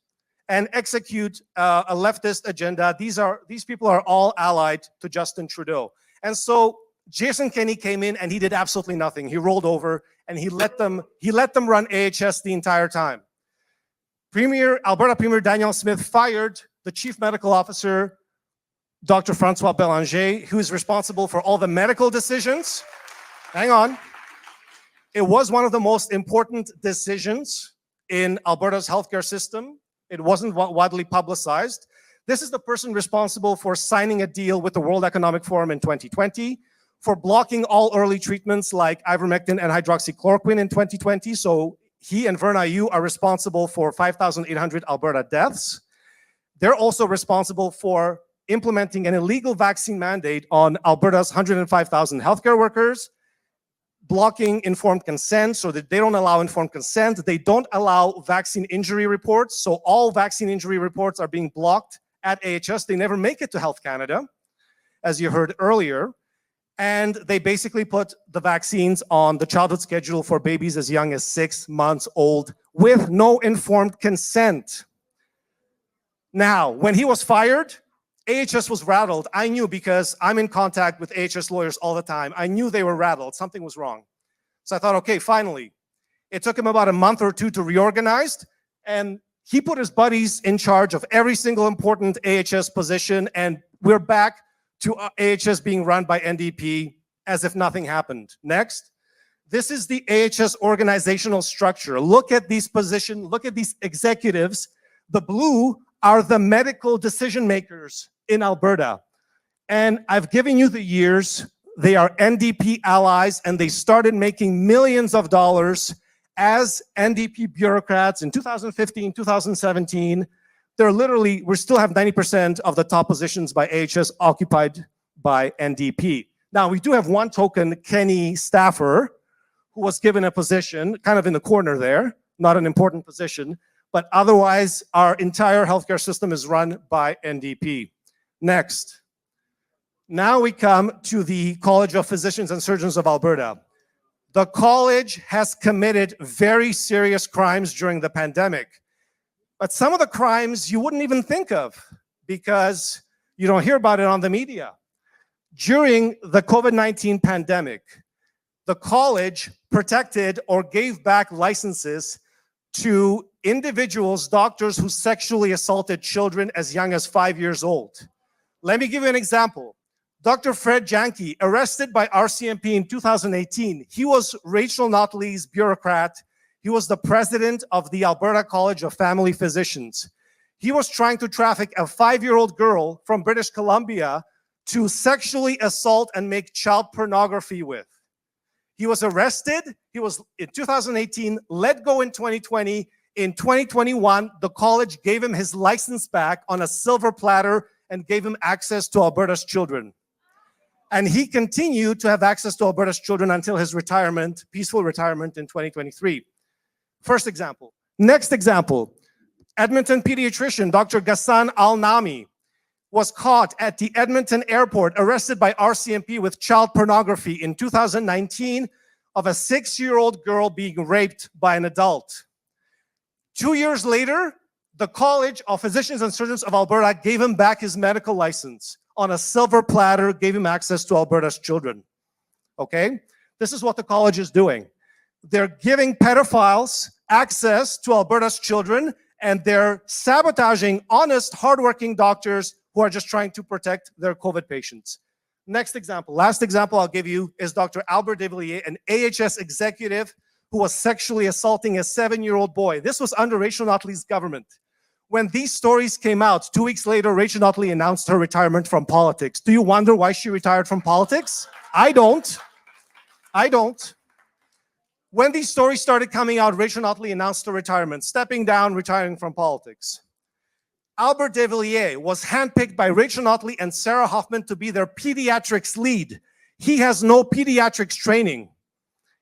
and execute a leftist agenda. These people are all allied to Justin Trudeau. And so Jason Kenney came in and he did absolutely nothing. He rolled over and he let them run AHS the entire time. Alberta Premier Danielle Smith fired the Chief Medical Officer, Dr. Francois Bélanger, who is responsible for all the medical decisions. Hang on. It was one of the most important decisions in Alberta's healthcare system. It wasn't widely publicized. This is the person responsible for signing a deal with the World Economic Forum in 2020, for blocking all early treatments like ivermectin and hydroxychloroquine in 2020. So he and Verna Yu are responsible for 5,800 Alberta deaths. They're also responsible for implementing an illegal vaccine mandate on Alberta's 105,000 healthcare workers, blocking informed consent so that they don't allow informed consent. They don't allow vaccine injury reports. So all vaccine injury reports are being blocked at AHS. They never make it to Health Canada, as you heard earlier. And they basically put the vaccines on the childhood schedule for babies as young as 6 months old with no informed consent. Now, when he was fired, AHS was rattled. I knew because I'm in contact with AHS lawyers all the time. I knew they were rattled. Something was wrong. So I thought, okay, finally. It took him about a month or two to reorganize, and he put his buddies in charge of every single important AHS position, and we're back to AHS being run by NDP as if nothing happened. Next. This is the AHS organizational structure. Look at these positions, look at these executives. The blue are the medical decision makers in Alberta. And I've given you the years. They are NDP allies, and they started making millions of dollars as NDP bureaucrats in 2015, 2017. We still have 90% of the top positions by AHS occupied by NDP. Now, we do have one token Kenney staffer who was given a position, kind of in the corner there, not an important position, but otherwise, our entire healthcare system is run by NDP. Next. Now we come to the College of Physicians and Surgeons of Alberta. The college has committed very serious crimes during the pandemic. But some of the crimes you wouldn't even think of because You don't hear about it on the media. During the COVID-19 pandemic, the college protected or gave back licenses to individuals, doctors who sexually assaulted children as young as 5 years old. Let me give you an example. Dr. Fred Janke, arrested by RCMP in 2018. He was Rachel Notley's bureaucrat. He was the president of the Alberta College of Family Physicians. He was trying to traffic a 5-year-old girl from British Columbia to sexually assault and make child pornography with. He was arrested. He was, in 2018, let go in 2020. In 2021, the college gave him his license back on a silver platter and gave him access to Alberta's children. And he continued to have access to Alberta's children until his retirement, peaceful retirement in 2023. First example. Next example, Edmonton pediatrician Dr. Ghassan Al-Nami was caught at the Edmonton airport, arrested by RCMP with child pornography in 2019 of a 6-year-old girl being raped by an adult. 2 years later, the College of Physicians and Surgeons of Alberta gave him back his medical license on a silver platter, gave him access to Alberta's children. Okay? This is what the college is doing. They're giving pedophiles access to Alberta's children, and they're sabotaging honest, hardworking doctors who are just trying to protect their COVID patients. Next example, last example I'll give you is Dr. Albert Devilliers, an AHS executive who was sexually assaulting a 7-year-old boy. This was under Rachel Notley's government. When these stories came out, 2 weeks later, Rachel Notley announced her retirement from politics. Do you wonder why she retired from politics? I don't. I don't. When these stories started coming out, Rachel Notley announced her retirement, stepping down, retiring from politics. Albert Devilliers was handpicked by Rachel Notley and Sarah Hoffman to be their pediatrics lead. He has no pediatrics training.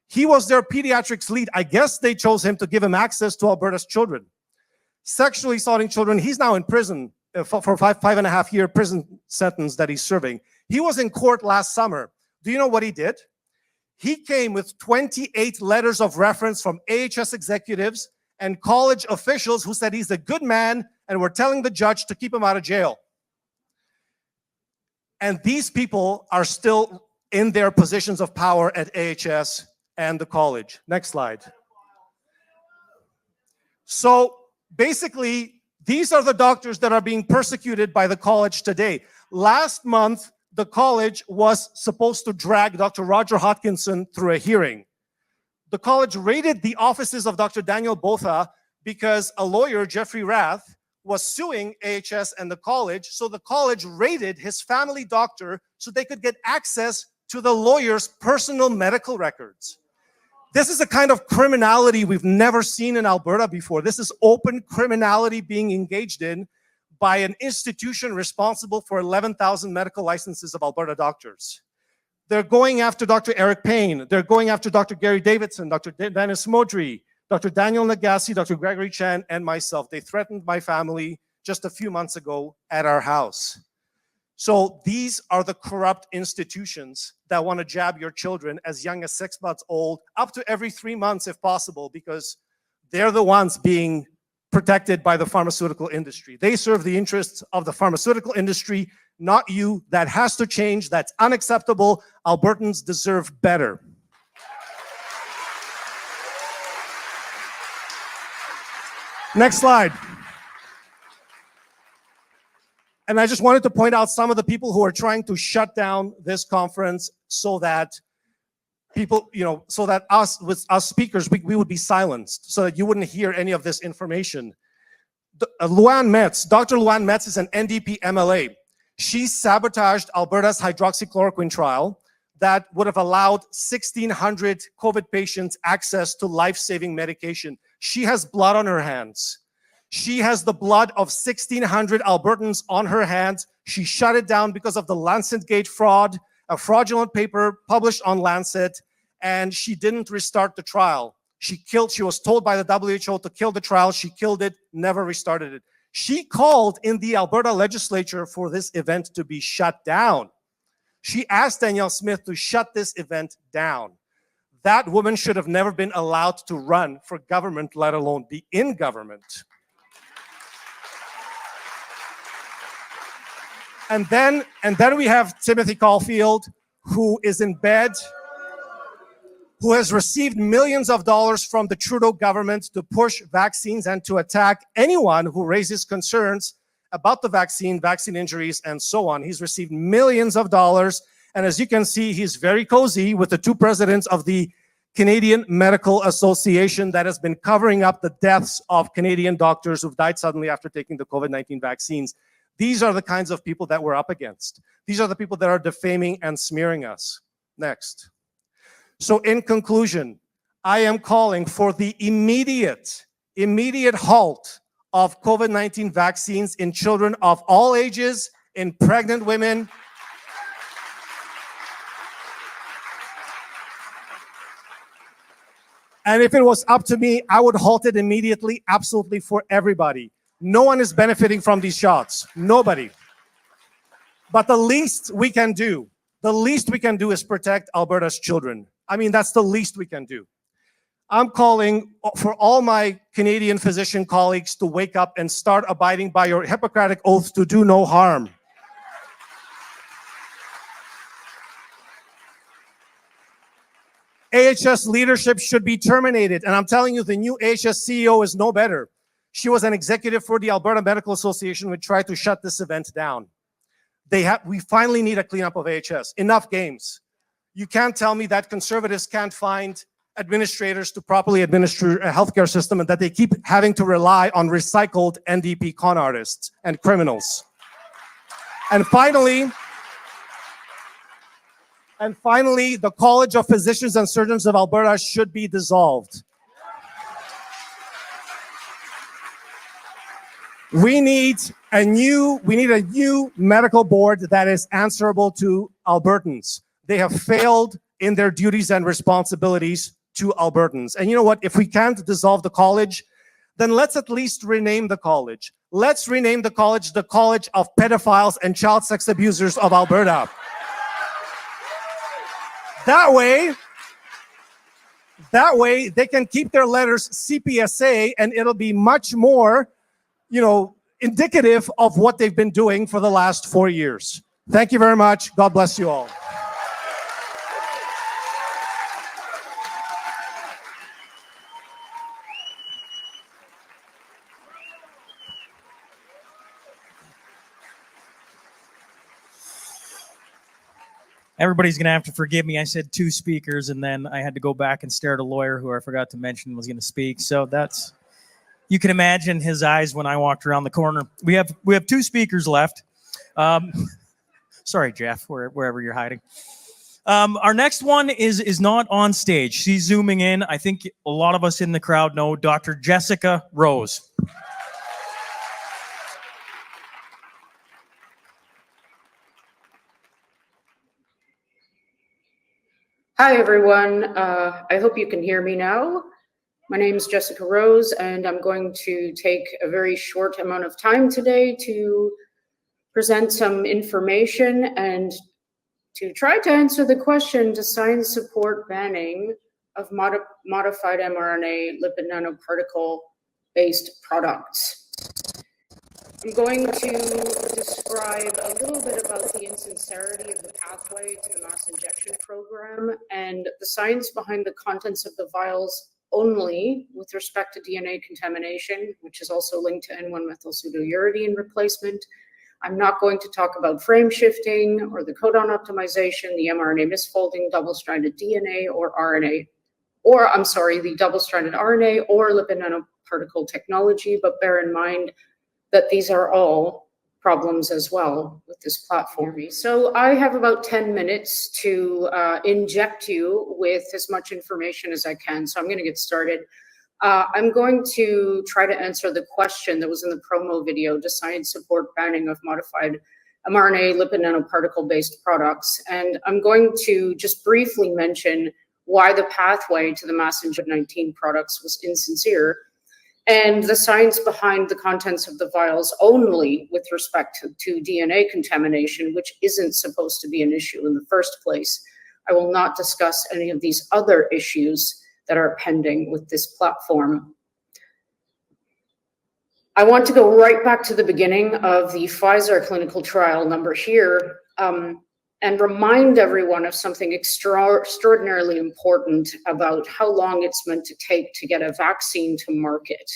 He was their pediatrics lead. I guess they chose him to give him access to Alberta's children. Sexually assaulting children, he's now in prison for 5.5 year prison sentence that he's serving. He was in court last summer. Do you know what he did? He came with 28 letters of reference from AHS executives and college officials who said he's a good man and were telling the judge to keep him out of jail. And these people are still in their positions of power at AHS and the college. Next slide. So basically, these are the doctors that are being persecuted by the college today. Last month, the college was supposed to drag Dr. Roger Hodkinson through a hearing. The college raided the offices of Dr. Daniel Botha because a lawyer, Jeffrey Rath, was suing AHS and the college, so the college raided his family doctor so they could get access to the lawyer's personal medical records. This is a kind of criminality we've never seen in Alberta before. This is open criminality being engaged in by an institution responsible for 11,000 medical licenses of Alberta doctors. They're going after Dr. Eric Payne. They're going after Dr. Gary Davidson, Dr. Dennis Modry, Dr. Daniel Nagasi, Dr. Gregory Chan, and myself. They threatened my family just a few months ago at our house. So these are the corrupt institutions that want to jab your children as young as 6 months old, up to every 3 months if possible, because they're the ones being protected by the pharmaceutical industry. They serve the interests of the pharmaceutical industry, not you. That has to change. That's unacceptable. Albertans deserve better. Next slide. And I just wanted to point out some of the people who are trying to shut down this conference so that people, so that us speakers, we would be silenced, so that you wouldn't hear any of this information. Luann Metz, Dr. Luann Metz is an NDP MLA. She sabotaged Alberta's hydroxychloroquine trial that would have allowed 1,600 COVID patients access to life-saving medication. She has blood on her hands. She has the blood of 1,600 Albertans on her hands. She shut it down because of the LancetGate fraud, a fraudulent paper published on Lancet, and she didn't restart the trial. She was told by the WHO to kill the trial. She killed it, never restarted it. She called in the Alberta legislature for this event to be shut down. She asked Danielle Smith to shut this event down. That woman should have never been allowed to run for government, let alone be in government. And then we have Timothy Caulfield, who is in bed, who has received millions of dollars from the Trudeau government to push vaccines and to attack anyone who raises concerns about the vaccine injuries, and so on. He's received millions of dollars. And as you can see, he's very cozy with the two presidents of the Canadian Medical Association that has been covering up the deaths of Canadian doctors who've died suddenly after taking the COVID-19 vaccines. These are the kinds of people that we're up against. These are the people that are defaming and smearing us. Next. So in conclusion, I am calling for the immediate halt of COVID-19 vaccines in children of all ages, in pregnant women, and if it was up to me, I would halt it immediately, absolutely, for everybody. No one is benefiting from these shots. Nobody. But the least we can do is protect Alberta's children. I mean, that's the least we can do. I'm calling for all my Canadian physician colleagues to wake up and start abiding by your Hippocratic oath to do no harm. AHS leadership should be terminated. And I'm telling you, the new AHS CEO is no better. She was an executive for the Alberta Medical Association, which tried to shut this event down. We finally need a cleanup of AHS. Enough games. You can't tell me that conservatives can't find administrators to properly administer a healthcare system and that they keep having to rely on recycled NDP con artists and criminals. And finally, the College of Physicians and Surgeons of Alberta should be dissolved. We need a new medical board that is answerable to Albertans. They have failed in their duties and responsibilities to Albertans. And you know what? If we can't dissolve the college, then let's at least rename the college. Let's rename the College of Pedophiles and Child Sex Abusers of Alberta. That way they can keep their letters CPSA, and it'll be much more, indicative of what they've been doing for the last 4 years. Thank you very much. God bless you all. Everybody's going to have to forgive me. I said 2 speakers, and then I had to go back and stare at a lawyer who I forgot to mention was going to speak. So you can imagine his eyes when I walked around the corner. We have 2 speakers left. Sorry, Jeff, wherever you're hiding. Our next one is not on stage. She's zooming in. I think a lot of us in the crowd know Dr. Jessica Rose. Hi, everyone. I hope you can hear me now. My name is Jessica Rose, and I'm going to take a very short amount of time today to present some information and to try to answer the question, does science support banning of modified mRNA lipid nanoparticle-based products? I'm going to describe a little bit about the insincerity of the pathway to the mass injection program and the science behind the contents of the vials only with respect to DNA contamination, which is also linked to N1-methylpseudouridine replacement. I'm not going to talk about frame shifting or the codon optimization, the mRNA misfolding, double-stranded DNA or RNA, the double-stranded RNA or lipid nanoparticle technology, but bear in mind that these are all problems as well with this platform. So I have about 10 minutes to inject you with as much information as I can. So I'm going to get started. I'm going to try to answer the question that was in the promo video, does science support banning of modified mRNA lipid nanoparticle-based products? And I'm going to just briefly mention why the pathway to the mass injection 19 products was insincere, and the science behind the contents of the vials only with respect to DNA contamination, which isn't supposed to be an issue in the first place. I will not discuss any of these other issues that are pending with this platform. I want to go right back to the beginning of the Pfizer clinical trial number here, and remind everyone of something extraordinarily important about how long it's meant to take to get a vaccine to market.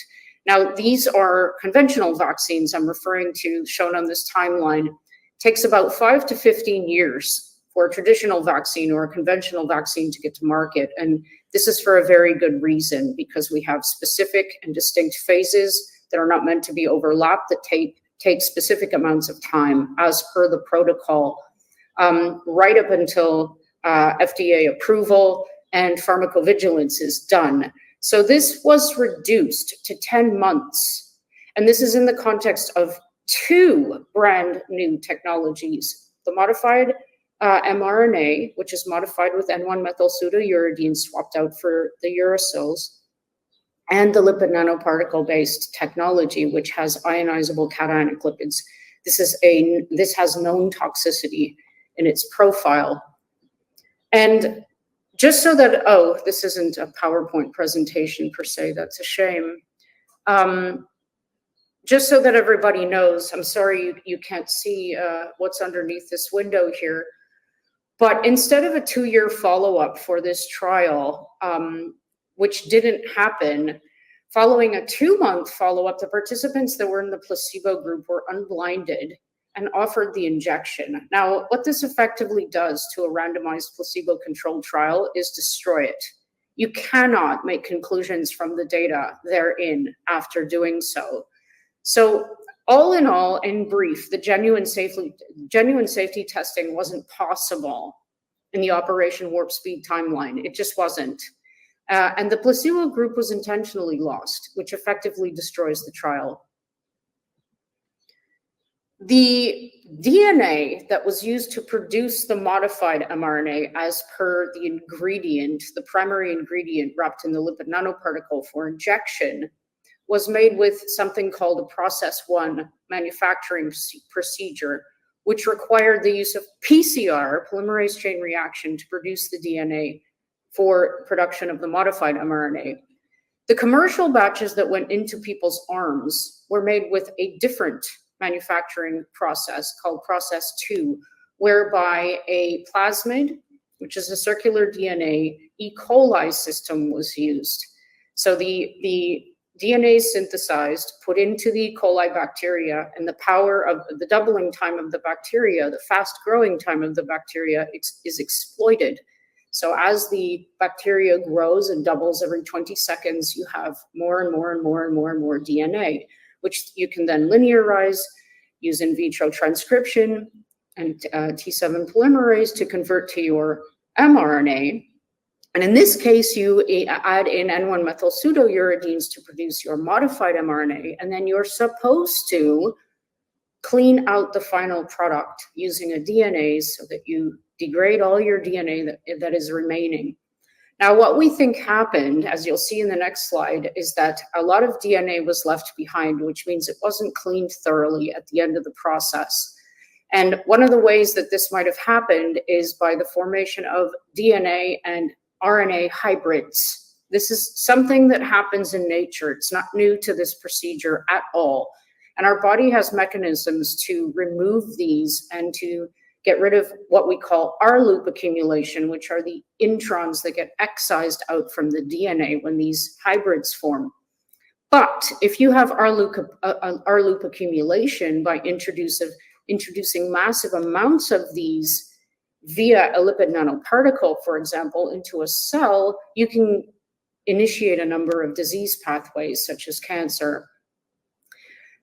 Now, these are conventional vaccines I'm referring to, shown on this timeline. It takes about 5 to 15 years for a traditional vaccine or a conventional vaccine to get to market. And this is for a very good reason, because we have specific and distinct phases that are not meant to be overlapped, that take specific amounts of time as per the protocol, right up until FDA approval and pharmacovigilance is done. So this was reduced to 10 months. And this is in the context of 2 brand new technologies: the modified mRNA, which is modified with N1-methylpseudouridine swapped out for the uracils, and the lipid nanoparticle-based technology, which has ionizable cationic lipids. This has known toxicity in its profile. And just so that, oh, this isn't a PowerPoint presentation per se, that's a shame. Just so that everybody knows, I'm sorry you can't see what's underneath this window here, but instead of a 2-year follow-up for this trial, which didn't happen, following a 2-month follow-up, the participants that were in the placebo group were unblinded and offered the injection. Now, what this effectively does to a randomized placebo-controlled trial is destroy it. You cannot make conclusions from the data therein after doing so. So all in all, in brief, the genuine safety testing wasn't possible in the Operation Warp Speed timeline. It just wasn't. And the placebo group was intentionally lost, which effectively destroys the trial. The DNA that was used to produce the modified mRNA as per the ingredient, the primary ingredient wrapped in the lipid nanoparticle for injection, was made with something called a process 1 manufacturing procedure, which required the use of PCR, polymerase chain reaction, to produce the DNA for production of the modified mRNA. The commercial batches that went into people's arms were made with a different manufacturing process called process 2, whereby a plasmid, which is a circular DNA, E. coli system was used. So the DNA is synthesized, put into the E. coli bacteria, and the power of the doubling time of the bacteria, the fast growing time of the bacteria, is exploited. So as the bacteria grows and doubles every 20 seconds, you have more and more and more and more and more DNA, which you can then linearize, use in vitro transcription and T7 polymerase to convert to your mRNA. And in this case, you add in N1-methylpseudouridines to produce your modified mRNA, and then you're supposed to clean out the final product using a DNA so that you degrade all your DNA that is remaining. Now, what we think happened, as you'll see in the next slide, is that a lot of DNA was left behind, which means it wasn't cleaned thoroughly at the end of the process. And one of the ways that this might have happened is by the formation of DNA and RNA hybrids. This is something that happens in nature. It's not new to this procedure at all. And our body has mechanisms to remove these and to get rid of what we call R-loop accumulation, which are the introns that get excised out from the DNA when these hybrids form. But if you have R-loop accumulation by introducing massive amounts of these via a lipid nanoparticle, for example, into a cell, you can initiate a number of disease pathways such as cancer.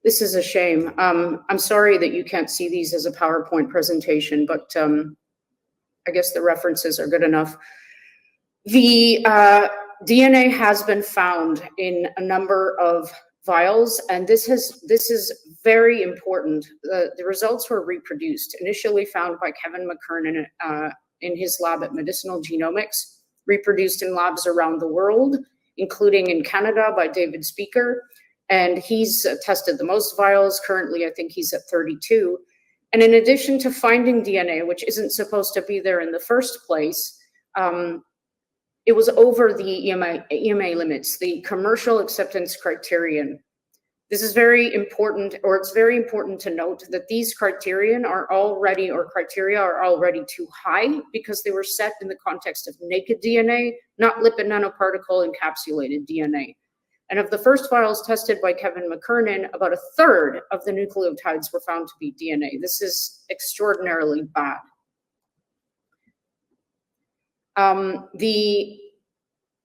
This is a shame. I'm sorry that you can't see these as a PowerPoint presentation, but I guess the references are good enough. The DNA has been found in a number of vials, and this is very important. The results were reproduced, initially found by Kevin McKernan in his lab at Medicinal Genomics, reproduced in labs around the world, including in Canada by David Speicher, and he's tested the most vials. Currently, I think he's at 32. And in addition to finding DNA, which isn't supposed to be there in the first place, it was over the EMA limits, the commercial acceptance criterion. This is very important, or it's very important to note that these criteria are already too high because they were set in the context of naked DNA, not lipid nanoparticle encapsulated DNA. And of the first vials tested by Kevin McKernan, about a third of the nucleotides were found to be DNA. This is extraordinarily bad.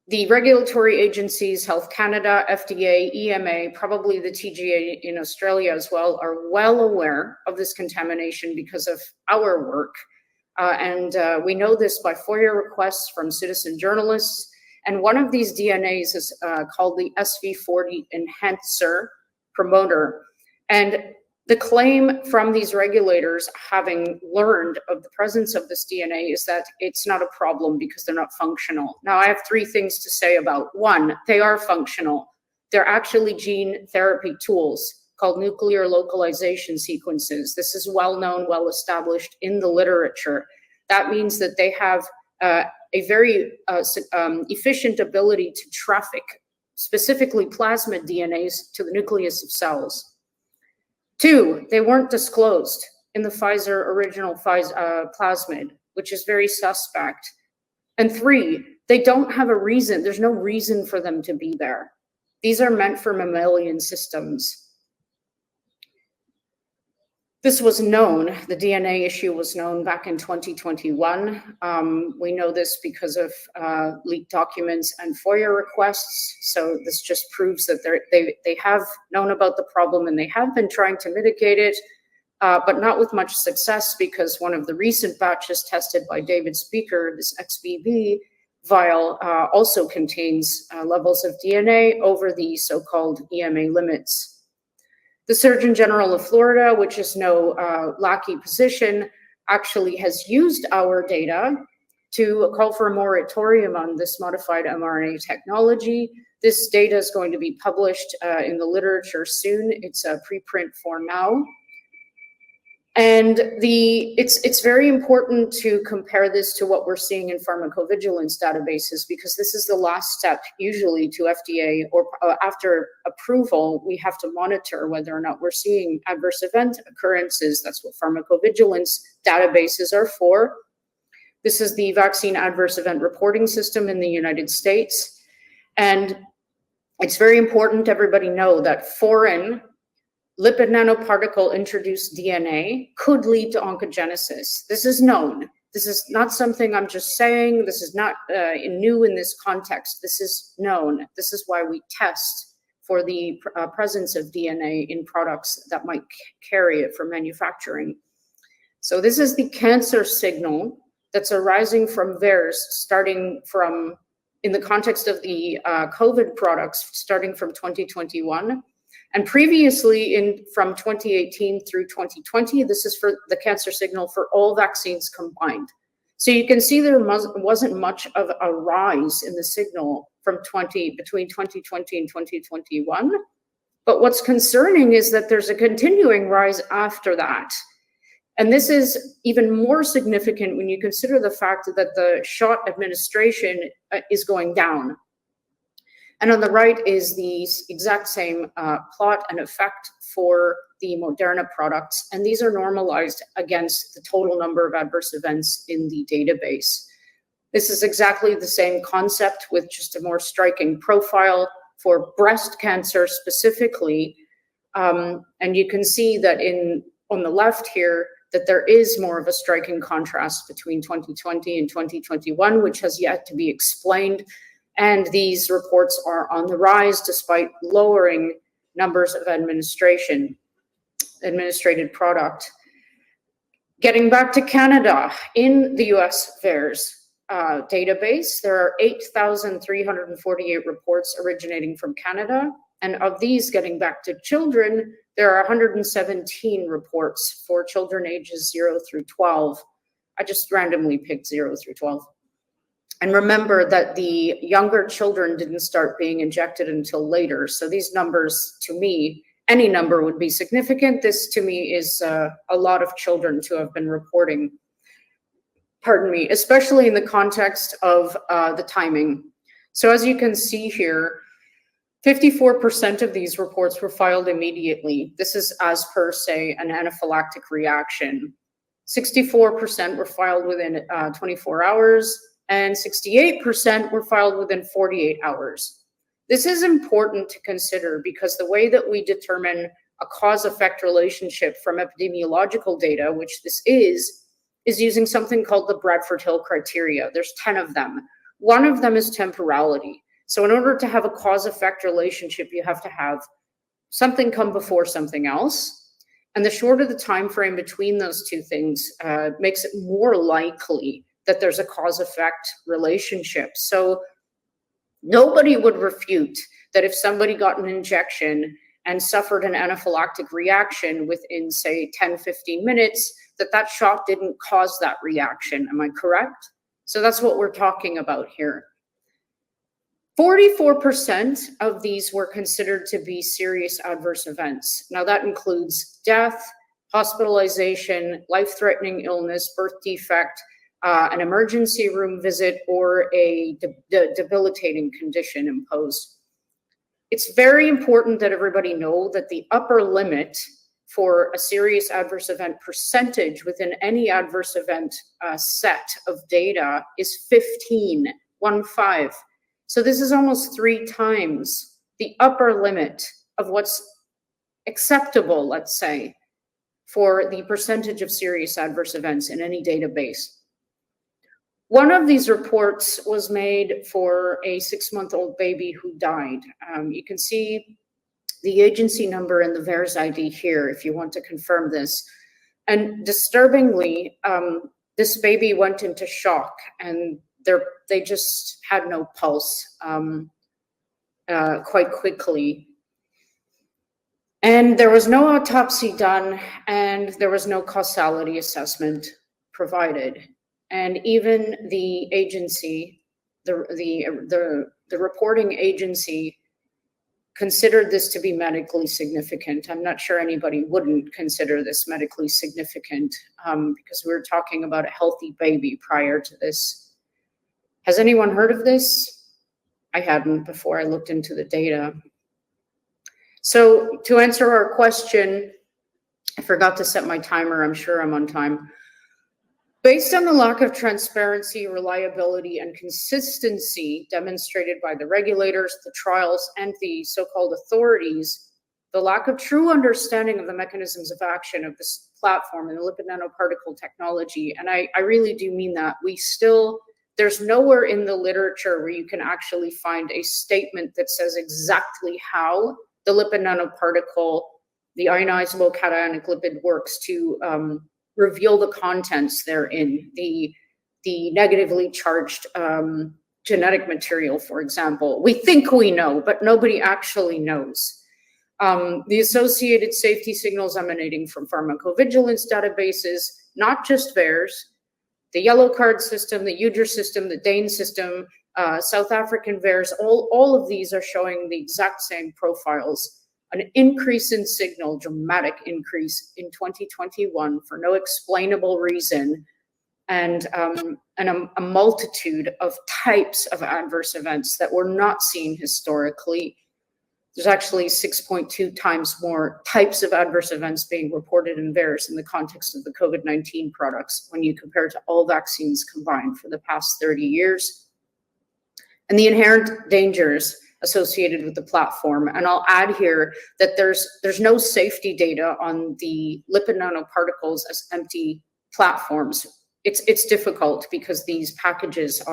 The regulatory agencies, Health Canada, FDA, EMA, probably the TGA in Australia as well, are well aware of this contamination because of our work. We know this by FOIA requests from citizen journalists. And one of these DNAs is called the SV40 enhancer promoter. And the claim from these regulators, having learned of the presence of this DNA, is that it's not a problem because they're not functional. Now, I have three things to say about. One, they are functional. They're actually gene therapy tools called nuclear localization sequences. This is well known, well established in the literature. That means that they have a very efficient ability to traffic specifically plasmid DNAs to the nucleus of cells. Two, they weren't disclosed in the Pfizer original plasmid, which is very suspect. And three, they don't have a reason. There's no reason for them to be there. These are meant for mammalian systems. This was known, the DNA issue was known back in 2021. We know this because of leaked documents and FOIA requests. So this just proves that they have known about the problem and they have been trying to mitigate it, but not with much success, because one of the recent batches tested by David Speicher, this XBB vial, also contains levels of DNA over the so-called EMA limits. The Surgeon General of Florida, which is no lackey position, actually has used our data to call for a moratorium on this modified mRNA technology. This data is going to be published in the literature soon. It's a preprint form now. And it's very important to compare this to what we're seeing in pharmacovigilance databases, because this is the last step usually to FDA, or after approval, we have to monitor whether or not we're seeing adverse event occurrences. That's what pharmacovigilance databases are for. This is the vaccine adverse event reporting system in the United States. And it's very important everybody know that foreign lipid nanoparticle introduced DNA could lead to oncogenesis. This is known. This is not something I'm just saying. This is not new in this context. This is known. This is why we test for the presence of DNA in products that might carry it for manufacturing. So this is the cancer signal that's arising from VAERS, starting from, in the context of the COVID products, starting from 2021. And previously, from 2018 through 2020, this is for the cancer signal for all vaccines combined. So you can see there wasn't much of a rise in the signal from between 2020 and 2021. But what's concerning is that there's a continuing rise after that. And this is even more significant when you consider the fact that the shot administration is going down. And on the right is the exact same plot and effect for the Moderna products. And these are normalized against the total number of adverse events in the database. This is exactly the same concept with just a more striking profile for breast cancer specifically. And you can see that on the left here, that there is more of a striking contrast between 2020 and 2021, which has yet to be explained. And these reports are on the rise despite lowering numbers of administrated product. Getting back to Canada, in the US VAERS database, there are 8,348 reports originating from Canada. And of these, getting back to children, there are 117 reports for children ages 0 through 12. I just randomly picked 0 through 12. And remember that the younger children didn't start being injected until later. So these numbers, to me, any number would be significant. This, to me, is a lot of children to have been reporting, pardon me, especially in the context of the timing. So as you can see here, 54% of these reports were filed immediately. This is as per, say, an anaphylactic reaction. 64% were filed within 24 hours, and 68% were filed within 48 hours. This is important to consider because the way that we determine a cause-effect relationship from epidemiological data, which this is using something called the Bradford-Hill criteria. There's 10 of them. One of them is temporality. So in order to have a cause-effect relationship, you have to have something come before something else. And the shorter the time frame between those two things makes it more likely that there's a cause-effect relationship. So nobody would refute that if somebody got an injection and suffered an anaphylactic reaction within, say, 10, 15 minutes, that shot didn't cause that reaction. Am I correct? So that's what we're talking about here. 44% of these were considered to be serious adverse events. Now that includes death, hospitalization, life-threatening illness, birth defect, an emergency room visit, or a debilitating condition imposed. It's very important that everybody know that the upper limit for a serious adverse event percentage within any adverse event set of data is 15, 1-5. So this is almost 3 times the upper limit of what's acceptable, let's say, for the percentage of serious adverse events in any database. One of these reports was made for a 6-month-old baby who died. You can see the agency number and the VAERS ID here if you want to confirm this. And disturbingly, this baby went into shock and they just had no pulse quite quickly. And there was no autopsy done and there was no causality assessment provided. And even the agency, the reporting agency considered this to be medically significant. I'm not sure anybody wouldn't consider this medically significant because we were talking about a healthy baby prior to this. Has anyone heard of this? I hadn't before I looked into the data. So to answer our question, I forgot to set my timer. I'm sure I'm on time. Based on the lack of transparency, reliability, and consistency demonstrated by the regulators, the trials, and the so-called authorities, the lack of true understanding of the mechanisms of action of this platform and the lipid nanoparticle technology, and I really do mean that, there's nowhere in the literature where you can actually find a statement that says exactly how the lipid nanoparticle, the ionizable cationic lipid, works to reveal the contents therein, the negatively charged genetic material, for example. We think we know, but nobody actually knows. The associated safety signals emanating from pharmacovigilance databases, not just VAERS, the yellow card system, the UDRA system, the DANE system, South African VAERS, all of these are showing the exact same profiles. An increase in signal, dramatic increase in 2021 for no explainable reason, and a multitude of types of adverse events that were not seen historically. There's actually 6.2 times more types of adverse events being reported in VAERS in the context of the COVID-19 products when you compare to all vaccines combined for the past 30 years. And the inherent dangers associated with the platform. And I'll add here that there's no safety data on the lipid nanoparticles as empty platforms. It's difficult because these packages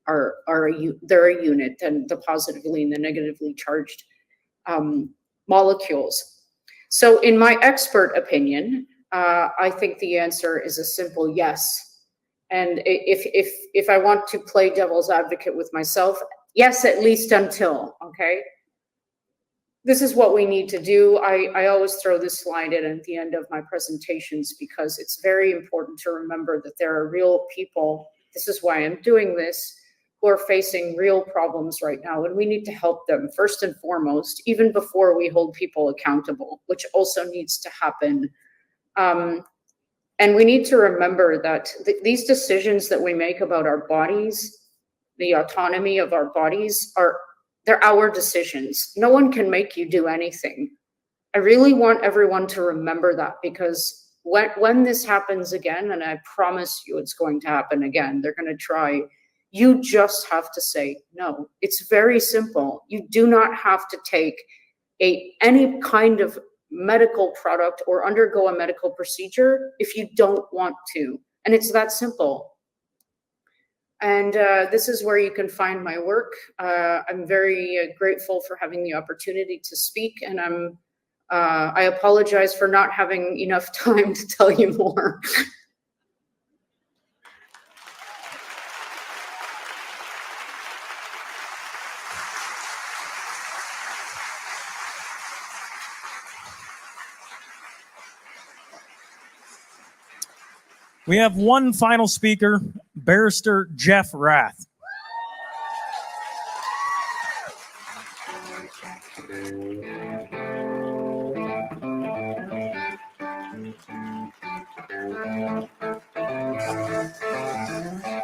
they're a unit, and the positively and the negatively charged molecules. So in my expert opinion, I think the answer is a simple yes. And if I want to play devil's advocate with myself, yes, at least until, okay? This is what we need to do. I always throw this slide in at the end of my presentations because it's very important to remember that there are real people, this is why I'm doing this, who are facing real problems right now, and we need to help them first and foremost, even before we hold people accountable, which also needs to happen. And we need to remember that these decisions that we make about our bodies, the autonomy of our bodies, are They're our decisions. No one can make you do anything. I really want everyone to remember that, because when this happens again, and I promise you it's going to happen again, they're going to try, you just have to say no. It's very simple. You do not have to take any kind of medical product or undergo a medical procedure if you don't want to. And it's that simple. And this is where you can find my work. I'm very grateful for having the opportunity to speak, and I apologize for not having enough time to tell you more. We have one final speaker, Barrister Jeff Rath.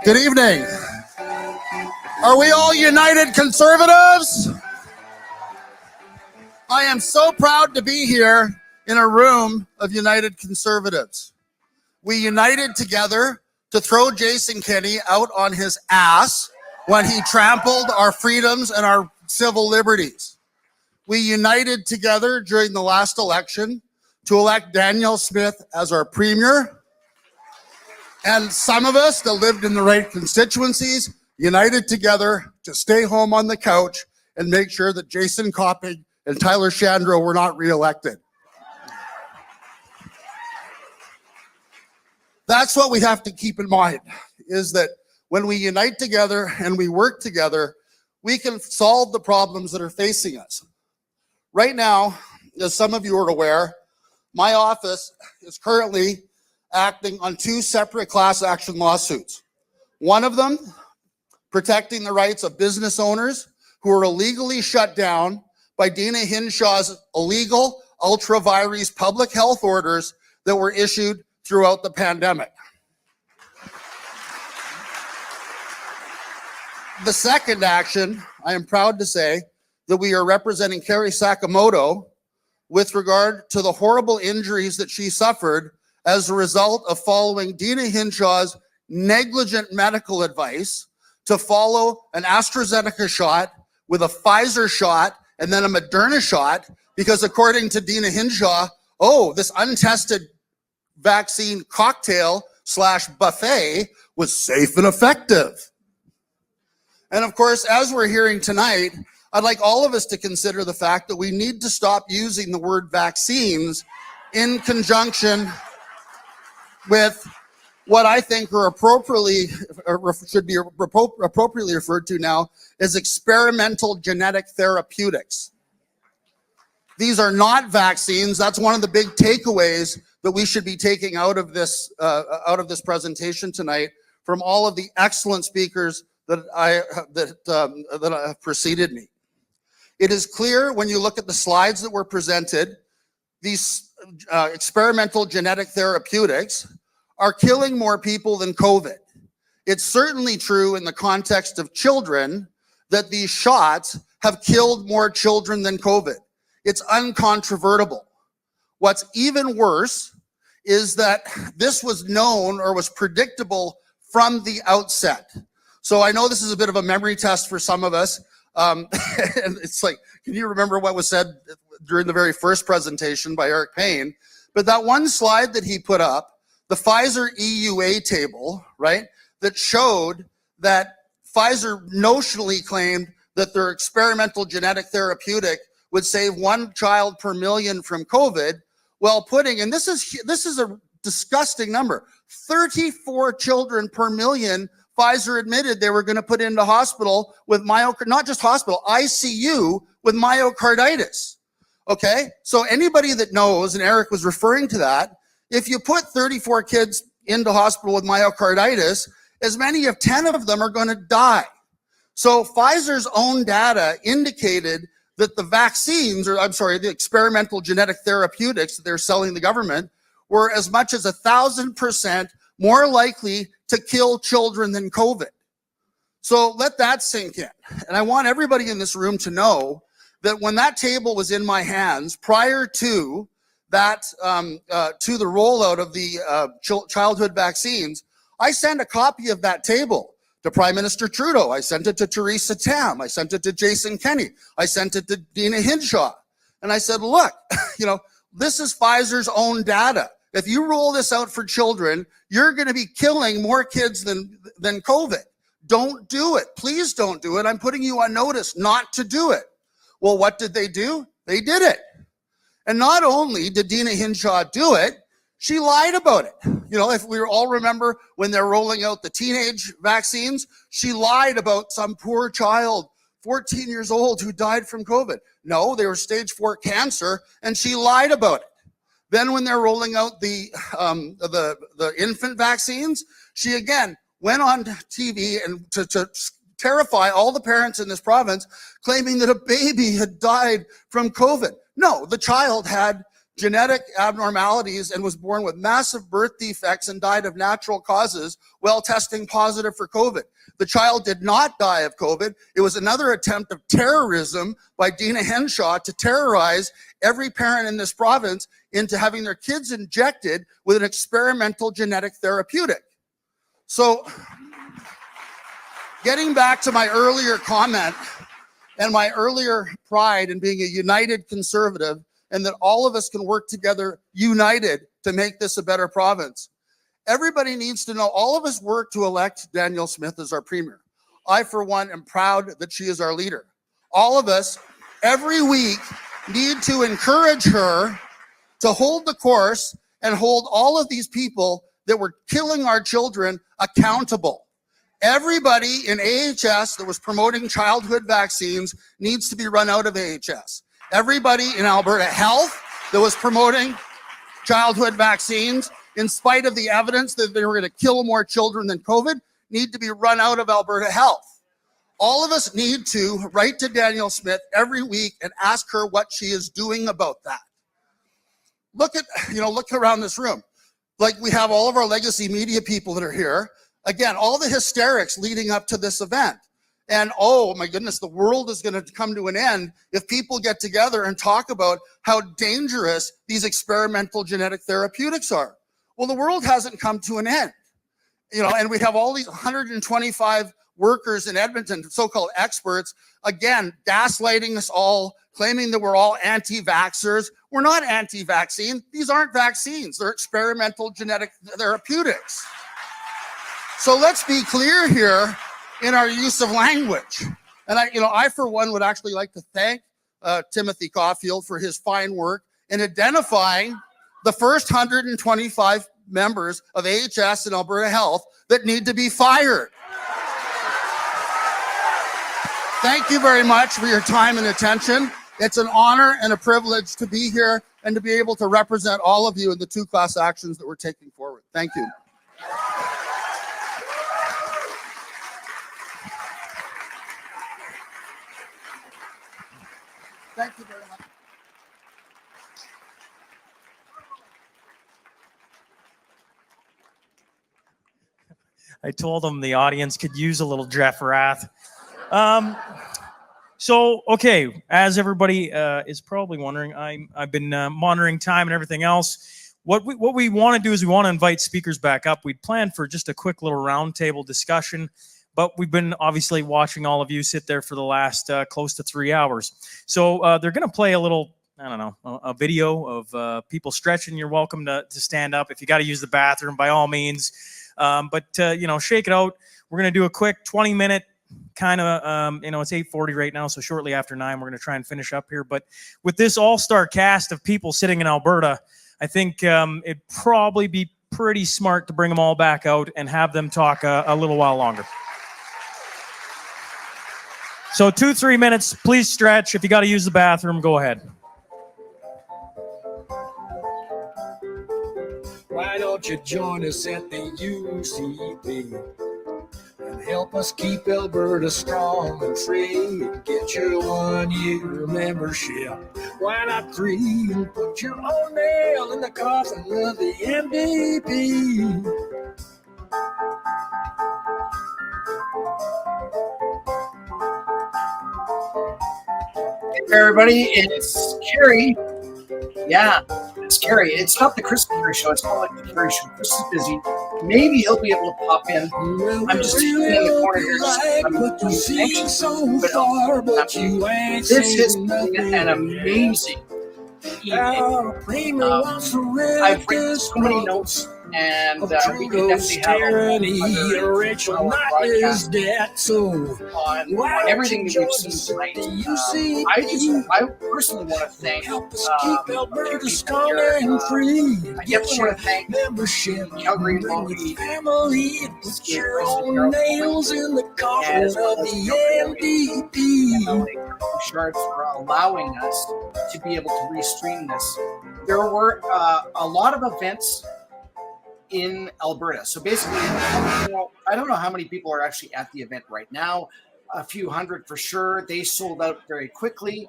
Good evening. Are we all united conservatives? I am so proud to be here in a room of united conservatives. We united together to throw Jason Kenney out on his ass when he trampled our freedoms and our civil liberties. We united together during the last election to elect Danielle Smith as our premier. And some of us that lived in the right constituencies united together to stay home on the couch and make sure that Jason Komick and Tyler Shandro were not reelected. That's what we have to keep in mind, is that when we unite together and we work together, we can solve the problems that are facing us. Right now, as some of you are aware, my office is currently acting on 2 separate class action lawsuits. One of them protecting the rights of business owners who are illegally shut down by Dina Hinshaw's illegal ultra vires public health orders that were issued throughout the pandemic. The second action, I am proud to say that we are representing Carrie Sakamoto with regard to the horrible injuries that she suffered as a result of following Dina Hinshaw's negligent medical advice to follow an AstraZeneca shot with a Pfizer shot and then a Moderna shot, because according to Dina Hinshaw, this untested vaccine cocktail / buffet was safe and effective. And of course, as we're hearing tonight, I'd like all of us to consider the fact that we need to stop using the word vaccines in conjunction with what I think are should be appropriately referred to now as experimental genetic therapeutics. These are not vaccines. That's one of the big takeaways that we should be taking out of this presentation tonight from all of the excellent speakers that have preceded me. It is clear when you look at the slides that were presented, these experimental genetic therapeutics are killing more people than COVID. It's certainly true in the context of children that these shots have killed more children than COVID. It's uncontrovertible. What's even worse is that this was known or was predictable from the outset. So I know this is a bit of a memory test for some of us. And it's like, can you remember what was said during the very first presentation by Eric Payne? But that one slide that he put up, the Pfizer EUA table, right, that showed that Pfizer notionally claimed that their experimental genetic therapeutic would save 1 child per million from COVID, while putting, and this is a disgusting number, 34 children per million Pfizer admitted they were going to put into hospital with not just hospital, ICU with myocarditis. Okay, so anybody that knows, and Eric was referring to that, if you put 34 kids into hospital with myocarditis, as many as 10 of them are going to die. So Pfizer's own data indicated that the vaccines, the experimental genetic therapeutics that they're selling the government were as much as 1,000% more likely to kill children than COVID. So let that sink in. And I want everybody in this room to know that when that table was in my hands, prior to that, to the rollout of the childhood vaccines, I sent a copy of that table to Prime Minister Trudeau. I sent it to Theresa Tam. I sent it to Jason Kenney. I sent it to Dina Hinshaw. And I said, look, this is Pfizer's own data. If you roll this out for children, you're going to be killing more kids than COVID. Don't do it. Please don't do it. I'm putting you on notice not to do it. Well, what did they do? They did it. And not only did Dina Hinshaw do it, she lied about it. If we all remember when they're rolling out the teenage vaccines, she lied about some poor child, 14 years old, who died from COVID. No, they were stage 4 cancer, and she lied about it. Then when they're rolling out the infant vaccines, she again went on TV and to terrify all the parents in this province, claiming that a baby had died from COVID. No, the child had genetic abnormalities and was born with massive birth defects and died of natural causes while testing positive for COVID. The child did not die of COVID. It was another attempt of terrorism by Dina Hinshaw to terrorize every parent in this province into having their kids injected with an experimental genetic therapeutic. So, getting back to my earlier comment and my earlier pride in being a united conservative, and that all of us can work together united to make this a better province. Everybody needs to know, all of us work to elect Danielle Smith as our premier. I, for one, am proud that she is our leader. All of us, every week, need to encourage her to hold the course and hold all of these people that were killing our children accountable. Everybody in AHS that was promoting childhood vaccines needs to be run out of AHS. Everybody in Alberta Health that was promoting childhood vaccines, in spite of the evidence that they were going to kill more children than COVID, need to be run out of Alberta Health. All of us need to write to Danielle Smith every week and ask her what she is doing about that. Look around this room. Like, we have all of our legacy media people that are here. Again, all the hysterics leading up to this event. And oh my goodness, the world is going to come to an end if people get together and talk about how dangerous these experimental genetic therapeutics are. Well, the world hasn't come to an end. And we have all these 125 workers in Edmonton, so-called experts, again, gaslighting us all, claiming that we're all anti-vaxxers. We're not anti-vaccine. These aren't vaccines. They're experimental genetic therapeutics. So let's be clear here in our use of language. And I for one would actually like to thank Timothy Caulfield for his fine work in identifying the first 125 members of AHS and Alberta Health that need to be fired. Thank you very much for your time and attention. It's an honor and a privilege to be here and to be able to represent all of you in the 2 class actions that we're taking forward. Thank you. Thank you very much. I told them the audience could use a little Jeff Rath. Okay, as everybody is probably wondering, I've been monitoring time and everything else. What we want to do is we want to invite speakers back up. We'd planned for just a quick little roundtable discussion, but we've been obviously watching all of you sit there for the last close to 3 hours. So they're going to play a little, a video of people stretching. You're welcome to stand up. If you got to use the bathroom, by all means. But shake it out. We're going to do a quick 20-minute kind of, it's 8:40 right now, so shortly after 9, we're going to try and finish up here. But with this all-star cast of people sitting in Alberta, I think it'd probably be pretty smart to bring them all back out and have them talk a little while longer. So 2-3 minutes, please stretch. If you got to use the bathroom, go ahead. Why don't you join us at the UCP and help us keep Alberta strong and free? Get your 1-year membership. Why not 3 and put your own nail in the coffin of the MDP? Hey everybody, it's Kerry. Yeah, it's Kerry. It's not the Chris and Kerry show. It's more like the Kerry show. Chris is busy. Maybe he'll be able to pop in. I'm just in the corner here. I'm anxious, but this has been an amazing evening. I've written so many notes, and we can definitely have a broadcast on everything that we've seen tonight. I personally want to thank people here. I definitely want to thank Calgary-Lougheed, Bouchard for allowing us to be able to restream this. There were a lot of events in Alberta. So basically, I don't know how many people are actually at the event right now. A few hundred for sure. They sold out very quickly.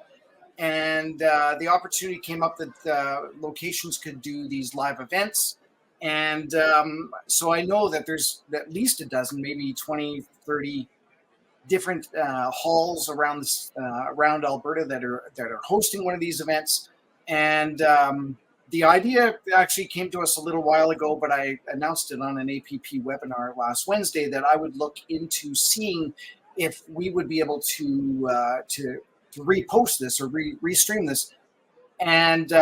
And the opportunity came up that locations could do these live events. And so I know that there's at least a dozen, maybe 20, 30 different halls around around Alberta that are hosting one of these events. And the idea actually came to us a little while ago, but I announced it on an APP webinar last Wednesday that I would look into seeing if we would be able to repost this or restream this. And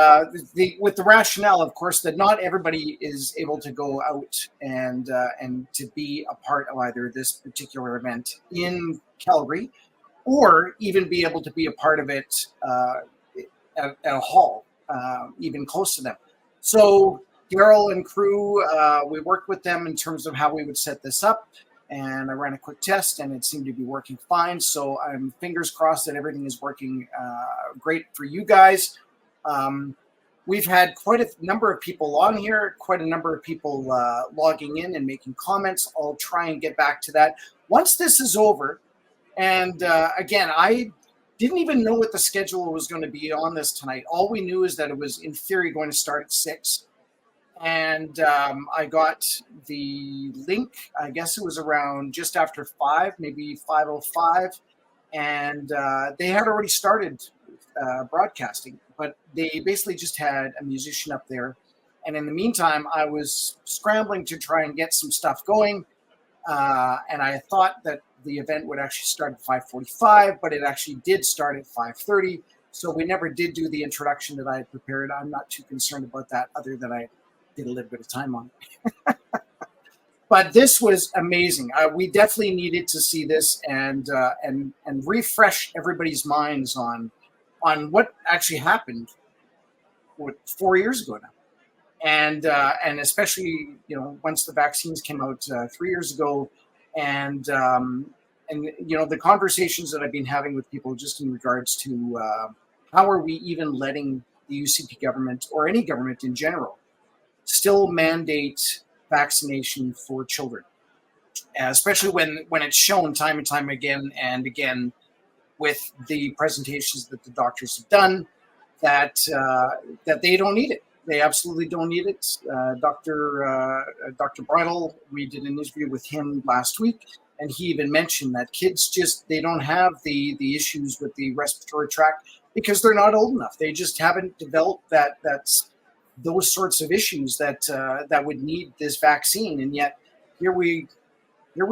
with the rationale, of course, that not everybody is able to go out and to be a part of either this particular event in Calgary, or even be able to be a part of it at a hall, even close to them. So Darrell and crew, we worked with them in terms of how we would set this up. And I ran a quick test and it seemed to be working fine. So I'm fingers crossed that everything is working great for you guys. We've had quite a number of people on here, quite a number of people logging in and making comments. I'll try and get back to that once this is over. And again, I didn't even know what the schedule was going to be on this tonight. All we knew is that it was in theory going to start at 6. And I got the link, I guess it was around just after 5, maybe 5:05. And they had already started broadcasting, but they basically just had a musician up there. And in the meantime, I was scrambling to try and get some stuff going. And I thought that the event would actually start at 5:45, but it actually did start at 5:30. So we never did do the introduction that I had prepared. I'm not too concerned about that, other than I did a little bit of time on it. But this was amazing. We definitely needed to see this and refresh everybody's minds on what actually happened 4 years ago now. And especially, once the vaccines came out 3 years ago, and the conversations that I've been having with people just in regards to how are we even letting the UCP government, or any government in general, still mandate vaccination for children, especially when it's shown time and time again and again with the presentations that the doctors have done that they don't need it. They absolutely don't need it. Dr. Bridle, we did an interview with him last week, and he even mentioned that kids they don't have the issues with the respiratory tract because they're not old enough. They just haven't developed those sorts of issues that would need this vaccine. And yet here we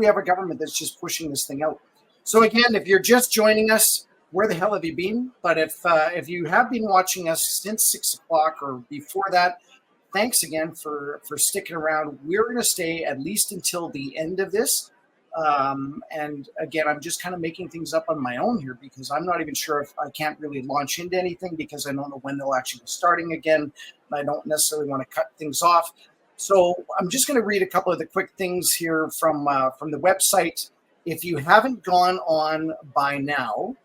have a government that's just pushing this thing out. So again, if you're just joining us, where the hell have you been? But if you have been watching us since 6 o'clock or before that, thanks again for sticking around. We're going to stay at least until the end of this. And again, I'm just kind of making things up on my own here because I'm not even sure if I can't really launch into anything because I don't know when they'll actually be starting again. And I don't necessarily want to cut things off. So I'm just going to read a couple of the quick things here from the website. If you haven't gone on by now,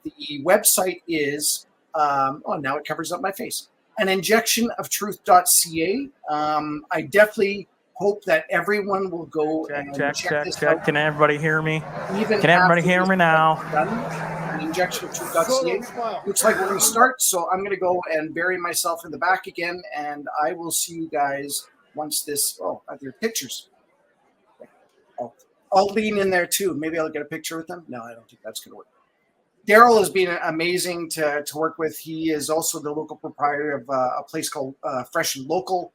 the website is, now it covers up my face, an injection of truth.ca. I definely hope that everyone will go and check this out. Can everybody hear me? Can everybody hear me now? An injection of truth.ca. Looks like we're going to start, so I'm going to go and bury myself in the back again, and I will see you guys once this. Oh, are there pictures? I'll lean in there too. Maybe I'll get a picture with them. No, I don't think that's going to work. Darrell has been amazing to work with. He is also the local proprietor of a place called Fresh and Local,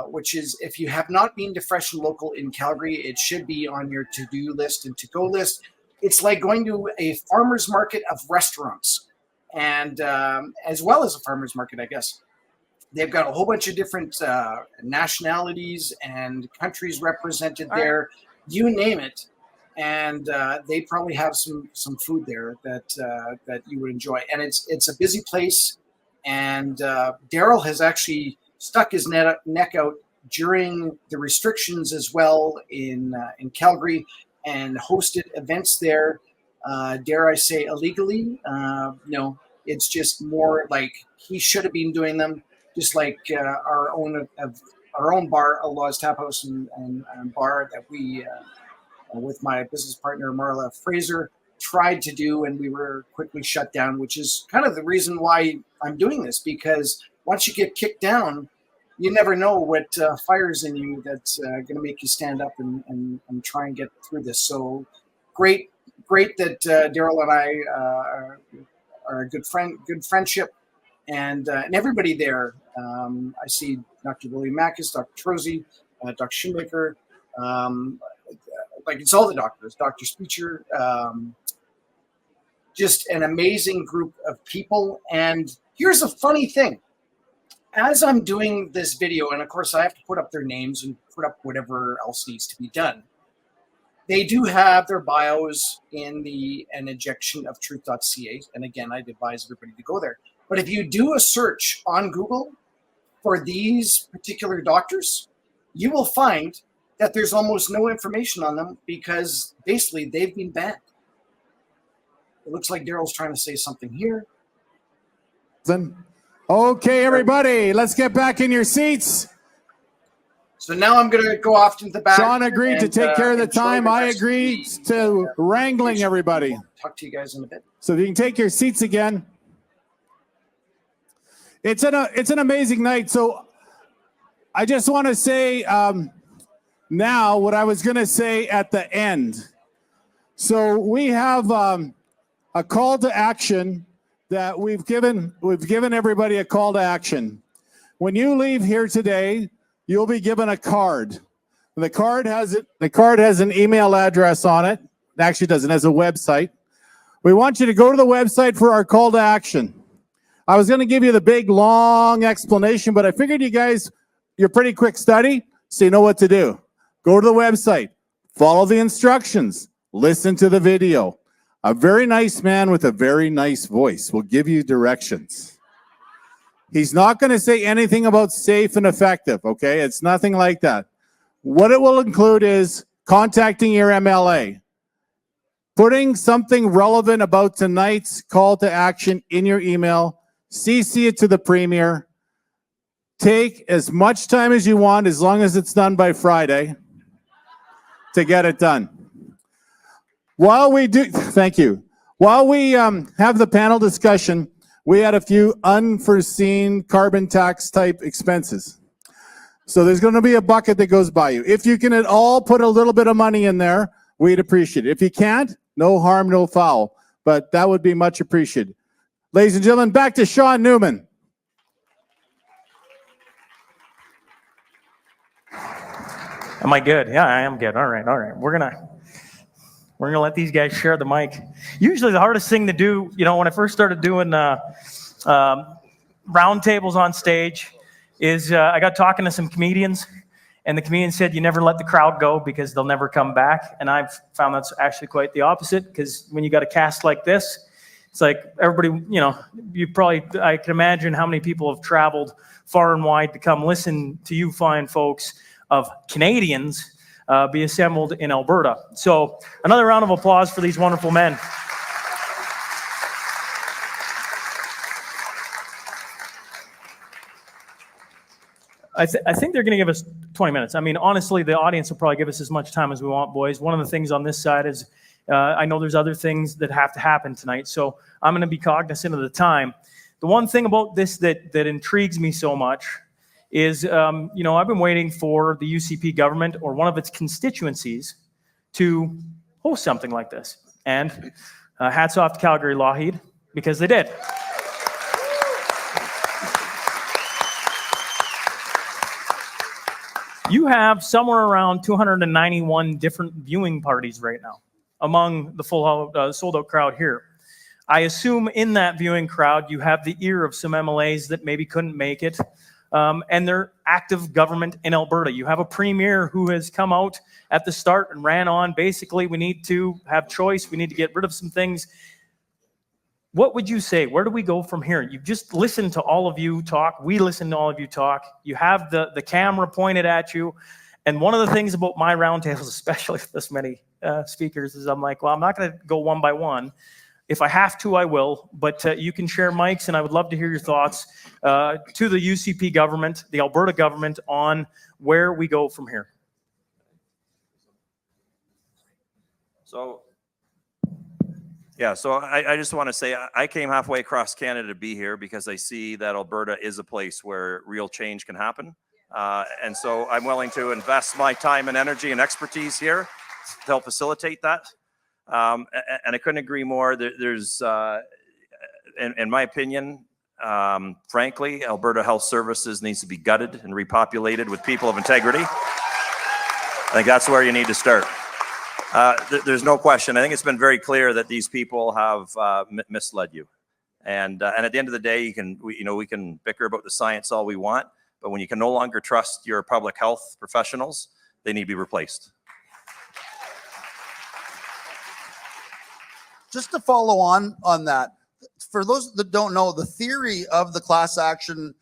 which is, if you have not been to Fresh and Local in Calgary, it should be on your to-do list and to-go list. It's like going to a farmer's market of restaurants, and as well as a farmer's market, I guess. They've got a whole bunch of different nationalities and countries represented there, you name it. And they probably have some food there that you would enjoy. And it's a busy place. And Darrell has actually stuck his neck out during the restrictions as well in Calgary and hosted events there. Dare I say illegally? No, it's just more like he should have been doing them. Just like our own bar, Allah's Tap House and bar that we, with my business partner Marla Fraser, tried to do, and we were quickly shut down. Which is kind of the reason why I'm doing this, because once you get kicked down, you never know what fire's in you that's going to make you stand up and try and get through this. So great that Darrell and I are a good friendship. And everybody there, I see Dr. William Makis, Dr. Trozy, Dr. Shoemaker, like it's all the doctors, Dr. Speicher, just an amazing group of people. And here's a funny thing. As I'm doing this video, and of course I have to put up their names and put up whatever else needs to be done, they do have their bios in an injection of truth.ca. And again, I'd advise everybody to go there. But if you do a search on Google for these particular doctors, you will find that there's almost no information on them because basically they've been banned. It looks like Darrell's trying to say something here. Okay, everybody, let's get back in your seats. So now I'm going to go off to the back. Shaun agreed to take care of the time. I agreed to wrangling everybody. Talk to you guys in a bit. So if you can take your seats again. It's an amazing night. So I just want to say now what I was going to say at the end. So we have a call to action that we've given everybody a call to action. When you leave here today, you'll be given a card. The card has an email address on it. It actually doesn't. It has a website. We want you to go to the website for our call to action. I was going to give you the big, long explanation, but I figured you guys, you're pretty quick study, so you know what to do. Go to the website, follow the instructions, listen to the video. A very nice man with a very nice voice will give you directions. He's not going to say anything about safe and effective, okay? It's nothing like that. What it will include is contacting your MLA, putting something relevant about tonight's call to action in your email, CC it to the Premier. Take as much time as you want, as long as it's done by Friday, to get it done. While we do, thank you. While we have the panel discussion, we had a few unforeseen carbon tax type expenses. So there's going to be a bucket that goes by you. If you can at all put a little bit of money in there, we'd appreciate it. If you can't, no harm, no foul. But that would be much appreciated. Ladies and gentlemen, back to Shaun Newman. Am I good? Yeah, I am good. All right. We're gonna let these guys share the mic. Usually, the hardest thing to do, when I first started doing roundtables on stage, is I got talking to some comedians, and the comedian said, "You never let the crowd go because they'll never come back." And I've found that's actually quite the opposite, because when you got a cast like this, it's like everybody, I can imagine how many people have traveled far and wide to come listen to you fine folks of Canadians be assembled in Alberta. So another round of applause for these wonderful men. I think they're going to give us 20 minutes. I mean, honestly, the audience will probably give us as much time as we want, boys. One of the things on this side is I know there's other things that have to happen tonight, so I'm going to be cognizant of the time. The one thing about this that intrigues me so much is, I've been waiting for the UCP government or one of its constituencies to host something like this. And Hats off to Calgary-Lougheed, because they did. You have somewhere around 291 different viewing parties right now among the full sold-out crowd here. I assume in that viewing crowd, you have the ear of some MLAs that maybe couldn't make it, and they're active government in Alberta. You have a premier who has come out at the start and ran on, basically, we need to have choice, we need to get rid of some things. What would you say? Where do we go from here? You've just listened to all of you talk. We listened to all of you talk. You have the camera pointed at you. And one of the things about my roundtables, especially with this many speakers, is I'm like, well, I'm not going to go one by one. If I have to, I will. But you can share mics, and I would love to hear your thoughts to the UCP government, the Alberta government, on where we go from here. So I just want to say I came halfway across Canada to be here because I see that Alberta is a place where real change can happen. And so I'm willing to invest my time and energy and expertise here to help facilitate that. And I couldn't agree more. There's, in my opinion, frankly, Alberta Health Services needs to be gutted and repopulated with people of integrity. I think that's where you need to start. There's no question. I think it's been very clear that these people have misled you, and at the end of the day, we can bicker about the science all we want, but when you can no longer trust your public health professionals, they need to be replaced. Just to follow on that, for those that don't know, the theory of the class action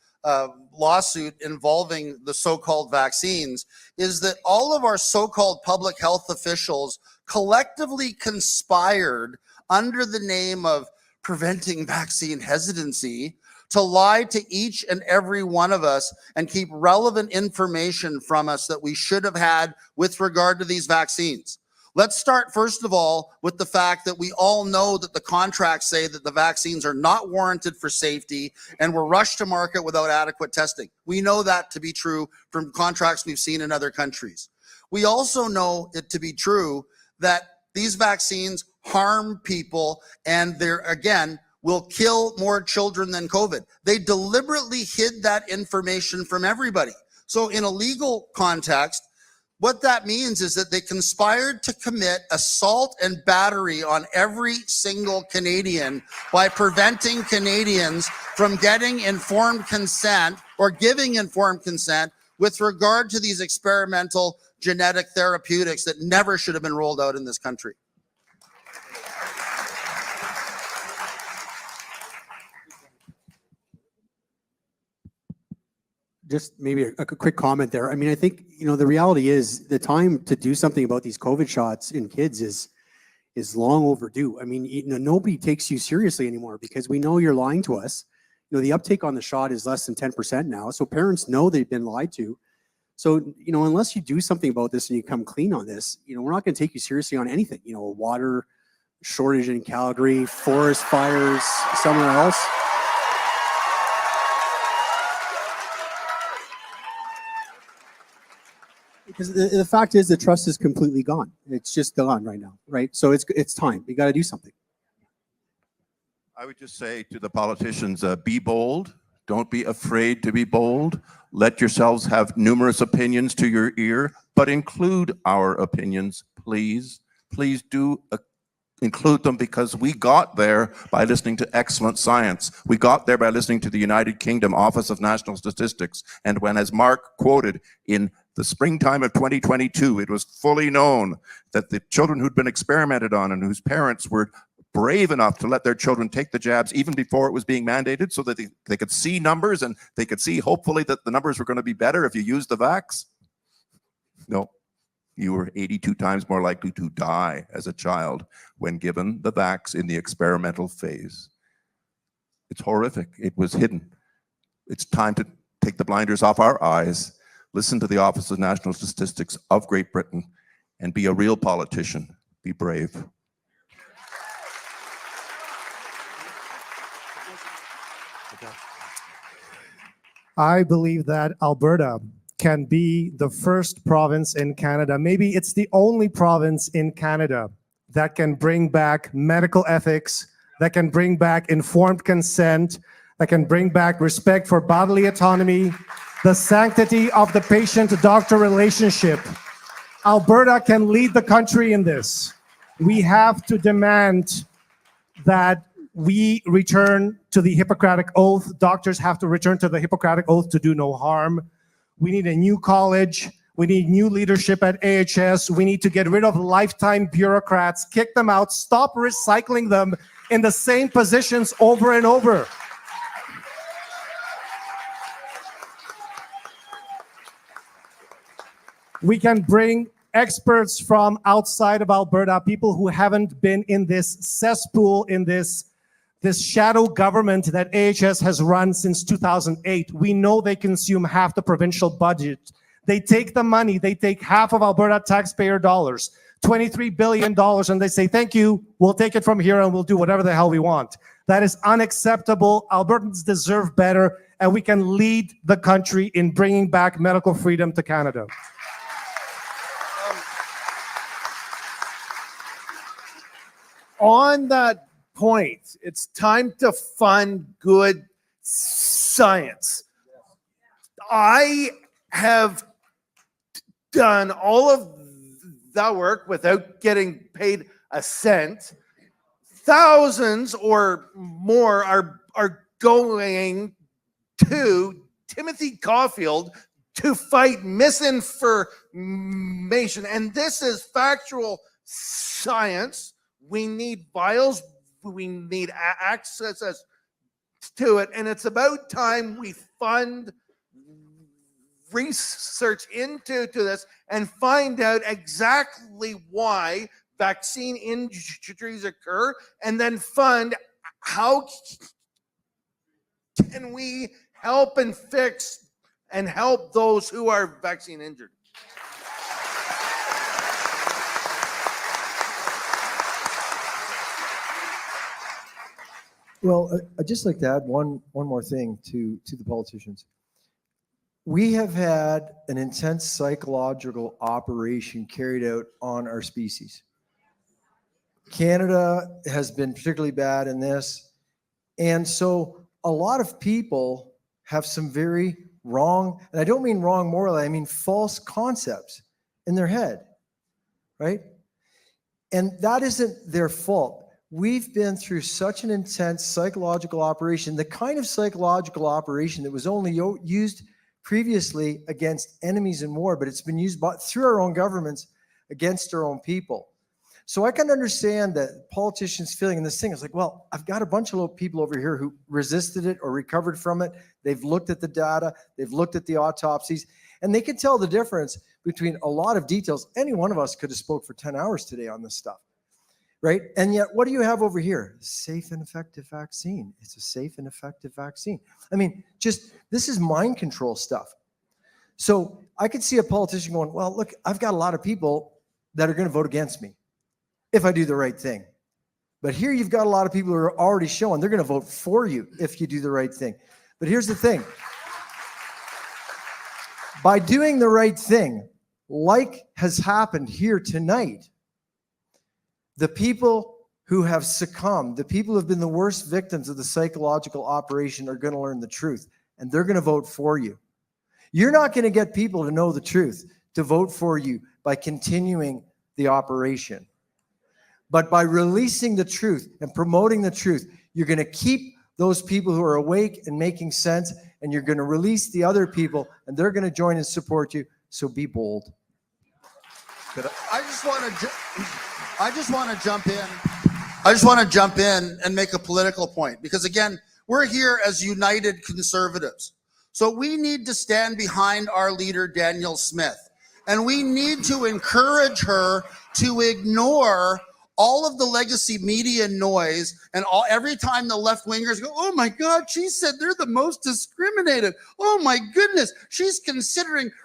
lawsuit involving the so-called vaccines is that all of our so-called public health officials collectively conspired under the name of preventing vaccine hesitancy to lie to each and every one of us and keep relevant information from us that we should have had with regard to these vaccines. Let's start, first of all, with the fact that we all know that the contracts say that the vaccines are not warranted for safety and were rushed to market without adequate testing. We know that to be true from contracts we've seen in other countries. We also know it to be true that these vaccines harm people and they're, again, will kill more children than COVID. They deliberately hid that information from everybody. So in a legal context, what that means is that they conspired to commit assault and battery on every single Canadian by preventing Canadians from getting informed consent or giving informed consent with regard to these experimental genetic therapeutics that never should have been rolled out in this country. Just maybe a quick comment there. I mean, I think, the reality is the time to do something about these COVID shots in kids is long overdue. I mean, nobody takes you seriously anymore because we know you're lying to us. The uptake on the shot is less than 10% now. So parents know they've been lied to. So, unless you do something about this and you come clean on this, we're not going to take you seriously on anything. A water shortage in Calgary, forest fires somewhere else. Because the fact is the trust is completely gone. It's just gone right now, right? So it's time. You got to do something. I would just say to the politicians, be bold. Don't be afraid to be bold. Let yourselves have numerous opinions to your ear, but include our opinions, please. Please do include them because we got there by listening to excellent science. We got there by listening to the United Kingdom Office of National Statistics. And when, as Mark quoted, in the springtime of 2022, it was fully known that the children who'd been experimented on and whose parents were brave enough to let their children take the jabs even before it was being mandated so that they could see numbers and they could see hopefully that the numbers were going to be better if you used the vax. No, you were 82 times more likely to die as a child when given the vax in the experimental phase. It's horrific. It was hidden. It's time to take the blinders off our eyes, listen to the Office of National Statistics of Great Britain, and be a real politician. Be brave. I believe that Alberta can be the first province in Canada. Maybe it's the only province in Canada that can bring back medical ethics, that can bring back informed consent, that can bring back respect for bodily autonomy, the sanctity of the patient-doctor relationship. Alberta can lead the country in this. We have to demand that we return to the Hippocratic Oath. Doctors have to return to the Hippocratic Oath to do no harm. We need a new college. We need new leadership at AHS. We need to get rid of lifetime bureaucrats, kick them out, stop recycling them in the same positions over and over. We can bring experts from outside of Alberta, people who haven't been in this cesspool, in this shadow government that AHS has run since 2008. We know they consume half the provincial budget. They take the money, they take half of Alberta taxpayer dollars, $23 billion, and they say, thank you, we'll take it from here and we'll do whatever the hell we want. That is unacceptable. Albertans deserve better, and we can lead the country in bringing back medical freedom to Canada. On that point, it's time to fund good science. I have done all of that work without getting paid a cent. Thousands or more are going to Timothy Caulfield to fight misinformation. And this is factual science. We need vials, we need access to it, and it's about time we fund research into this and find out exactly why vaccine injuries occur, and then fund how can we help and fix and help those who are vaccine injured. Well, I'd just like to add one more thing to the politicians. We have had an intense psychological operation carried out on our species. Canada has been particularly bad in this. And so a lot of people have some very wrong, and I don't mean wrong morally, I mean false concepts in their head, right? And that isn't their fault. We've been through such an intense psychological operation, the kind of psychological operation that was only used previously against enemies in war, but it's been used through our own governments against our own people. So I can understand that politicians feeling in this thing. It's like, well, I've got a bunch of people over here who resisted it or recovered from it. They've looked at the data, they've looked at the autopsies, and they can tell the difference between a lot of details. Any one of us could have spoke for 10 hours today on this stuff. Right? And yet, what do you have over here? Safe and effective vaccine. It's a safe and effective vaccine. I mean, this is mind control stuff. So I could see a politician going, well, look, I've got a lot of people that are going to vote against me if I do the right thing. But here you've got a lot of people who are already showing they're going to vote for you if you do the right thing. But here's the thing. By doing the right thing, like has happened here tonight, the people who have succumbed, the people who have been the worst victims of the psychological operation are going to learn the truth, and they're going to vote for you. You're not going to get people to know the truth, to vote for you by continuing the operation. But by releasing the truth and promoting the truth, you're going to keep those people who are awake and making sense, and you're going to release the other people, and they're going to join and support you. So be bold. I just want to jump in and make a political point, because again, we're here as united conservatives. So we need to stand behind our leader, Danielle Smith, and we need to encourage her to ignore all of the legacy media noise and every time the left wingers go, oh my God, she said they're the most discriminated. Oh my goodness, she's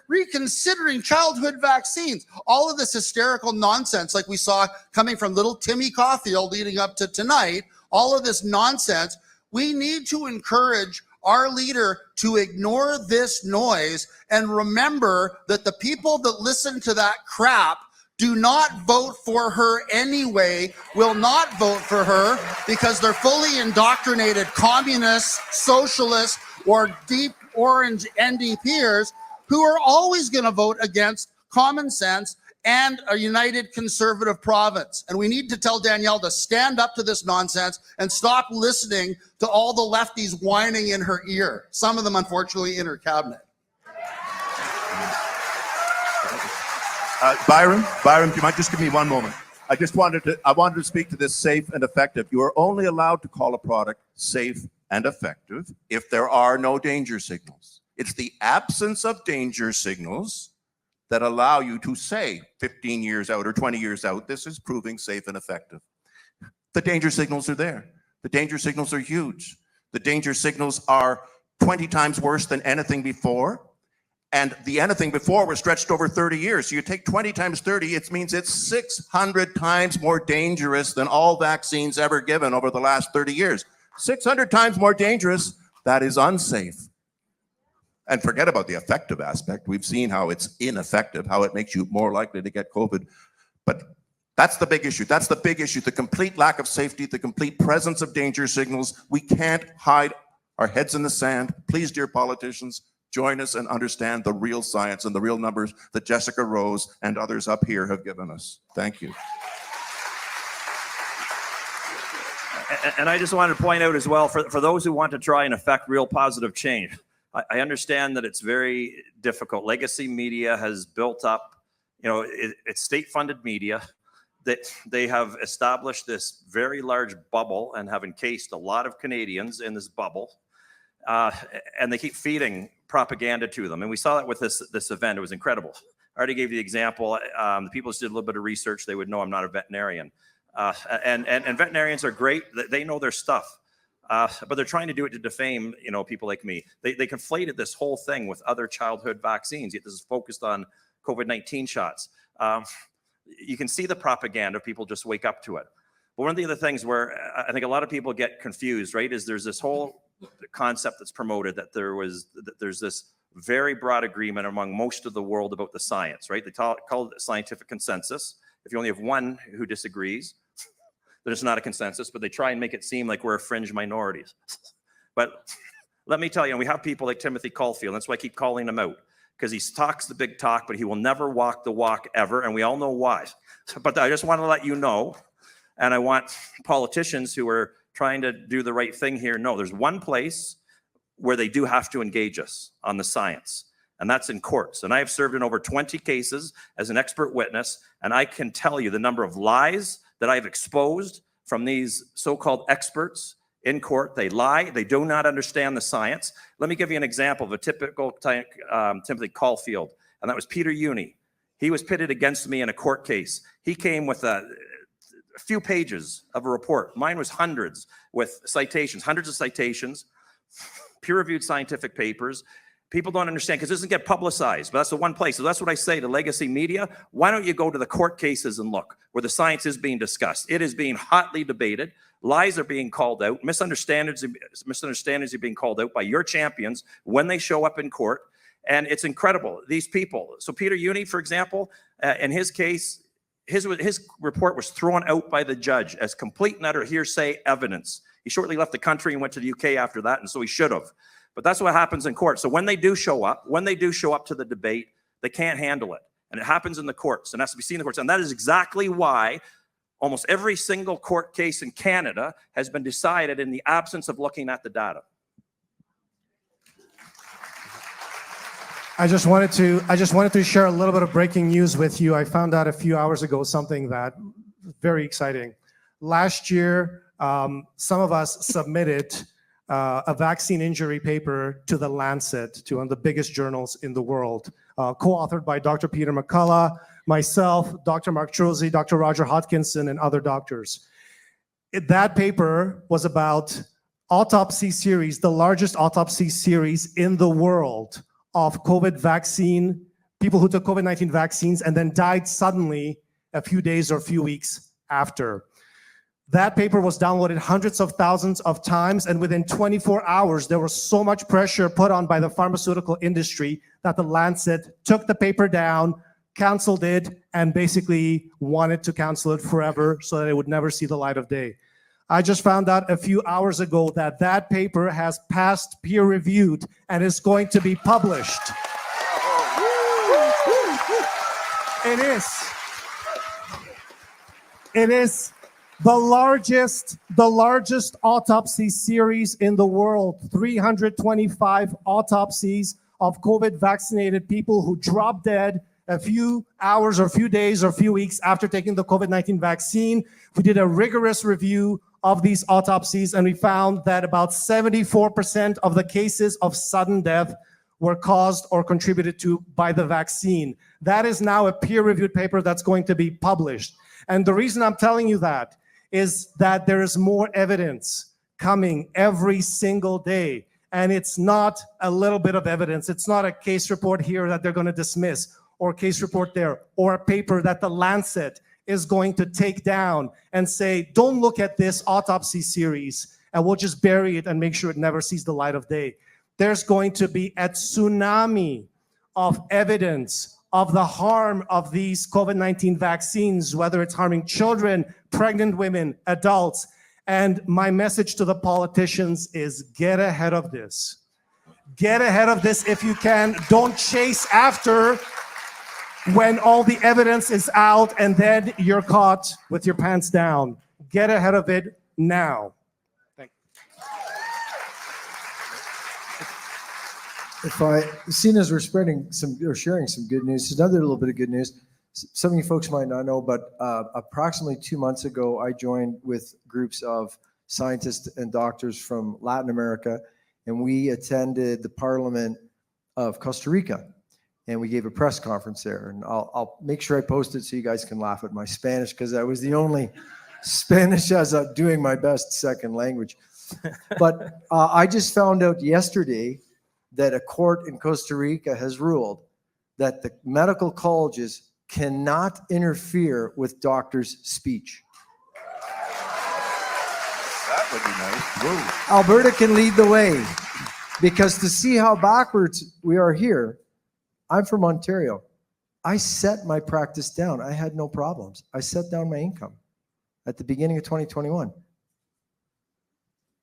reconsidering childhood vaccines. All of this hysterical nonsense like we saw coming from little Timmy Caulfield leading up to tonight, all of this nonsense. We need to encourage our leader to ignore this noise and remember that the people that listen to that crap do not vote for her anyway, will not vote for her because they're fully indoctrinated communists, socialists, or deep orange NDPers who are always going to vote against common sense and a united conservative province. And we need to tell Danielle to stand up to this nonsense and stop listening to all the lefties whining in her ear. Some of them, unfortunately, in her cabinet. Byram, do you mind just give me one moment? I wanted to speak to this safe and effective. You are only allowed to call a product safe and effective if there are no danger signals. It's the absence of danger signals that allow you to say 15 years out or 20 years out, this is proving safe and effective. The danger signals are there. The danger signals are huge. The danger signals are 20 times worse than anything before. And the anything before was stretched over 30 years. So you take 20 times 30, it means it's 600 times more dangerous than all vaccines ever given over the last 30 years. 600 times more dangerous, that is unsafe. And forget about the effective aspect. We've seen how it's ineffective, how it makes you more likely to get COVID. But that's the big issue. That's the big issue. The complete lack of safety, the complete presence of danger signals. We can't hide our heads in the sand. Please, dear politicians, join us and understand the real science and the real numbers that Jessica Rose and others up here have given us. Thank you. And I just wanted to point out as well, for those who want to try and affect real positive change, I understand that it's very difficult. Legacy media has built up, it's state-funded media, that they have established this very large bubble and have encased a lot of Canadians in this bubble. And they keep feeding propaganda to them. And we saw that with this event. It was incredible. I already gave you the example. The people who did a little bit of research, they would know I'm not a veterinarian. And veterinarians are great. They know their stuff. But they're trying to do it to defame, people like me. They conflated this whole thing with other childhood vaccines, yet this is focused on COVID-19 shots. You can see the propaganda. People just wake up to it. But one of the other things where I think a lot of people get confused, right, is there's this whole concept that's promoted that there's this very broad agreement among most of the world about the science, right? They call it scientific consensus. If you only have one who disagrees, then it's not a consensus, but they try and make it seem like we're a fringe minorities. But let me tell you, we have people like Timothy Caulfield. That's why I keep calling him out, because he talks the big talk, but he will never walk the walk ever, and we all know why. But I just want to let you know, and I want politicians who are trying to do the right thing here know there's one place where they do have to engage us on the science, and that's in courts. And I have served in over 20 cases as an expert witness, and I can tell you the number of lies that I've exposed from these so-called experts in court. They lie. They do not understand the science. Let me give you an example of a typical Timothy Caulfield, and that was Peter Uni. He was pitted against me in a court case. He came with a few pages of a report. Mine was hundreds with citations, hundreds of citations, peer-reviewed scientific papers. People don't understand because it doesn't get publicized, but that's the one place. So that's what I say to legacy media. Why don't you go to the court cases and look where the science is being discussed? It is being hotly debated. Lies are being called out. Misunderstandings are being called out by your champions when they show up in court. And it's incredible. These people. So Peter Uni, for example, in his case, his report was thrown out by the judge as complete and utter hearsay evidence. He shortly left the country and went to the UK after that, and so he should have. But that's what happens in court. So when they do show up to the debate, they can't handle it. And it happens in the courts and has to be seen in the courts. And that is exactly why almost every single court case in Canada has been decided in the absence of looking at the data. I just wanted to share a little bit of breaking news with you. I found out a few hours ago something that very exciting. Last year, some of us submitted a vaccine injury paper to The Lancet, to one of the biggest journals in the world, co-authored by Dr. Peter McCullough, myself, Dr. Mark Trozzi, Dr. Roger Hodkinson, and other doctors. That paper was about autopsy series, the largest autopsy series in the world of COVID vaccine, people who took COVID-19 vaccines and then died suddenly a few days or a few weeks after. That paper was downloaded hundreds of thousands of times, and within 24 hours, there was so much pressure put on by the pharmaceutical industry that The Lancet took the paper down, canceled it and basically wanted to cancel it forever so that it would never see the light of day. I just found out a few hours ago that that paper has passed peer-reviewed and is going to be published. It is the largest autopsy series in the world. 325 autopsies of COVID vaccinated people who dropped dead a few hours or few days or few weeks after taking the COVID-19 vaccine. We did a rigorous review of these autopsies, and we found that about 74% of the cases of sudden death were caused or contributed to by the vaccine. That is now a peer-reviewed paper that's going to be published. And the reason I'm telling you that is that there is more evidence coming every single day. And it's not a little bit of evidence. It's not a case report here that they're going to dismiss, or a case report there, or a paper that the Lancet is going to take down and say, don't look at this autopsy series, and we'll just bury it and make sure it never sees the light of day. There's going to be a tsunami of evidence of the harm of these COVID-19 vaccines, whether it's harming children, pregnant women, adults. And my message to the politicians is get ahead of this. Get ahead of this if you can. Don't chase after when all the evidence is out and then you're caught with your pants down. Get ahead of it now. Thank you. Seeing as we're spreading some or sharing some good news, another little bit of good news. Some of you folks might not know, but approximately 2 months ago, I joined with groups of scientists and doctors from Latin America, and we attended the Parliament of Costa Rica, and we gave a press conference there. And I'll make sure I post it so you guys can laugh at my Spanish, because I was the only Spanish as doing my best second language. But I just found out yesterday that a court in Costa Rica has ruled that the medical colleges cannot interfere with doctors' speech. That would be nice. Woo. Alberta can lead the way, because to see how backwards we are here, I'm from Ontario. I set my practice down. I had no problems. I set down my income at the beginning of 2021.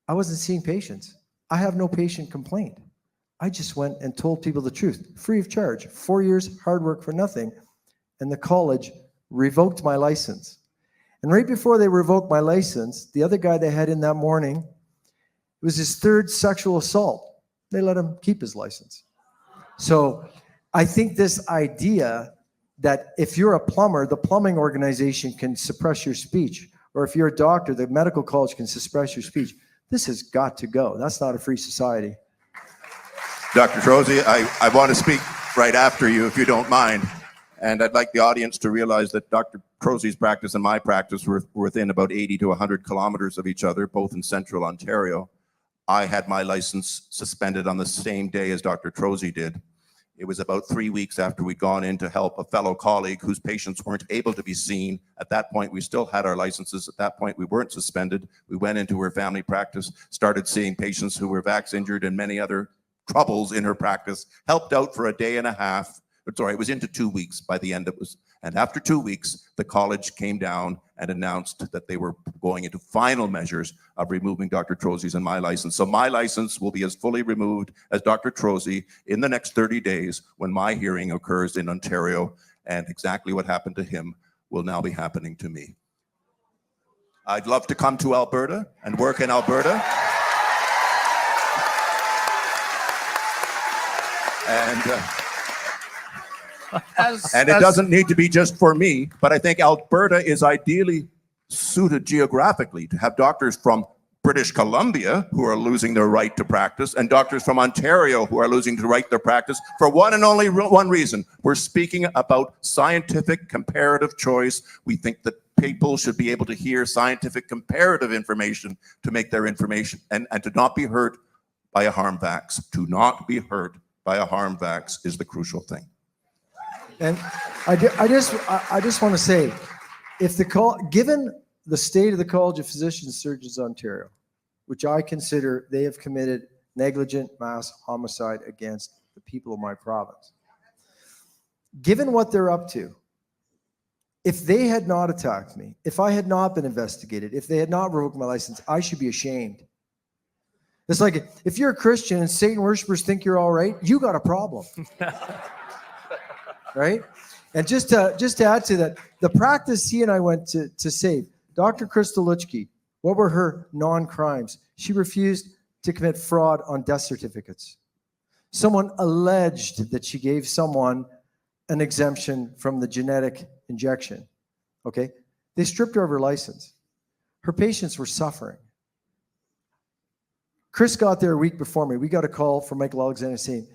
I wasn't seeing patients. I have no patient complaint. I just went and told people the truth, free of charge, 4 years, hard work for nothing. And the college revoked my license. And right before they revoked my license, the other guy they had in that morning, it was his third sexual assault. They let him keep his license. So I think this idea that if you're a plumber, the plumbing organization can suppress your speech, or if you're a doctor, the medical college can suppress your speech. This has got to go. That's not a free society. Dr. Trozy, I want to speak right after you, if you don't mind. And I'd like the audience to realize that Dr. Trozy's practice and my practice were within about 80 to 100 kilometers of each other, both in central Ontario. I had my license suspended on the same day as Dr. Trozy did. It was about 3 weeks after we'd gone in to help a fellow colleague whose patients weren't able to be seen. At that point, we still had our licenses. At that point, we weren't suspended. We went into her family practice, started seeing patients who were vax injured and many other troubles in her practice, helped out for a day and a half. Sorry, it was into 2 weeks by the end. And after 2 weeks, the college came down and announced that they were going into final measures of removing Dr. Trozy's and my license. So my license will be as fully removed as Dr. Trozy in the next 30 days when my hearing occurs in Ontario, and exactly what happened to him will now be happening to me. I'd love to come to Alberta and work in Alberta. And it doesn't need to be just for me, but I think Alberta is ideally suited geographically to have doctors from British Columbia who are losing their right to practice, and doctors from Ontario who are losing the right to their practice for one and only one reason. We're speaking about scientific comparative choice. We think that people should be able to hear scientific comparative information to make their information and to not be hurt by a harm vax. To not be hurt by a harm vax is the crucial thing. And I just want to say, if given the state of the College of Physicians and Surgeons Ontario, which I consider they have committed negligent mass homicide against the people of my province, given what they're up to, if they had not attacked me, if I had not been investigated, if they had not revoked my license, I should be ashamed. It's like if you're a Christian and Satan worshipers think you're all right, you got a problem. Right? And just to add to that, the practice he and I went to save, Dr. Crystal Luchke, what were her non-crimes? She refused to commit fraud on death certificates. Someone alleged that she gave someone an exemption from the genetic injection. Okay? They stripped her of her license. Her patients were suffering. Chris got there a week before me. We got a call from Michael Alexander saying,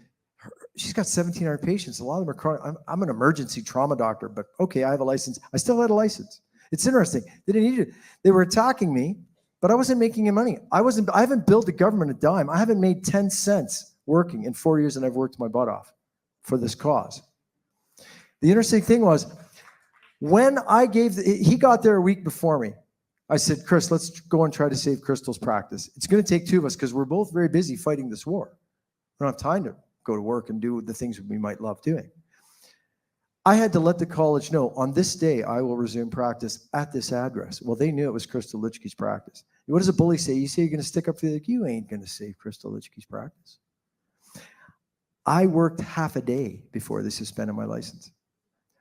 she's got 1,700 patients. A lot of them are chronic. I'm an emergency trauma doctor, but okay, I have a license. I still had a license. It's interesting. They didn't need it. They were attacking me, but I wasn't making any money. I haven't billed the government a dime. I haven't made 10 cents working in 4 years, and I've worked my butt off for this cause. The interesting thing was, when I he got there a week before me. I said, Chris, let's go and try to save Crystal's practice. It's going to take two of us because we're both very busy fighting this war. We don't have time to go to work and do the things we might love doing. I had to let the college know, on this day, I will resume practice at this address. Well, they knew it was Crystal Luchke's practice. What does a bully say? You say you're going to stick up for the, like, you ain't going to save Crystal Luchke's practice. I worked half a day before they suspended my license.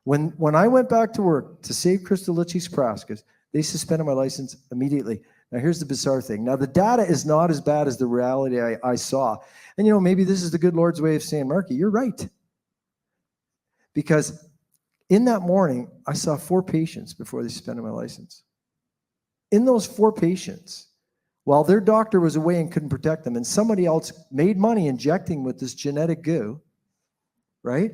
When I went back to work to save Crystal Luchke's practice, they suspended my license immediately. Now, here's the bizarre thing. Now, the data is not as bad as the reality I saw. And, maybe this is the good Lord's way of saying, Marky, you're right. Because in that morning, I saw 4 patients before they suspended my license. In those 4 patients, while their doctor was away and couldn't protect them, and somebody else made money injecting with this genetic goo, right?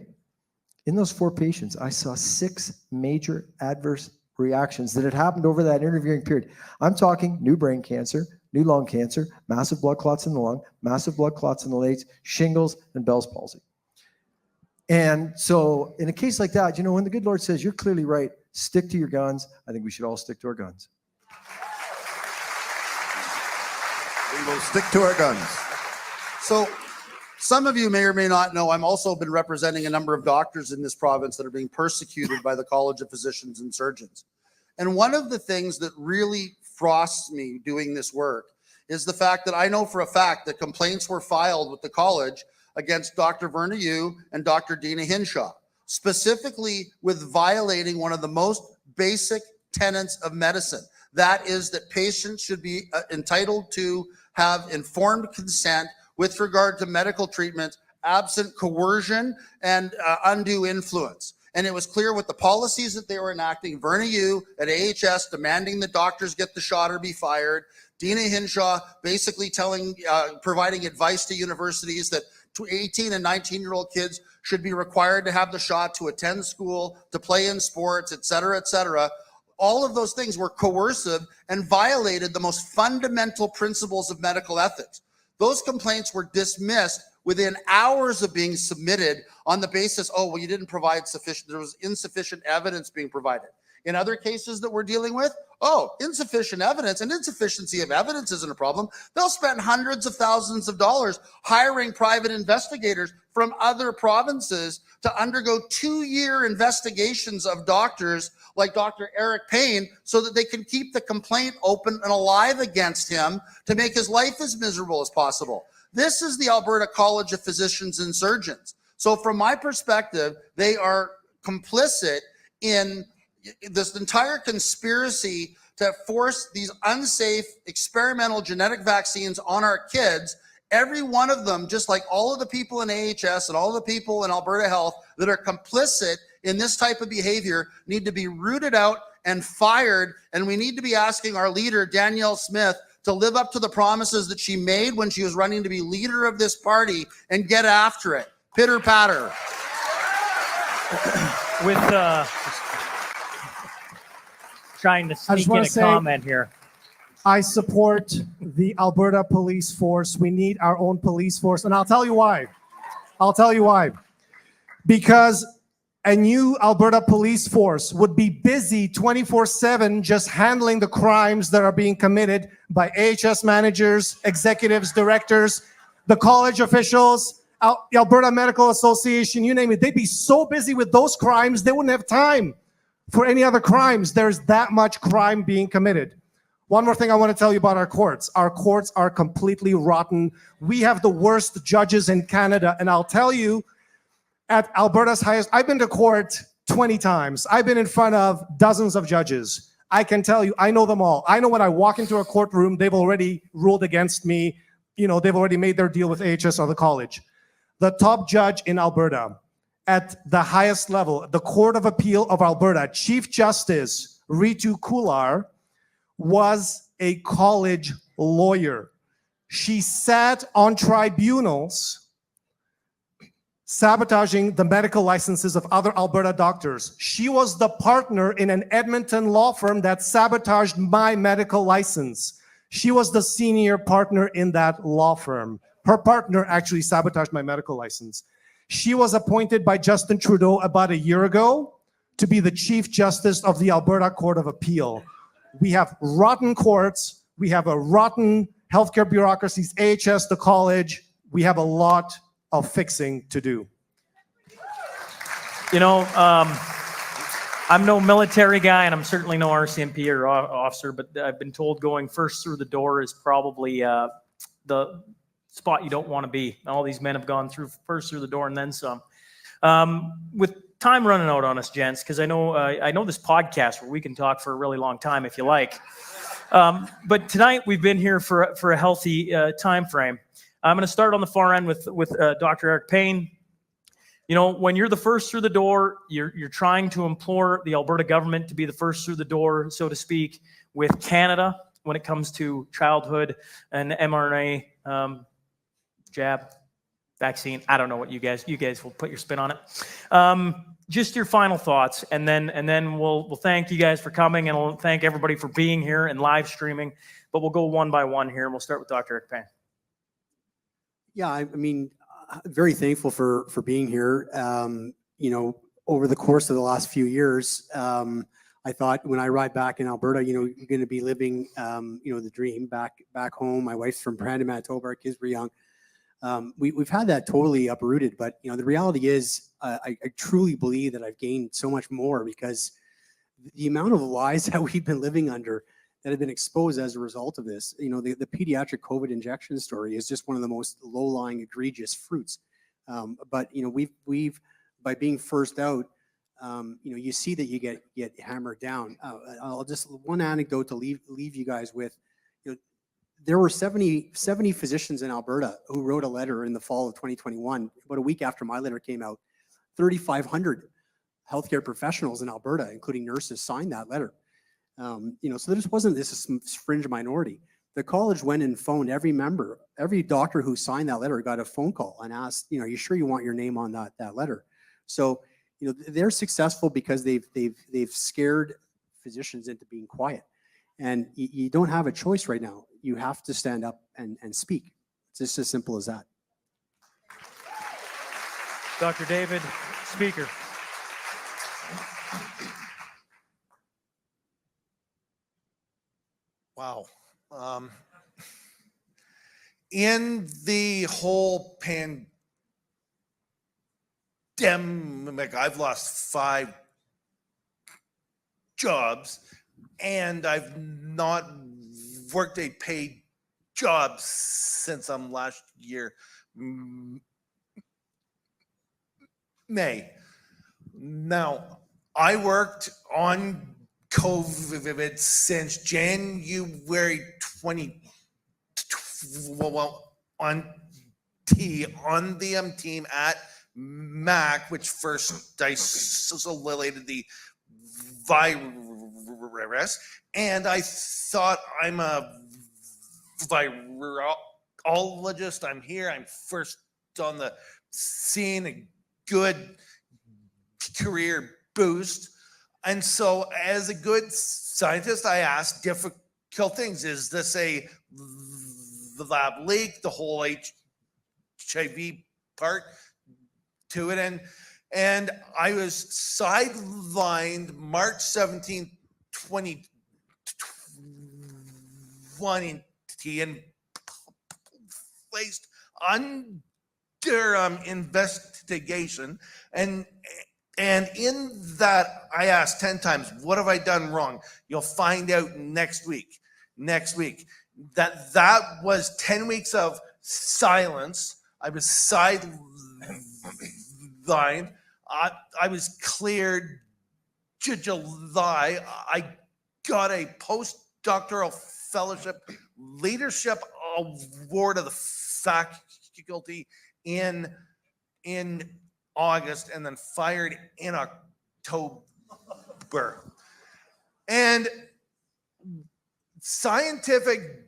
In those 4 patients, I saw 6 major adverse reactions that had happened over that interviewing period. I'm talking new brain cancer, new lung cancer, massive blood clots in the lung, massive blood clots in the legs, shingles, and Bell's palsy. And so in a case like that, when the good Lord says, you're clearly right, stick to your guns, I think we should all stick to our guns. We will stick to our guns. So some of you may or may not know, I'm also been representing a number of doctors in this province that are being persecuted by the College of Physicians and Surgeons. And one of the things that really frosts me doing this work is the fact that I know for a fact that complaints were filed with the college against Dr. Verna Yu and Dr. Dina Hinshaw, specifically with violating one of the most basic tenets of medicine. That is that patients should be entitled to have informed consent with regard to medical treatment, absent coercion and undue influence. And it was clear with the policies that they were enacting, Verna Yu at AHS demanding that doctors get the shot or be fired, Dina Hinshaw basically providing advice to universities that 18 and 19-year-old kids should be required to have the shot to attend school, to play in sports, et cetera, et cetera. All of those things were coercive and violated the most fundamental principles of medical ethics. Those complaints were dismissed within hours of being submitted on the basis, you didn't provide sufficient, there was insufficient evidence being provided. In other cases that we're dealing with, insufficient evidence, and insufficiency of evidence isn't a problem. They'll spend hundreds of thousands of dollars hiring private investigators from other provinces to undergo 2-year investigations of doctors like Dr. Eric Payne so that they can keep the complaint open and alive against him to make his life as miserable as possible. This is the Alberta College of Physicians and Surgeons. So from my perspective, they are complicit in this entire conspiracy to force these unsafe experimental genetic vaccines on our kids. Every one of them, just like all of the people in AHS and all the people in Alberta Health that are complicit in this type of behavior, need to be rooted out and fired. And we need to be asking our leader, Danielle Smith, to live up to the promises that she made when she was running to be leader of this party and get after it. Pitter patter. With trying to sneak in a comment here. I support the Alberta police force. We need our own police force. And I'll tell you why. Because a new Alberta police force would be busy 24/7 just handling the crimes that are being committed by AHS managers, executives, directors, the college officials, Alberta Medical Association, you name it. They'd be so busy with those crimes, they wouldn't have time for any other crimes. There's that much crime being committed. One more thing I want to tell you about our courts. Our courts are completely rotten. We have the worst judges in Canada. And I'll tell you, at Alberta's highest, I've been to court 20 times. I've been in front of dozens of judges. I can tell you, I know them all. I know when I walk into a courtroom, they've already ruled against me. You know, they've already made their deal with AHS or the college. The top judge in Alberta at the highest level, the Court of Appeal of Alberta, Chief Justice Ritu Kular, was a college lawyer. She sat on tribunals sabotaging the medical licenses of other Alberta doctors. She was the partner in an Edmonton law firm that sabotaged my medical license. She was the senior partner in that law firm. Her partner actually sabotaged my medical license. She was appointed by Justin Trudeau about a year ago to be the Chief Justice of the Alberta Court of Appeal. We have rotten courts. We have a rotten healthcare bureaucracies, AHS, the college. We have a lot of fixing to do. You know, I'm no military guy, and I'm certainly no RCMP or officer, but I've been told going first through the door is probably the spot you don't want to be. All these men have gone through first through the door and then some. With time running out on us, gents, because I know this podcast where we can talk for a really long time if you like. But tonight we've been here for a healthy time frame. I'm going to start on the far end with Dr. Eric Payne. You know, when you're the first through the door, you're trying to implore the Alberta government to be the first through the door, so to speak, with Canada when it comes to childhood and mRNA jab, vaccine. I don't know what you guys will put your spin on it. Just your final thoughts, and then we'll thank you guys for coming, and we'll thank everybody for being here and live streaming. But we'll go one by one here, and we'll start with Dr. Eric Payne. Yeah, I mean, very thankful for being here. You know, over the course of the last few years, I thought when I ride back in Alberta, you know, you're going to be living, you know, the dream back home. My wife's from Brandon, Manitoba. Our kids were young. We've had that totally uprooted, but you know, the reality is, I truly believe that I've gained so much more because the amount of lies that we've been living under that have been exposed as a result of this. You know, the pediatric COVID injection story is just one of the most low-lying, egregious fruits. But you know, we've by being first out, you know, you see that you get hammered down. I'll just one anecdote to leave you guys with. You know, there were 70 physicians in Alberta who wrote a letter in the fall of 2021, about a week after my letter came out. 3,500 healthcare professionals in Alberta, including nurses, signed that letter. You know, so there just wasn't this fringe minority. The college went and phoned every member, every doctor who signed that letter got a phone call and asked, you know, are you sure you want your name on that letter? So, you know, they're successful because they've scared physicians into being quiet. And you don't have a choice right now. You have to stand up and speak. It's just as simple as that. Dr. David Speicher. Wow. In the whole pandemic, I've lost 5 jobs, and I've not worked a paid job since last year, May. Now, I worked on COVID since January 2021 on the team at MAC, which first isolated the virus, and I thought I'm a virologist. I'm here. I'm first on the scene. A good career boost. And so as a good scientist, I ask difficult things. Is this the lab leak, the whole HIV part to it? And I was sidelined March 17, 2020 and placed undiagnosed Durham investigation. And in that, I asked 10 times, what have I done wrong? You'll find out next week. That was 10 weeks of silence. I was sidelined. I was cleared July. I got a postdoctoral fellowship leadership award of the faculty in August, and then fired in October. And scientific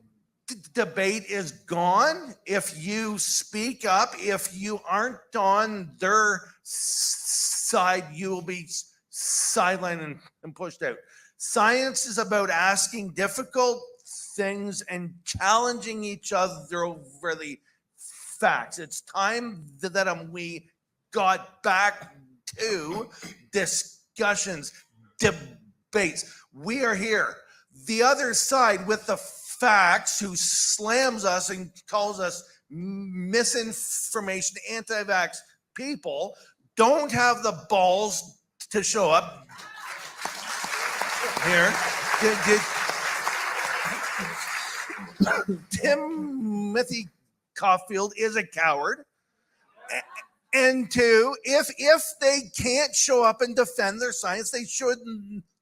debate is gone. If you speak up, if you aren't on their side, you will be sidelined and pushed out. Science is about asking difficult things and challenging each other over the facts. It's time that we got back to discussions, debates. We are here. The other side with the facts, who slams us and calls us misinformation, anti-vax people, don't have the balls to show up here. Timothy Caulfield is a coward. And two, if they can't show up and defend their science, they should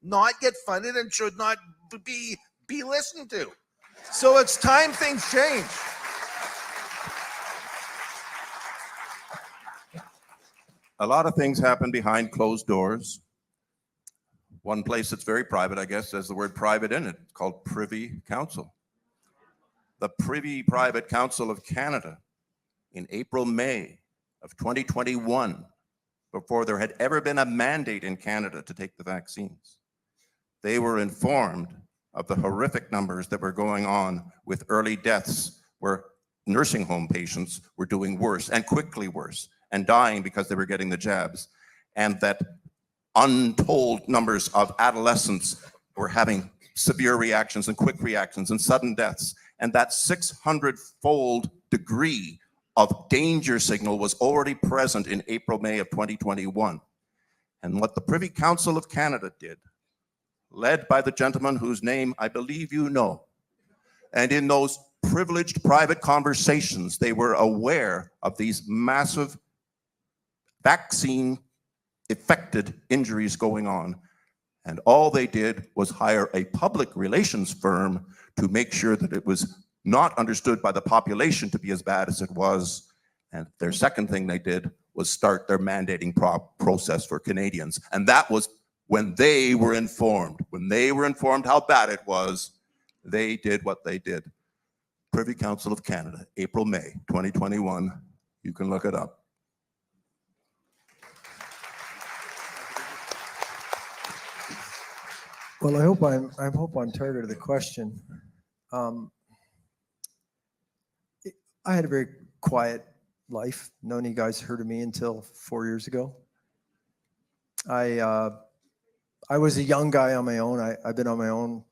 not get funded and should not be listened to. So it's time things change. A lot of things happen behind closed doors. One place that's very private, I guess, has the word private in it. It's called Privy Council. The Privy Private Council of Canada in April, May of 2021, before there had ever been a mandate in Canada to take the vaccines, they were informed of the horrific numbers that were going on with early deaths, where nursing home patients were doing worse and quickly worse and dying because they were getting the jabs, and that untold numbers of adolescents were having severe reactions and quick reactions and sudden deaths. And that 600-fold degree of danger signal was already present in April, May of 2021. And what the Privy Council of Canada did, led by the gentleman whose name I believe you know, and in those privileged private conversations, they were aware of these massive vaccine-affected injuries going on. And all they did was hire a public relations firm to make sure that it was not understood by the population to be as bad as it was. And their second thing they did was start their mandating process for Canadians. And that was when they were informed. When they were informed how bad it was, they did what they did. Privy Council of Canada, April, May 2021. You can look it up. Well, I hope I'm targeted the question. I had a very quiet life. None of you guys heard of me until 4 years ago. I was a young guy on my own. I've been on my own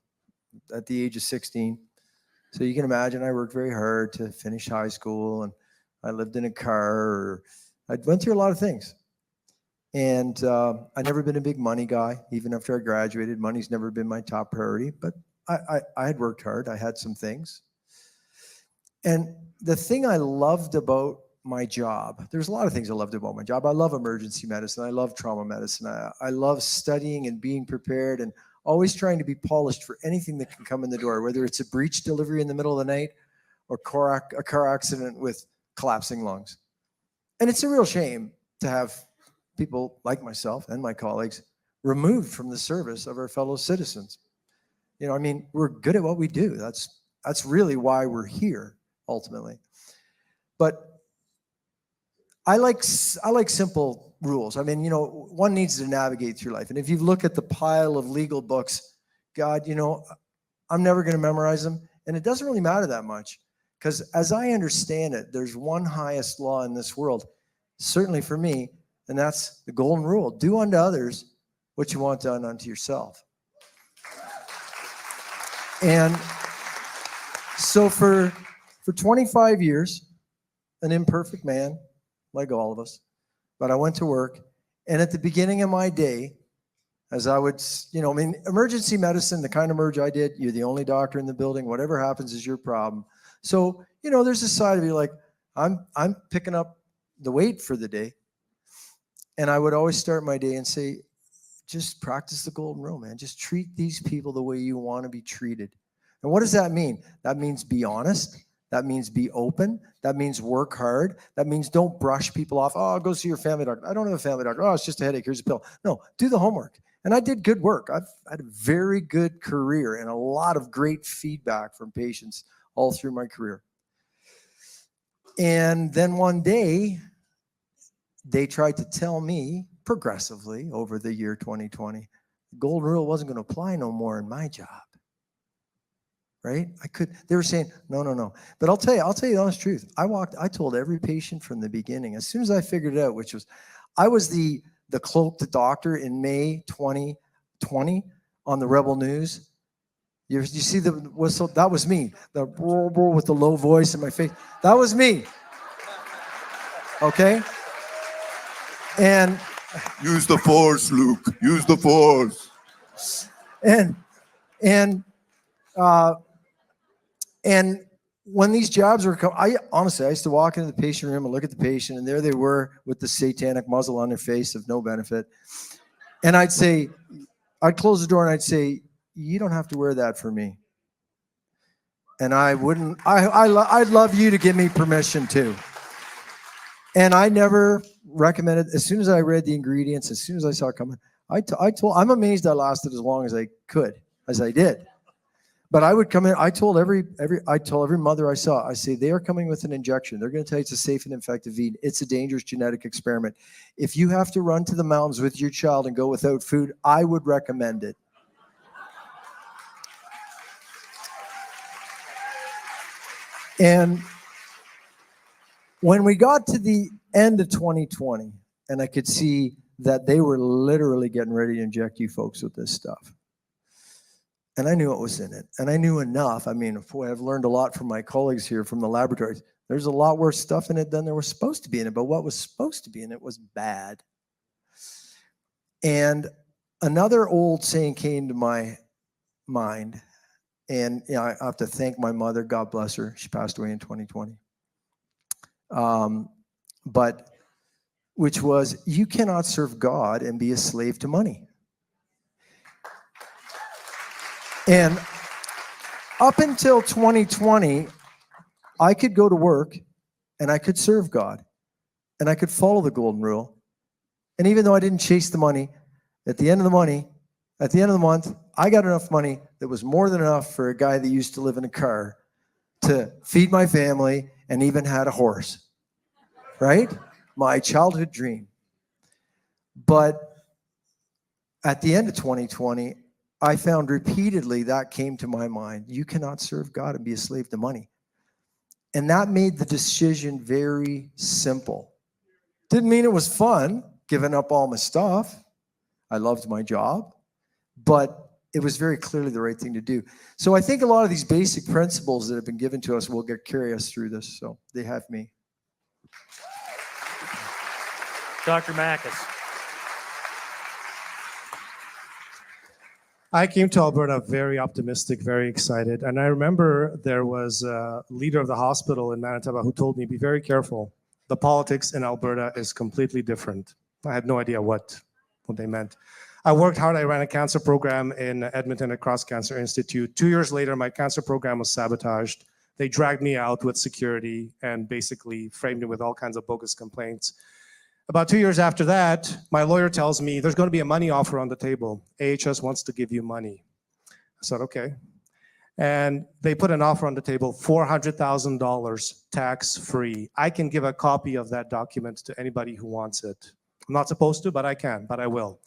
at the age of 16. So you can imagine I worked very hard to finish high school, and I lived in a car. I went through a lot of things. And I've never been a big money guy. Even after I graduated, money's never been my top priority. But I had worked hard. I had some things. And the thing I loved about my job, there's a lot of things I loved about my job. I love emergency medicine. I love trauma medicine. I love studying and being prepared and always trying to be polished for anything that can come in the door, whether it's a breech delivery in the middle of the night or a car accident with collapsing lungs. And it's a real shame to have people like myself and my colleagues removed from the service of our fellow citizens. You know, I mean, we're good at what we do. That's really why we're here, ultimately. But I like simple rules. I mean, you know, one needs to navigate through life. And if you look at the pile of legal books, God, you know, I'm never going to memorize them. And it doesn't really matter that much, because as I understand it, there's one highest law in this world, certainly for me, and that's the golden rule. Do unto others what you want done unto yourself. And so for 25 years, an imperfect man like all of us. But I went to work. And at the beginning of my day, as I would, emergency medicine, the kind of merge I did, you're the only doctor in the building. Whatever happens is your problem. So, there's a side of you like, I'm picking up the weight for the day. And I would always start my day and say, just practice the golden rule, man. Just treat these people the way you want to be treated. And what does that mean? That means be honest. That means be open. That means work hard. That means don't brush people off. Oh, go see your family doctor. I don't have a family doctor. Oh, it's just a headache. Here's a pill. No, do the homework. And I did good work. I've had a very good career and a lot of great feedback from patients all through my career. And then one day, they tried to tell me progressively over the year 2020, the golden rule wasn't going to apply no more in my job. Right? They were saying, no. But I'll tell you the honest truth. I told every patient from the beginning, as soon as I figured it out, I was the cloaked doctor in May 2020 on the Rebel News. You see the whistle? That was me. The with the low voice in my face. That was me. Okay? And use the force, Luke. Use the force. And when these jobs were coming, I used to walk into the patient room and look at the patient, and there they were with the satanic muzzle on their face of no benefit. And I'd close the door and I'd say, you don't have to wear that for me. And I wouldn't, I'd love you to give me permission too. And I never recommended, as soon as I read the ingredients, as soon as I saw it coming, I'm amazed I lasted as long as I did. But I would come in, I told every mother I saw, I say, they are coming with an injection. They're going to tell you it's a safe and effective feed. It's a dangerous genetic experiment. If you have to run to the mountains with your child and go without food, I would recommend it. And when we got to the end of 2020, and I could see that they were literally getting ready to inject you folks with this stuff. And I knew what was in it. And I knew enough. I mean, boy, I've learned a lot from my colleagues here from the laboratories. There's a lot worse stuff in it than there was supposed to be in it. But what was supposed to be in it was bad. And another old saying came to my mind. And I have to thank my mother. God bless her. She passed away in 2020. Which was, you cannot serve God and be a slave to money. And up until 2020, I could go to work and I could serve God and I could follow the golden rule. And even though I didn't chase the money, at the end of the month, I got enough money that was more than enough for a guy that used to live in a car to feed my family and even had a horse, right? My childhood dream. But at the end of 2020, I found repeatedly that came to my mind. You cannot serve God and be a slave to money. And that made the decision very simple. Didn't mean it was fun, giving up all my stuff. I loved my job, but it was very clearly the right thing to do. So I think a lot of these basic principles that have been given to us will carry us through this. So they have me. Dr. Makis. I came to Alberta very optimistic, very excited. And I remember there was a leader of the hospital in Manitoba who told me, be very careful. The politics in Alberta is completely different. I had no idea what they meant. I worked hard. I ran a cancer program in Edmonton at Cross Cancer Institute. 2 years later, my cancer program was sabotaged. They dragged me out with security and basically framed me with all kinds of bogus complaints. About 2 years after that, my lawyer tells me there's going to be a money offer on the table. AHS wants to give you money. I said, okay. And they put an offer on the table, $400,000 tax-free. I can give a copy of that document to anybody who wants it. I'm not supposed to, but I can, but I will.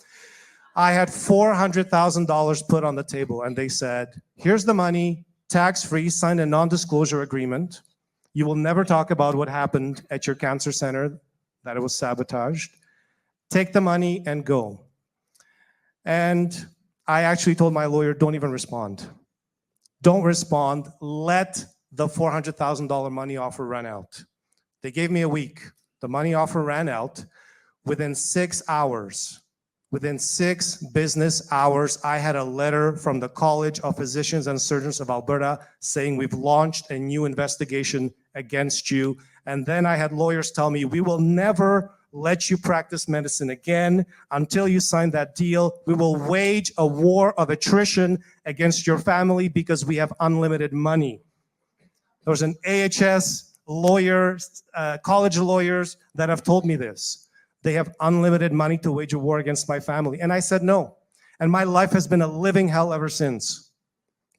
I had $400,000 put on the table, and they said, here's the money, tax-free, sign a non-disclosure agreement. You will never talk about what happened at your cancer center, that it was sabotaged. Take the money and go. And I actually told my lawyer, don't even respond. Don't respond. Let the $400,000 money offer run out. They gave me a week. The money offer ran out. Within 6 hours, within 6 business hours, I had a letter from the College of Physicians and Surgeons of Alberta saying we've launched a new investigation against you. And then I had lawyers tell me, we will never let you practice medicine again until you sign that deal. We will wage a war of attrition against your family because we have unlimited money. There was an AHS lawyer, college lawyers that have told me this. They have unlimited money to wage a war against my family. And I said no. And my life has been a living hell ever since.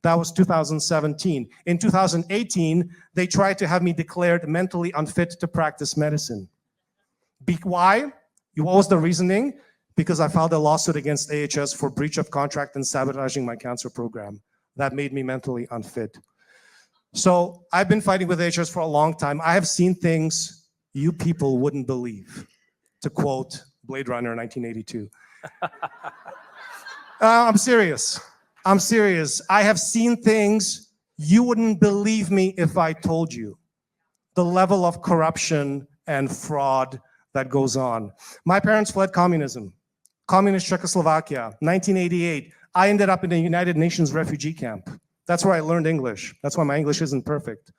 That was 2017. In 2018, they tried to have me declared mentally unfit to practice medicine. Why? What was the reasoning? Because I filed a lawsuit against AHS for breach of contract and sabotaging my cancer program. That made me mentally unfit. So I've been fighting with AHS for a long time. I have seen things you people wouldn't believe, to quote Blade Runner 1982. I'm serious. I'm serious. I have seen things you wouldn't believe me if I told you. The level of corruption and fraud that goes on. My parents fled communism. Communist Czechoslovakia, 1988. I ended up in a United Nations refugee camp. That's where I learned English. That's why my English isn't perfect.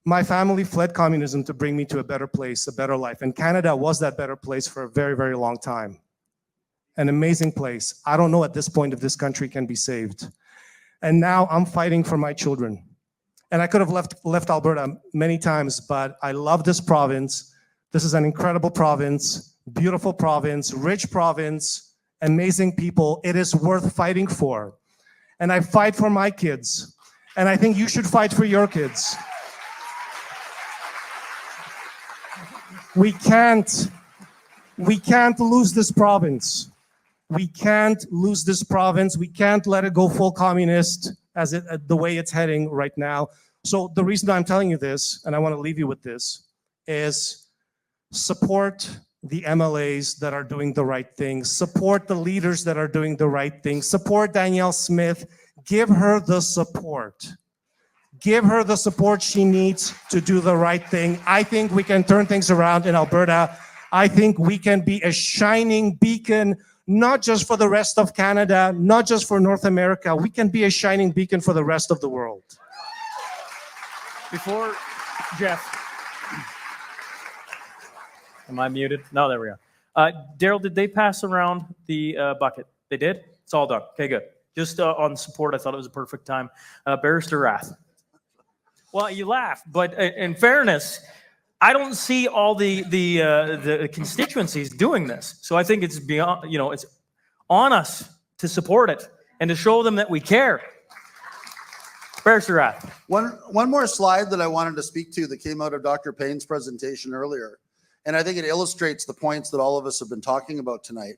My family fled communism to bring me to a better place, a better life. And Canada was that better place for a very, very long time. An amazing place. I don't know at this point if this country can be saved. And now I'm fighting for my children. And I could have left Alberta many times, but I love this province. This is an incredible province, beautiful province, rich province, amazing people. It is worth fighting for. And I fight for my kids. And I think you should fight for your kids. We can't lose this province. We can't lose this province. We can't let it go full communist as the way it's heading right now. So the reason I'm telling you this, and I want to leave you with this, is support the MLAs that are doing the right thing. Support the leaders that are doing the right thing. Support Danielle Smith. Give her the support. Give her the support she needs to do the right thing. I think we can turn things around in Alberta. I think we can be a shining beacon, not just for the rest of Canada, not just for North America. We can be a shining beacon for the rest of the world. Before, Jeff, am I muted? No, there we are. Darrell, did they pass around the bucket? They did? It's all done. Okay, good. Just on support, I thought it was a perfect time. Barrister Rath. Well, you laugh, but in fairness, I don't see all the constituencies doing this. So I think it's beyond, it's on us to support it and to show them that we care. Barrister Rath. One more slide that I wanted to speak to that came out of Dr. Payne's presentation earlier. And I think it illustrates the points that all of us have been talking about tonight.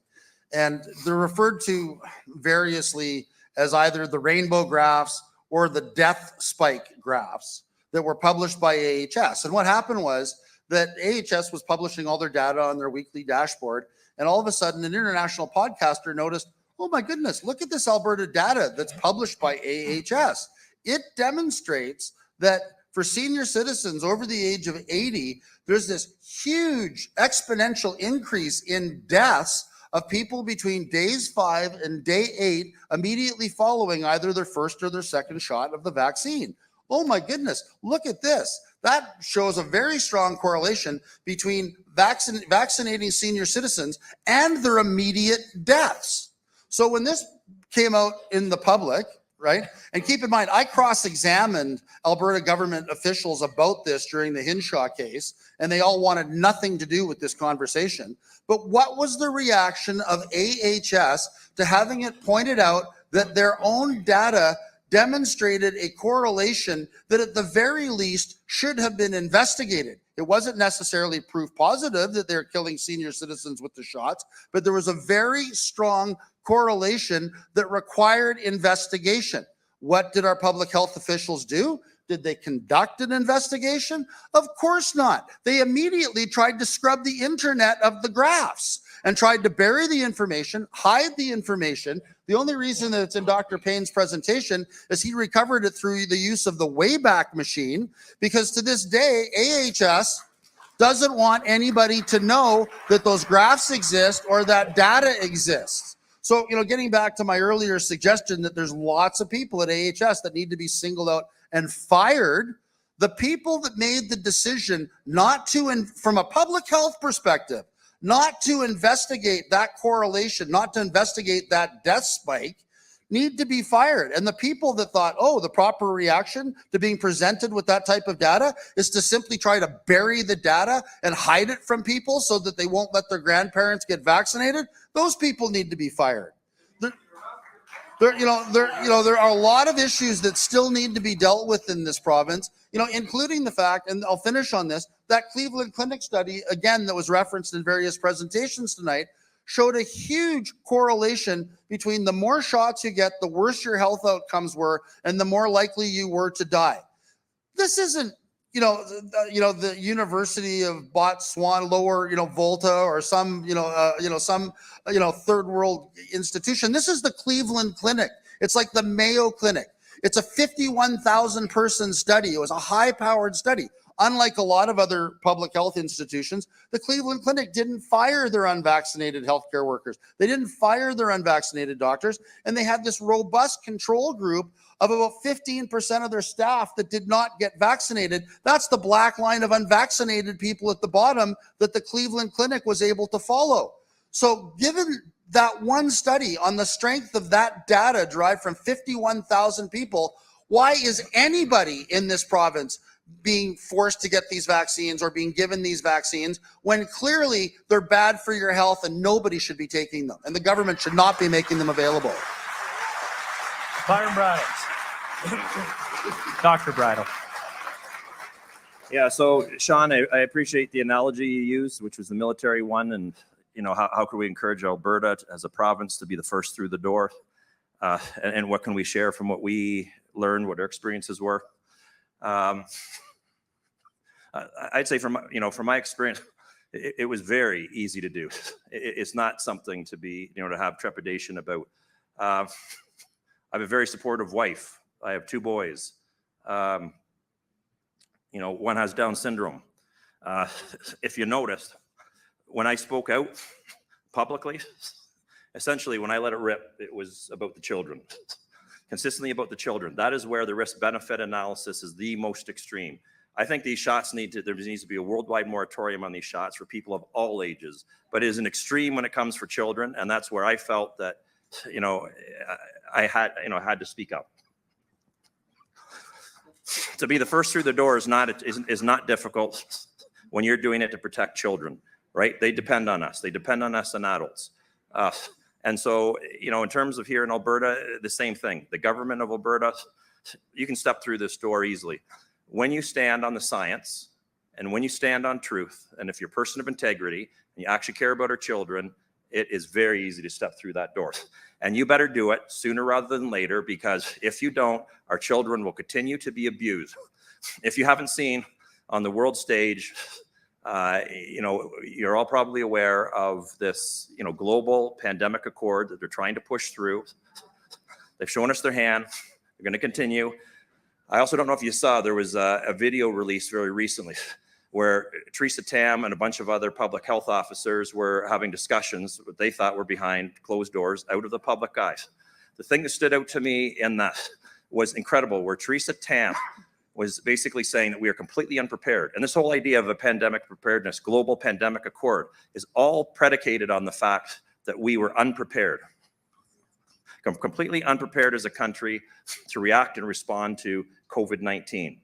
And they're referred to variously as either the rainbow graphs or the death spike graphs that were published by AHS. And what happened was that AHS was publishing all their data on their weekly dashboard. And all of a sudden, an international podcaster noticed, oh my goodness, look at this Alberta data that's published by AHS. It demonstrates that for senior citizens over the age of 80, there's this huge exponential increase in deaths of people between days 5 and day 8, immediately following either their first or their second shot of the vaccine. Oh my goodness, look at this. That shows a very strong correlation between vaccinating senior citizens and their immediate deaths. So when this came out in the public, right? And keep in mind, I cross-examined Alberta government officials about this during the Hinshaw case, and they all wanted nothing to do with this conversation. But what was the reaction of AHS to having it pointed out that their own data demonstrated a correlation that at the very least should have been investigated? It wasn't necessarily proof positive that they're killing senior citizens with the shots, but there was a very strong correlation that required investigation. What did our public health officials do? Did they conduct an investigation? Of course not. They immediately tried to scrub the internet of the graphs and tried to bury the information, hide the information. The only reason that it's in Dr. Payne's presentation is he recovered it through the use of the Wayback Machine, because to this day, AHS doesn't want anybody to know that those graphs exist or that data exists. So, getting back to my earlier suggestion that there's lots of people at AHS that need to be singled out and fired, the people that made the decision not to, from a public health perspective, not to investigate that correlation, not to investigate that death spike, need to be fired. And the people that thought, the proper reaction to being presented with that type of data is to simply try to bury the data and hide it from people so that they won't let their grandparents get vaccinated, those people need to be fired. There are a lot of issues that still need to be dealt with in this province, including the fact, and I'll finish on this, that Cleveland Clinic study, again, that was referenced in various presentations tonight, showed a huge correlation between the more shots you get, the worse your health outcomes were, and the more likely you were to die. This isn't, the University of Botswana, Lower, Volta, or some, third world institution. This is the Cleveland Clinic. It's like the Mayo Clinic. It's a 51,000 person study. It was a high-powered study. Unlike a lot of other public health institutions, the Cleveland Clinic didn't fire their unvaccinated healthcare workers. They didn't fire their unvaccinated doctors, and they had this robust control group of about 15% of their staff that did not get vaccinated. That's the black line of unvaccinated people at the bottom that the Cleveland Clinic was able to follow. So given that one study, on the strength of that data derived from 51,000 people, why is anybody in this province being forced to get these vaccines or being given these vaccines when clearly they're bad for your health and nobody should be taking them and the government should not be making them available? Byram Bridle. Dr. Bridle. Yeah, so Shaun, I appreciate the analogy you used, which was the military one, and how can we encourage Alberta as a province to be the first through the door, and what can we share from what we learned, what our experiences were. I'd say from my experience, it was very easy to do. It's not something to be, to have trepidation about. I have a very supportive wife. I have 2 boys. One has Down syndrome. If you noticed, when I spoke out publicly, essentially when I let it rip, it was about the children. Consistently about the children. That is where the risk-benefit analysis is the most extreme. I think these shots there needs to be a worldwide moratorium on these shots for people of all ages, but it is an extreme when it comes for children, and that's where I felt that, I had to speak up. To be the first through the door is not difficult when you're doing it to protect children, right? They depend on us. They depend on us and adults. And so, in terms of here in Alberta, the same thing. The government of Alberta, you can step through this door easily. When you stand on the science and when you stand on truth, and if you're a person of integrity and you actually care about our children, it is very easy to step through that door. And you better do it sooner rather than later, because if you don't, our children will continue to be abused. If you haven't seen on the world stage, you're all probably aware of this, global pandemic accord that they're trying to push through. They've shown us their hand. They're going to continue. I also don't know if you saw, there was a video released very recently where Theresa Tam and a bunch of other public health officers were having discussions what they thought were behind closed doors out of the public eye. The thing that stood out to me in that was incredible, where Theresa Tam was basically saying that we are completely unprepared. And this whole idea of a pandemic preparedness, global pandemic accord, is all predicated on the fact that we were unprepared. Completely unprepared as a country to react and respond to COVID-19.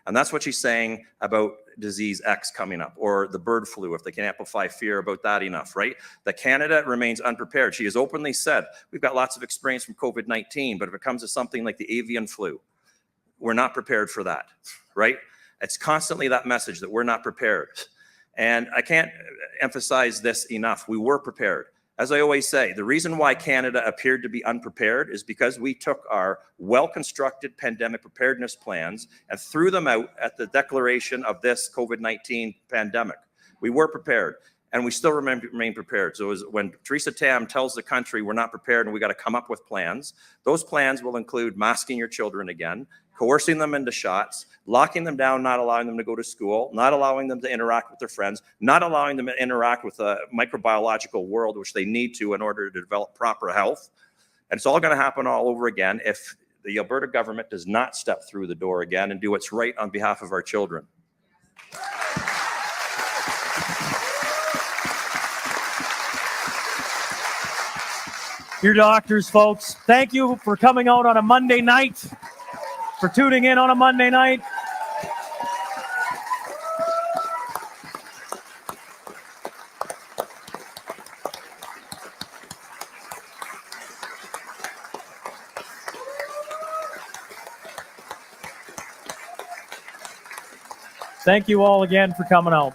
And that's what she's saying about disease X coming up, or the bird flu, if they can amplify fear about that enough, right? That Canada remains unprepared. She has openly said, we've got lots of experience from COVID-19, but if it comes to something like the avian flu, we're not prepared for that, right? It's constantly that message that we're not prepared. And I can't emphasize this enough. We were prepared. As I always say, the reason why Canada appeared to be unprepared is because we took our well-constructed pandemic preparedness plans and threw them out at the declaration of this COVID-19 pandemic. We were prepared. and we still remain prepared. So when Theresa Tam tells the country we're not prepared and we got to come up with plans, those plans will include masking your children again, coercing them into shots, locking them down, not allowing them to go to school, not allowing them to interact with their friends, not allowing them to interact with the microbiological world, which they need to in order to develop proper health. And it's all going to happen all over again if the Alberta government does not step through the door again and do what's right on behalf of our children. Your doctors, folks. Thank you for coming out on a Monday night, for tuning in on a Monday night. Thank you all again for coming out.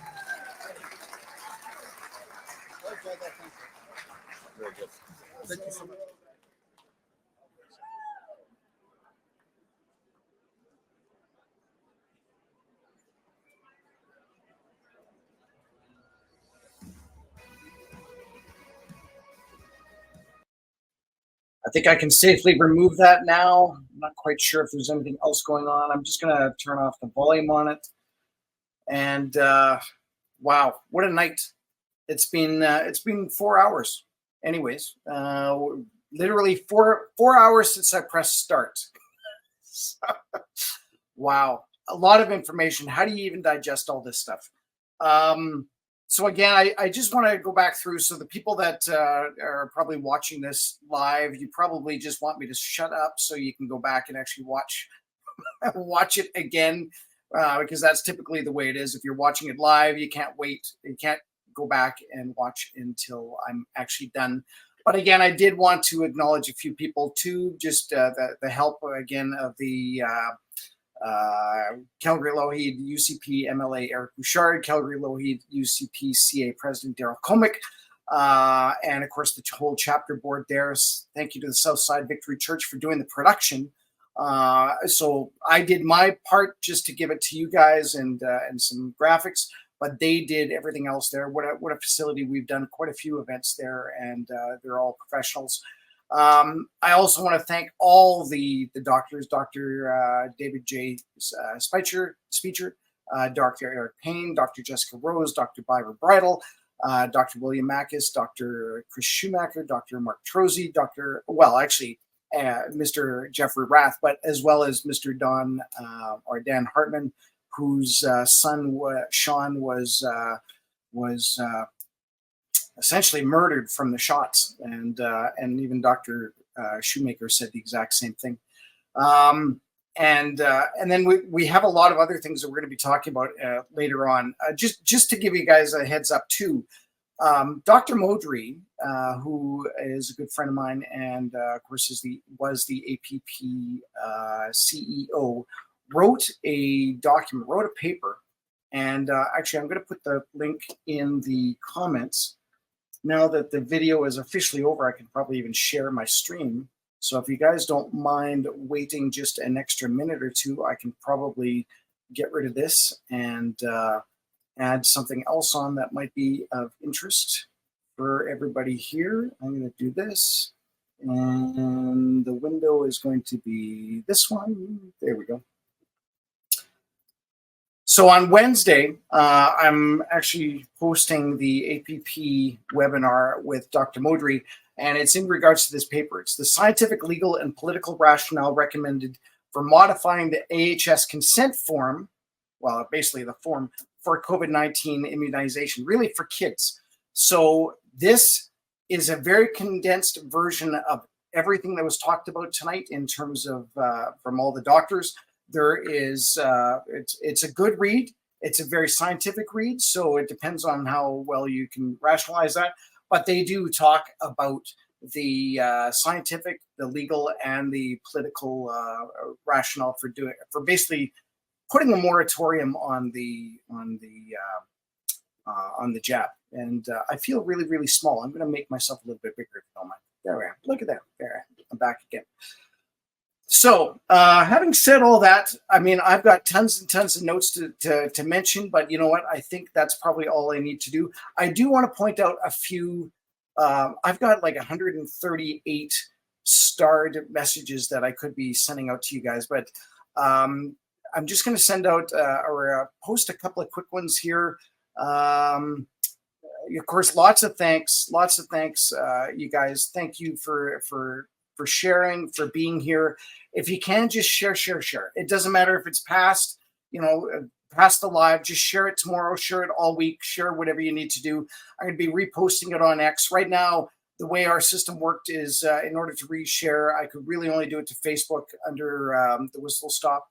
Thank you so much. I think I can safely remove that now. I'm not quite sure if there's anything else going on. I'm just going to turn off the volume on it. And wow, what a night. It's been 4 hours. Anyways, literally four hours since I pressed start. Wow, a lot of information. How do you even digest all this stuff? So again, I just want to go back through. So the people that are probably watching this live, you probably just want me to shut up so you can go back and actually watch it again, because that's typically the way it is. If you're watching it live, you can't wait. You can't go back and watch until I'm actually done. But again, I did want to acknowledge a few people too, just the help again of the Calgary-Lougheed UCP MLA Eric Bouchard, Calgary-Lougheed UCP CA President Darrell Komick, and of course the whole chapter board there. Thank you to the Southside Victory Church for doing the production. So I did my part just to give it to you guys and some graphics, but they did everything else there. What a facility. We've done quite a few events there, and they're all professionals. I also want to thank all the doctors, Dr. David J. Speicher, Dr. Eric Payne, Dr. Jessica Rose, Dr. Byram Bridle, Dr. William Makis, Dr. Chris Shoemaker, Dr. Mark Trozy, Mr. Jeffrey Rath, but as well as Mr. Dan Hartman, whose son Shaun was essentially murdered from the shots, and even Dr. Shoemaker said the exact same thing. And then we have a lot of other things that we're going to be talking about later on. Just to give you guys a heads up too, Dr. Modry, who is a good friend of mine, and of course was the APP CEO, wrote a paper, and actually I'm going to put the link in the comments. Now that the video is officially over, I can probably even share my stream. So if you guys don't mind waiting just an extra minute or two, I can probably get rid of this and add something else on that might be of interest for everybody here. I'm going to do this, and the window is going to be this one. There we go. So on Wednesday, I'm actually hosting the APP webinar with Dr. Modry, and it's in regards to this paper. It's the scientific, legal, and political rationale recommended for modifying the AHS consent form, well, basically the form for COVID-19 immunization, really for kids. So this is a very condensed version of everything that was talked about tonight in terms of from all the doctors. There is, it's a good read. It's a very scientific read, so it depends on how well you can rationalize that. But they do talk about the scientific, the legal, and the political rationale for basically putting a moratorium on the jab. And I feel really, really small. I'm going to make myself a little bit bigger if you don't mind. There I am. Look at that. There I am. I'm back again. So, having said all that, I mean, I've got tons and tons of notes to mention, but you know what? I think that's probably all I need to do. I do want to point out a few. I've got like 138 starred messages that I could be sending out to you guys, but I'm just going to send out or post a couple of quick ones here. Of course, lots of thanks, you guys. Thank you for sharing, for being here. If you can, just share. It doesn't matter if it's past, past the live, just share it tomorrow, share it all week, share whatever you need to do. I'm going to be reposting it on X. Right now, the way our system worked is in order to reshare, I could really only do it to Facebook under the Whistle Stop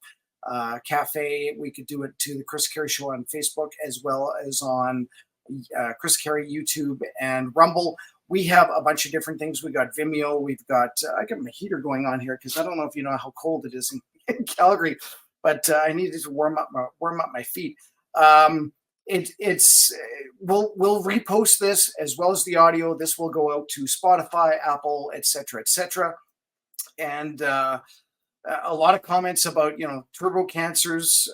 Cafe. We could do it to the Chris Kerry Show on Facebook, as well as on Chris Kerry YouTube and Rumble. We have a bunch of different things. We got Vimeo. We've got, I got my heater going on here because I don't know if you know how cold it is in Calgary, but I needed to warm up my feet. We'll repost this as well as the audio. This will go out to Spotify, Apple, etc., etc. And a lot of comments about, turbo cancers.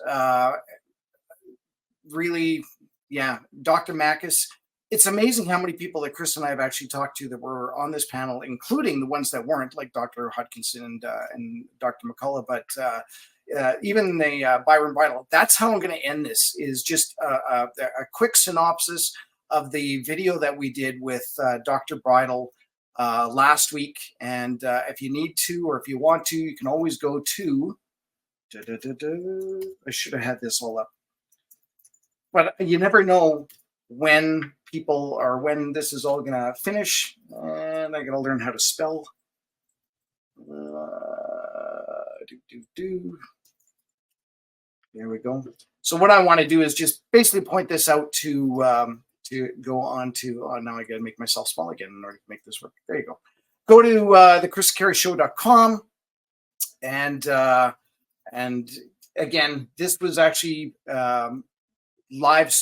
Really, yeah, Dr. Makis. It's amazing how many people that Chris and I have actually talked to that were on this panel, including the ones that weren't, like Dr. Hodkinson and Dr. McCullough, but even the Byram Bridle. That's how I'm going to end this, is just a quick synopsis of the video that we did with Dr. Bridle last week. And if you need to, or if you want to, you can always go to, I should have had this all up, but you never know when people or when this is all gonna finish, and I gotta learn how to spell. There we go. So what I want to do is just basically point this out to go on to. Oh, now I gotta make myself small again in order to make this work. There you go. Go to thechrisandkerryshow.com, and again, this was actually live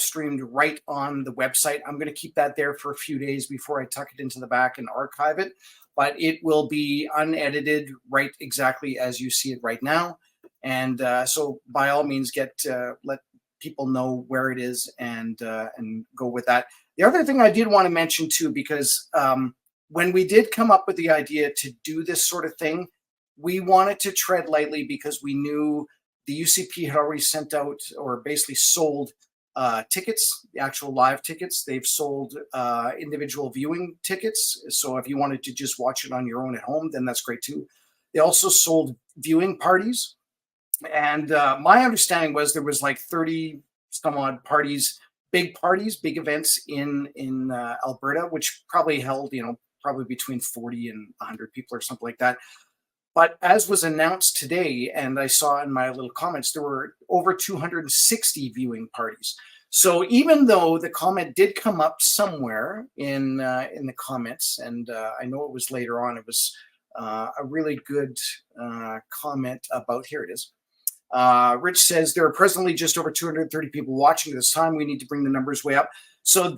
streamed right on the website. I'm going to keep that there for a few days before I tuck it into the back and archive it, but it will be unedited right exactly as you see it right now. And so by all means, let people know where it is and go with that. The other thing I did want to mention too, because when we did come up with the idea to do this sort of thing, we wanted to tread lightly because we knew the UCP had already sent out, or basically sold, tickets, the actual live tickets. They've sold individual viewing tickets. So if you wanted to just watch it on your own at home, then that's great too. They also sold viewing parties. And my understanding was there was like 30 some odd parties, big events in Alberta, which probably held, probably between 40 and 100 people or something like that. But as was announced today, and I saw in my little comments, there were over 260 viewing parties. So even though the comment did come up somewhere in the comments, and I know it was later on, it was a really good comment about, here it is. Rich says, there are presently just over 230 people watching at this time. We need to bring the numbers way up. So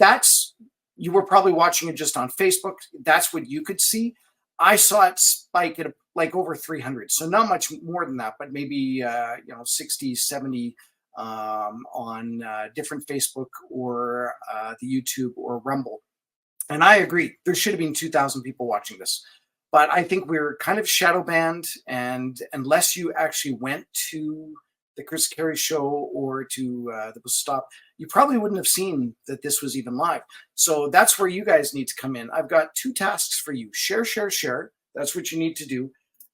you were probably watching it just on Facebook. That's what you could see. I saw it spike at like over 300. So not much more than that, but maybe, 60, 70 on different Facebook or the YouTube or Rumble. And I agree, there should have been 2,000 people watching this. But I think we're kind of shadow banned, and unless you actually went to the Chris Kerry Show or to the Stop, you probably wouldn't have seen that this was even live. So that's where you guys need to come in. I've got 2 tasks for you. Share. That's what you need to do.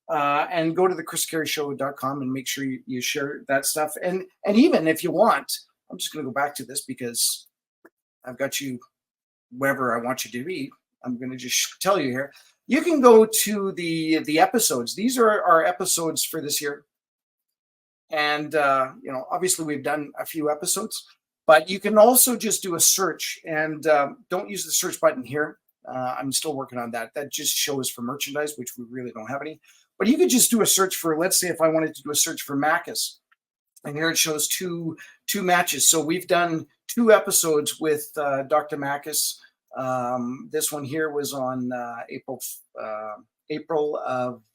And go to thechrisandkerryshow.com and make sure you share that stuff. And even if you want, I'm just going to go back to this because I've got you wherever I want you to be. I'm going to just tell you here. You can go to the episodes. These are our episodes for this year. And, obviously we've done a few episodes, but you can also just do a search, and don't use the search button here. I'm still working on that. That just shows for merchandise, which we really don't have any. But you could just do a search for, let's say if I wanted to do a search for Makis, and here it shows two matches. So we've done 2 episodes with Dr. Makis. This one here was on April April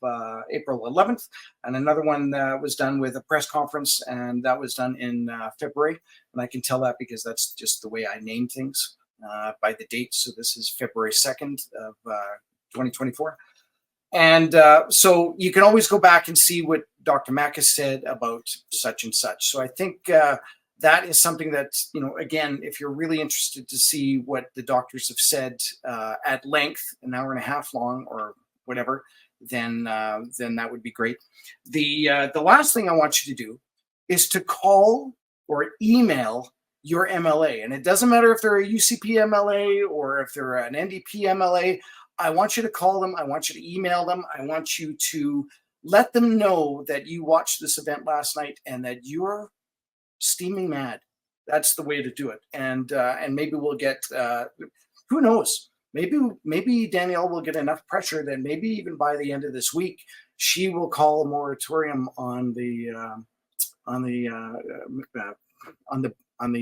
11th, and another one was done with a press conference, and that was done in February. And I can tell that because that's just the way I name things by the date. So this is February 2nd of 2024. And so you can always go back and see what Dr. Makis said about such and such. So I think that is something that, again, if you're really interested to see what the doctors have said at length, an hour and a half long or whatever, then that would be great. The last thing I want you to do is to call or email your MLA. And it doesn't matter if they're a UCP MLA or if they're an NDP MLA. I want you to call them. I want you to email them. I want you to let them know that you watched this event last night and that you're steaming mad. That's the way to do it. And maybe we'll get, who knows? Maybe Danielle will get enough pressure that maybe even by the end of this week, she will call a moratorium on the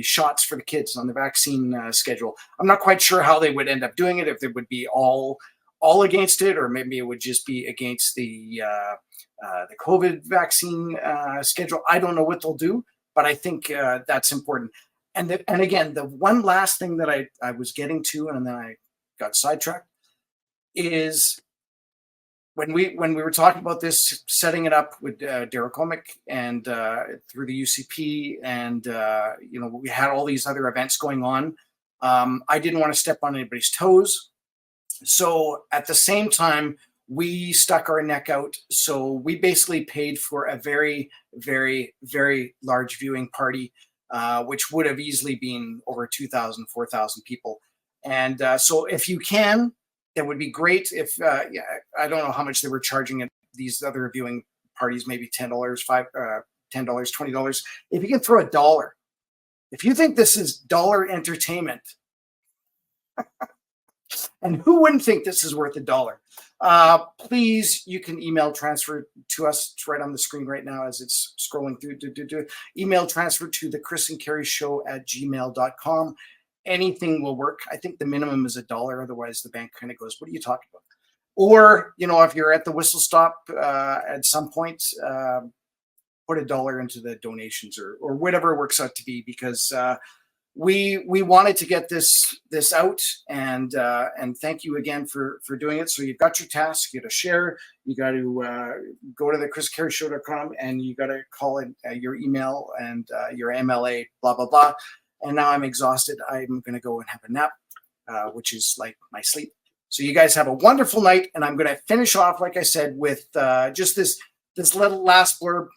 shots for the kids, on the vaccine schedule. I'm not quite sure how they would end up doing it, if they would be all against it, or maybe it would just be against the COVID vaccine schedule. I don't know what they'll do, but I think that's important. And again, the one last thing that I was getting to, and then I got sidetracked, is when we were talking about this, setting it up with Darrell Komick and through the UCP, and we had all these other events going on. I didn't want to step on anybody's toes, so at the same time we stuck our neck out. So we basically paid for a very, very, very large viewing party, which would have easily been over 2,000, 4,000 people. And so if you can, that would be great. If I don't know how much they were charging at these other viewing parties, maybe $10, $10, $20. If you can throw $1, if you think this is dollar entertainment, and who wouldn't think this is worth $1? Please, you can email transfer to us. It's right on the screen right now as it's scrolling through. Email transfer to thechrisandkerryshow@gmail.com. Anything will work. I think the minimum is $1. Otherwise, the bank kind of goes, "What are you talking about?" Or, if you're at the whistle stop at some point, put $1 into the donations or whatever it works out to be, because we wanted to get this out, and thank you again for doing it. So you've got your task. You got to share. You got to go to thechrisandkerryshow.com, and you got to call in your email and your MLA, blah blah blah. And now I'm exhausted. I'm going to go and have a nap, which is like my sleep. So you guys have a wonderful night. And I'm going to finish off, like I said, with just this little last blurb.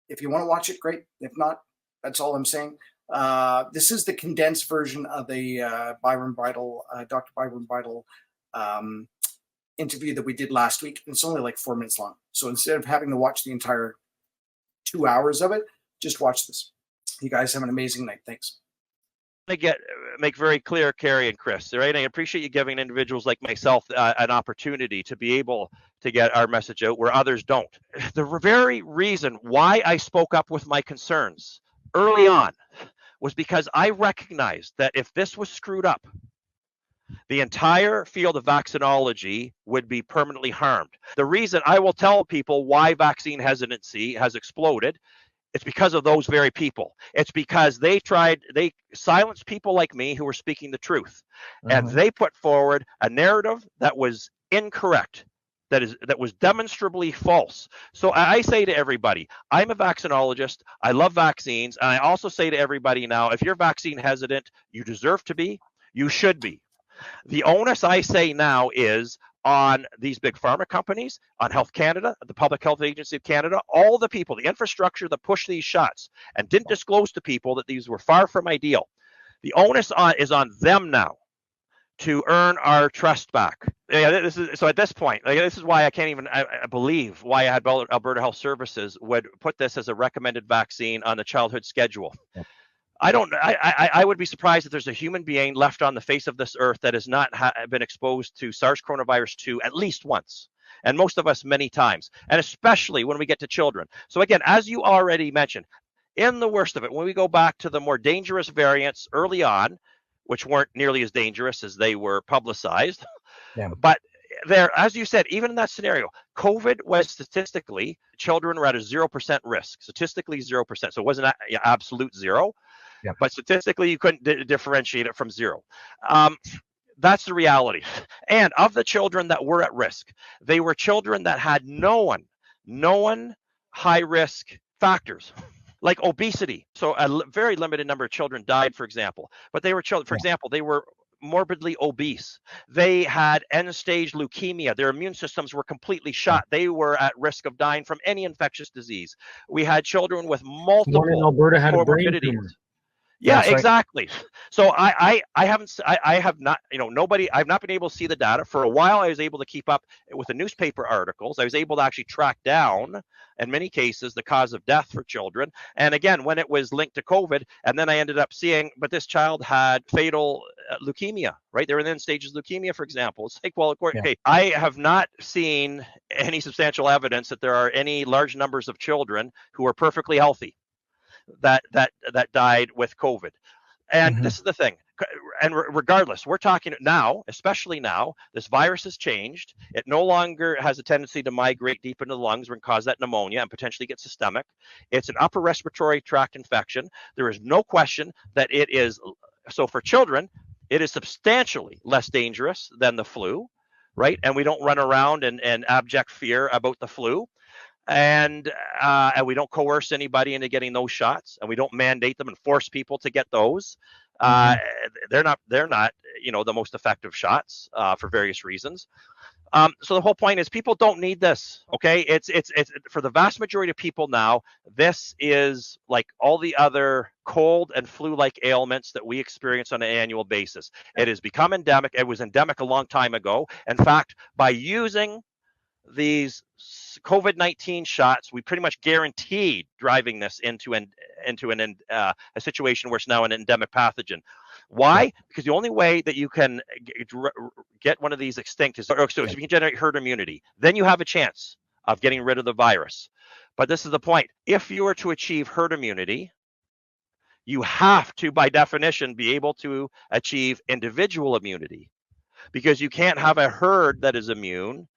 If you want to watch it, great. If not, that's all I'm saying. This is the condensed version of the Byram Bridle, Dr. Byram Bridle interview that we did last week. It's only like 4 minutes long. So instead of having to watch the entire 2 hours of it, just watch this. You guys have an amazing night. Thanks. Make very clear, Kerry and Chris, right? I appreciate you giving individuals like myself an opportunity to be able to get our message out where others don't. The very reason why I spoke up with my concerns early on was because I recognized that if this was screwed up, the entire field of vaccinology would be permanently harmed. The reason I will tell people why vaccine hesitancy has exploded, it's because of those very people. It's because they silenced people like me who were speaking the truth. And they put forward a narrative that was incorrect, that was demonstrably false. So I say to everybody, I'm a vaccinologist. I love vaccines. And I also say to everybody now, if you're vaccine hesitant, you deserve to be, you should be. The onus, I say now, is on these big pharma companies, on Health Canada, the Public Health Agency of Canada, all the people, the infrastructure that pushed these shots and didn't disclose to people that these were far from ideal. The onus is on them now to earn our trust back. Yeah, so at this point, this is why I can't even believe why Alberta Health Services would put this as a recommended vaccine on the childhood schedule. I would be surprised if there's a human being left on the face of this earth that has not been exposed to SARS coronavirus 2 at least once, and most of us many times, and especially when we get to children. So again, as you already mentioned, in the worst of it, when we go back to the more dangerous variants early on, which weren't nearly as dangerous as they were publicized, but there, as you said, even in that scenario, COVID was statistically, children were at a 0% risk, statistically 0%. So it wasn't absolute zero, but statistically you couldn't differentiate it from zero. That's the reality. And of the children that were at risk, they were children that had known high risk factors like obesity. So a very limited number of children died, for example, but they were children, for example, they were morbidly obese. They had end-stage leukemia. Their immune systems were completely shot. They were at risk of dying from any infectious disease. We had children with multiple One in Alberta had a brain comorbidities. tumor. Yeah, That's right. exactly. So I have not, I've not been able to see the data. For a while, I was able to keep up with the newspaper articles. I was able to actually track down, in many cases, the cause of death for children. And again, when it was linked to COVID, and then I ended up seeing, but this child had fatal leukemia, right? They were in end stages of leukemia, for example. It's like, well, okay, I have not seen any substantial evidence that there are any large numbers of children who are perfectly healthy that died with COVID. And this is the thing. And regardless, we're talking now, especially now, this virus has changed. It no longer has a tendency to migrate deep into the lungs and cause that pneumonia and potentially get systemic. It's an upper respiratory tract infection. There is no question that it is. So for children, it is substantially less dangerous than the flu, right? And we don't run around in abject fear about the flu. And we don't coerce anybody into getting those shots, and we don't mandate them and force people to get those. They're not, the most effective shots for various reasons. So the whole point is people don't need this. Okay, it's for the vast majority of people now. This is like all the other cold and flu-like ailments that we experience on an annual basis. It has become endemic. It was endemic a long time ago. In fact, by using these COVID-19 shots, we pretty much guaranteed driving this into a situation where it's now an endemic pathogen. Why? Because the only way that you can get one of these extinct is, so if you can generate herd immunity, then you have a chance of getting rid of the virus. But this is the point. If you were to achieve herd immunity, you have to, by definition, be able to achieve individual immunity, because you can't have a herd that is immune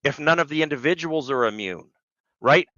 if none of the individuals are immune, right?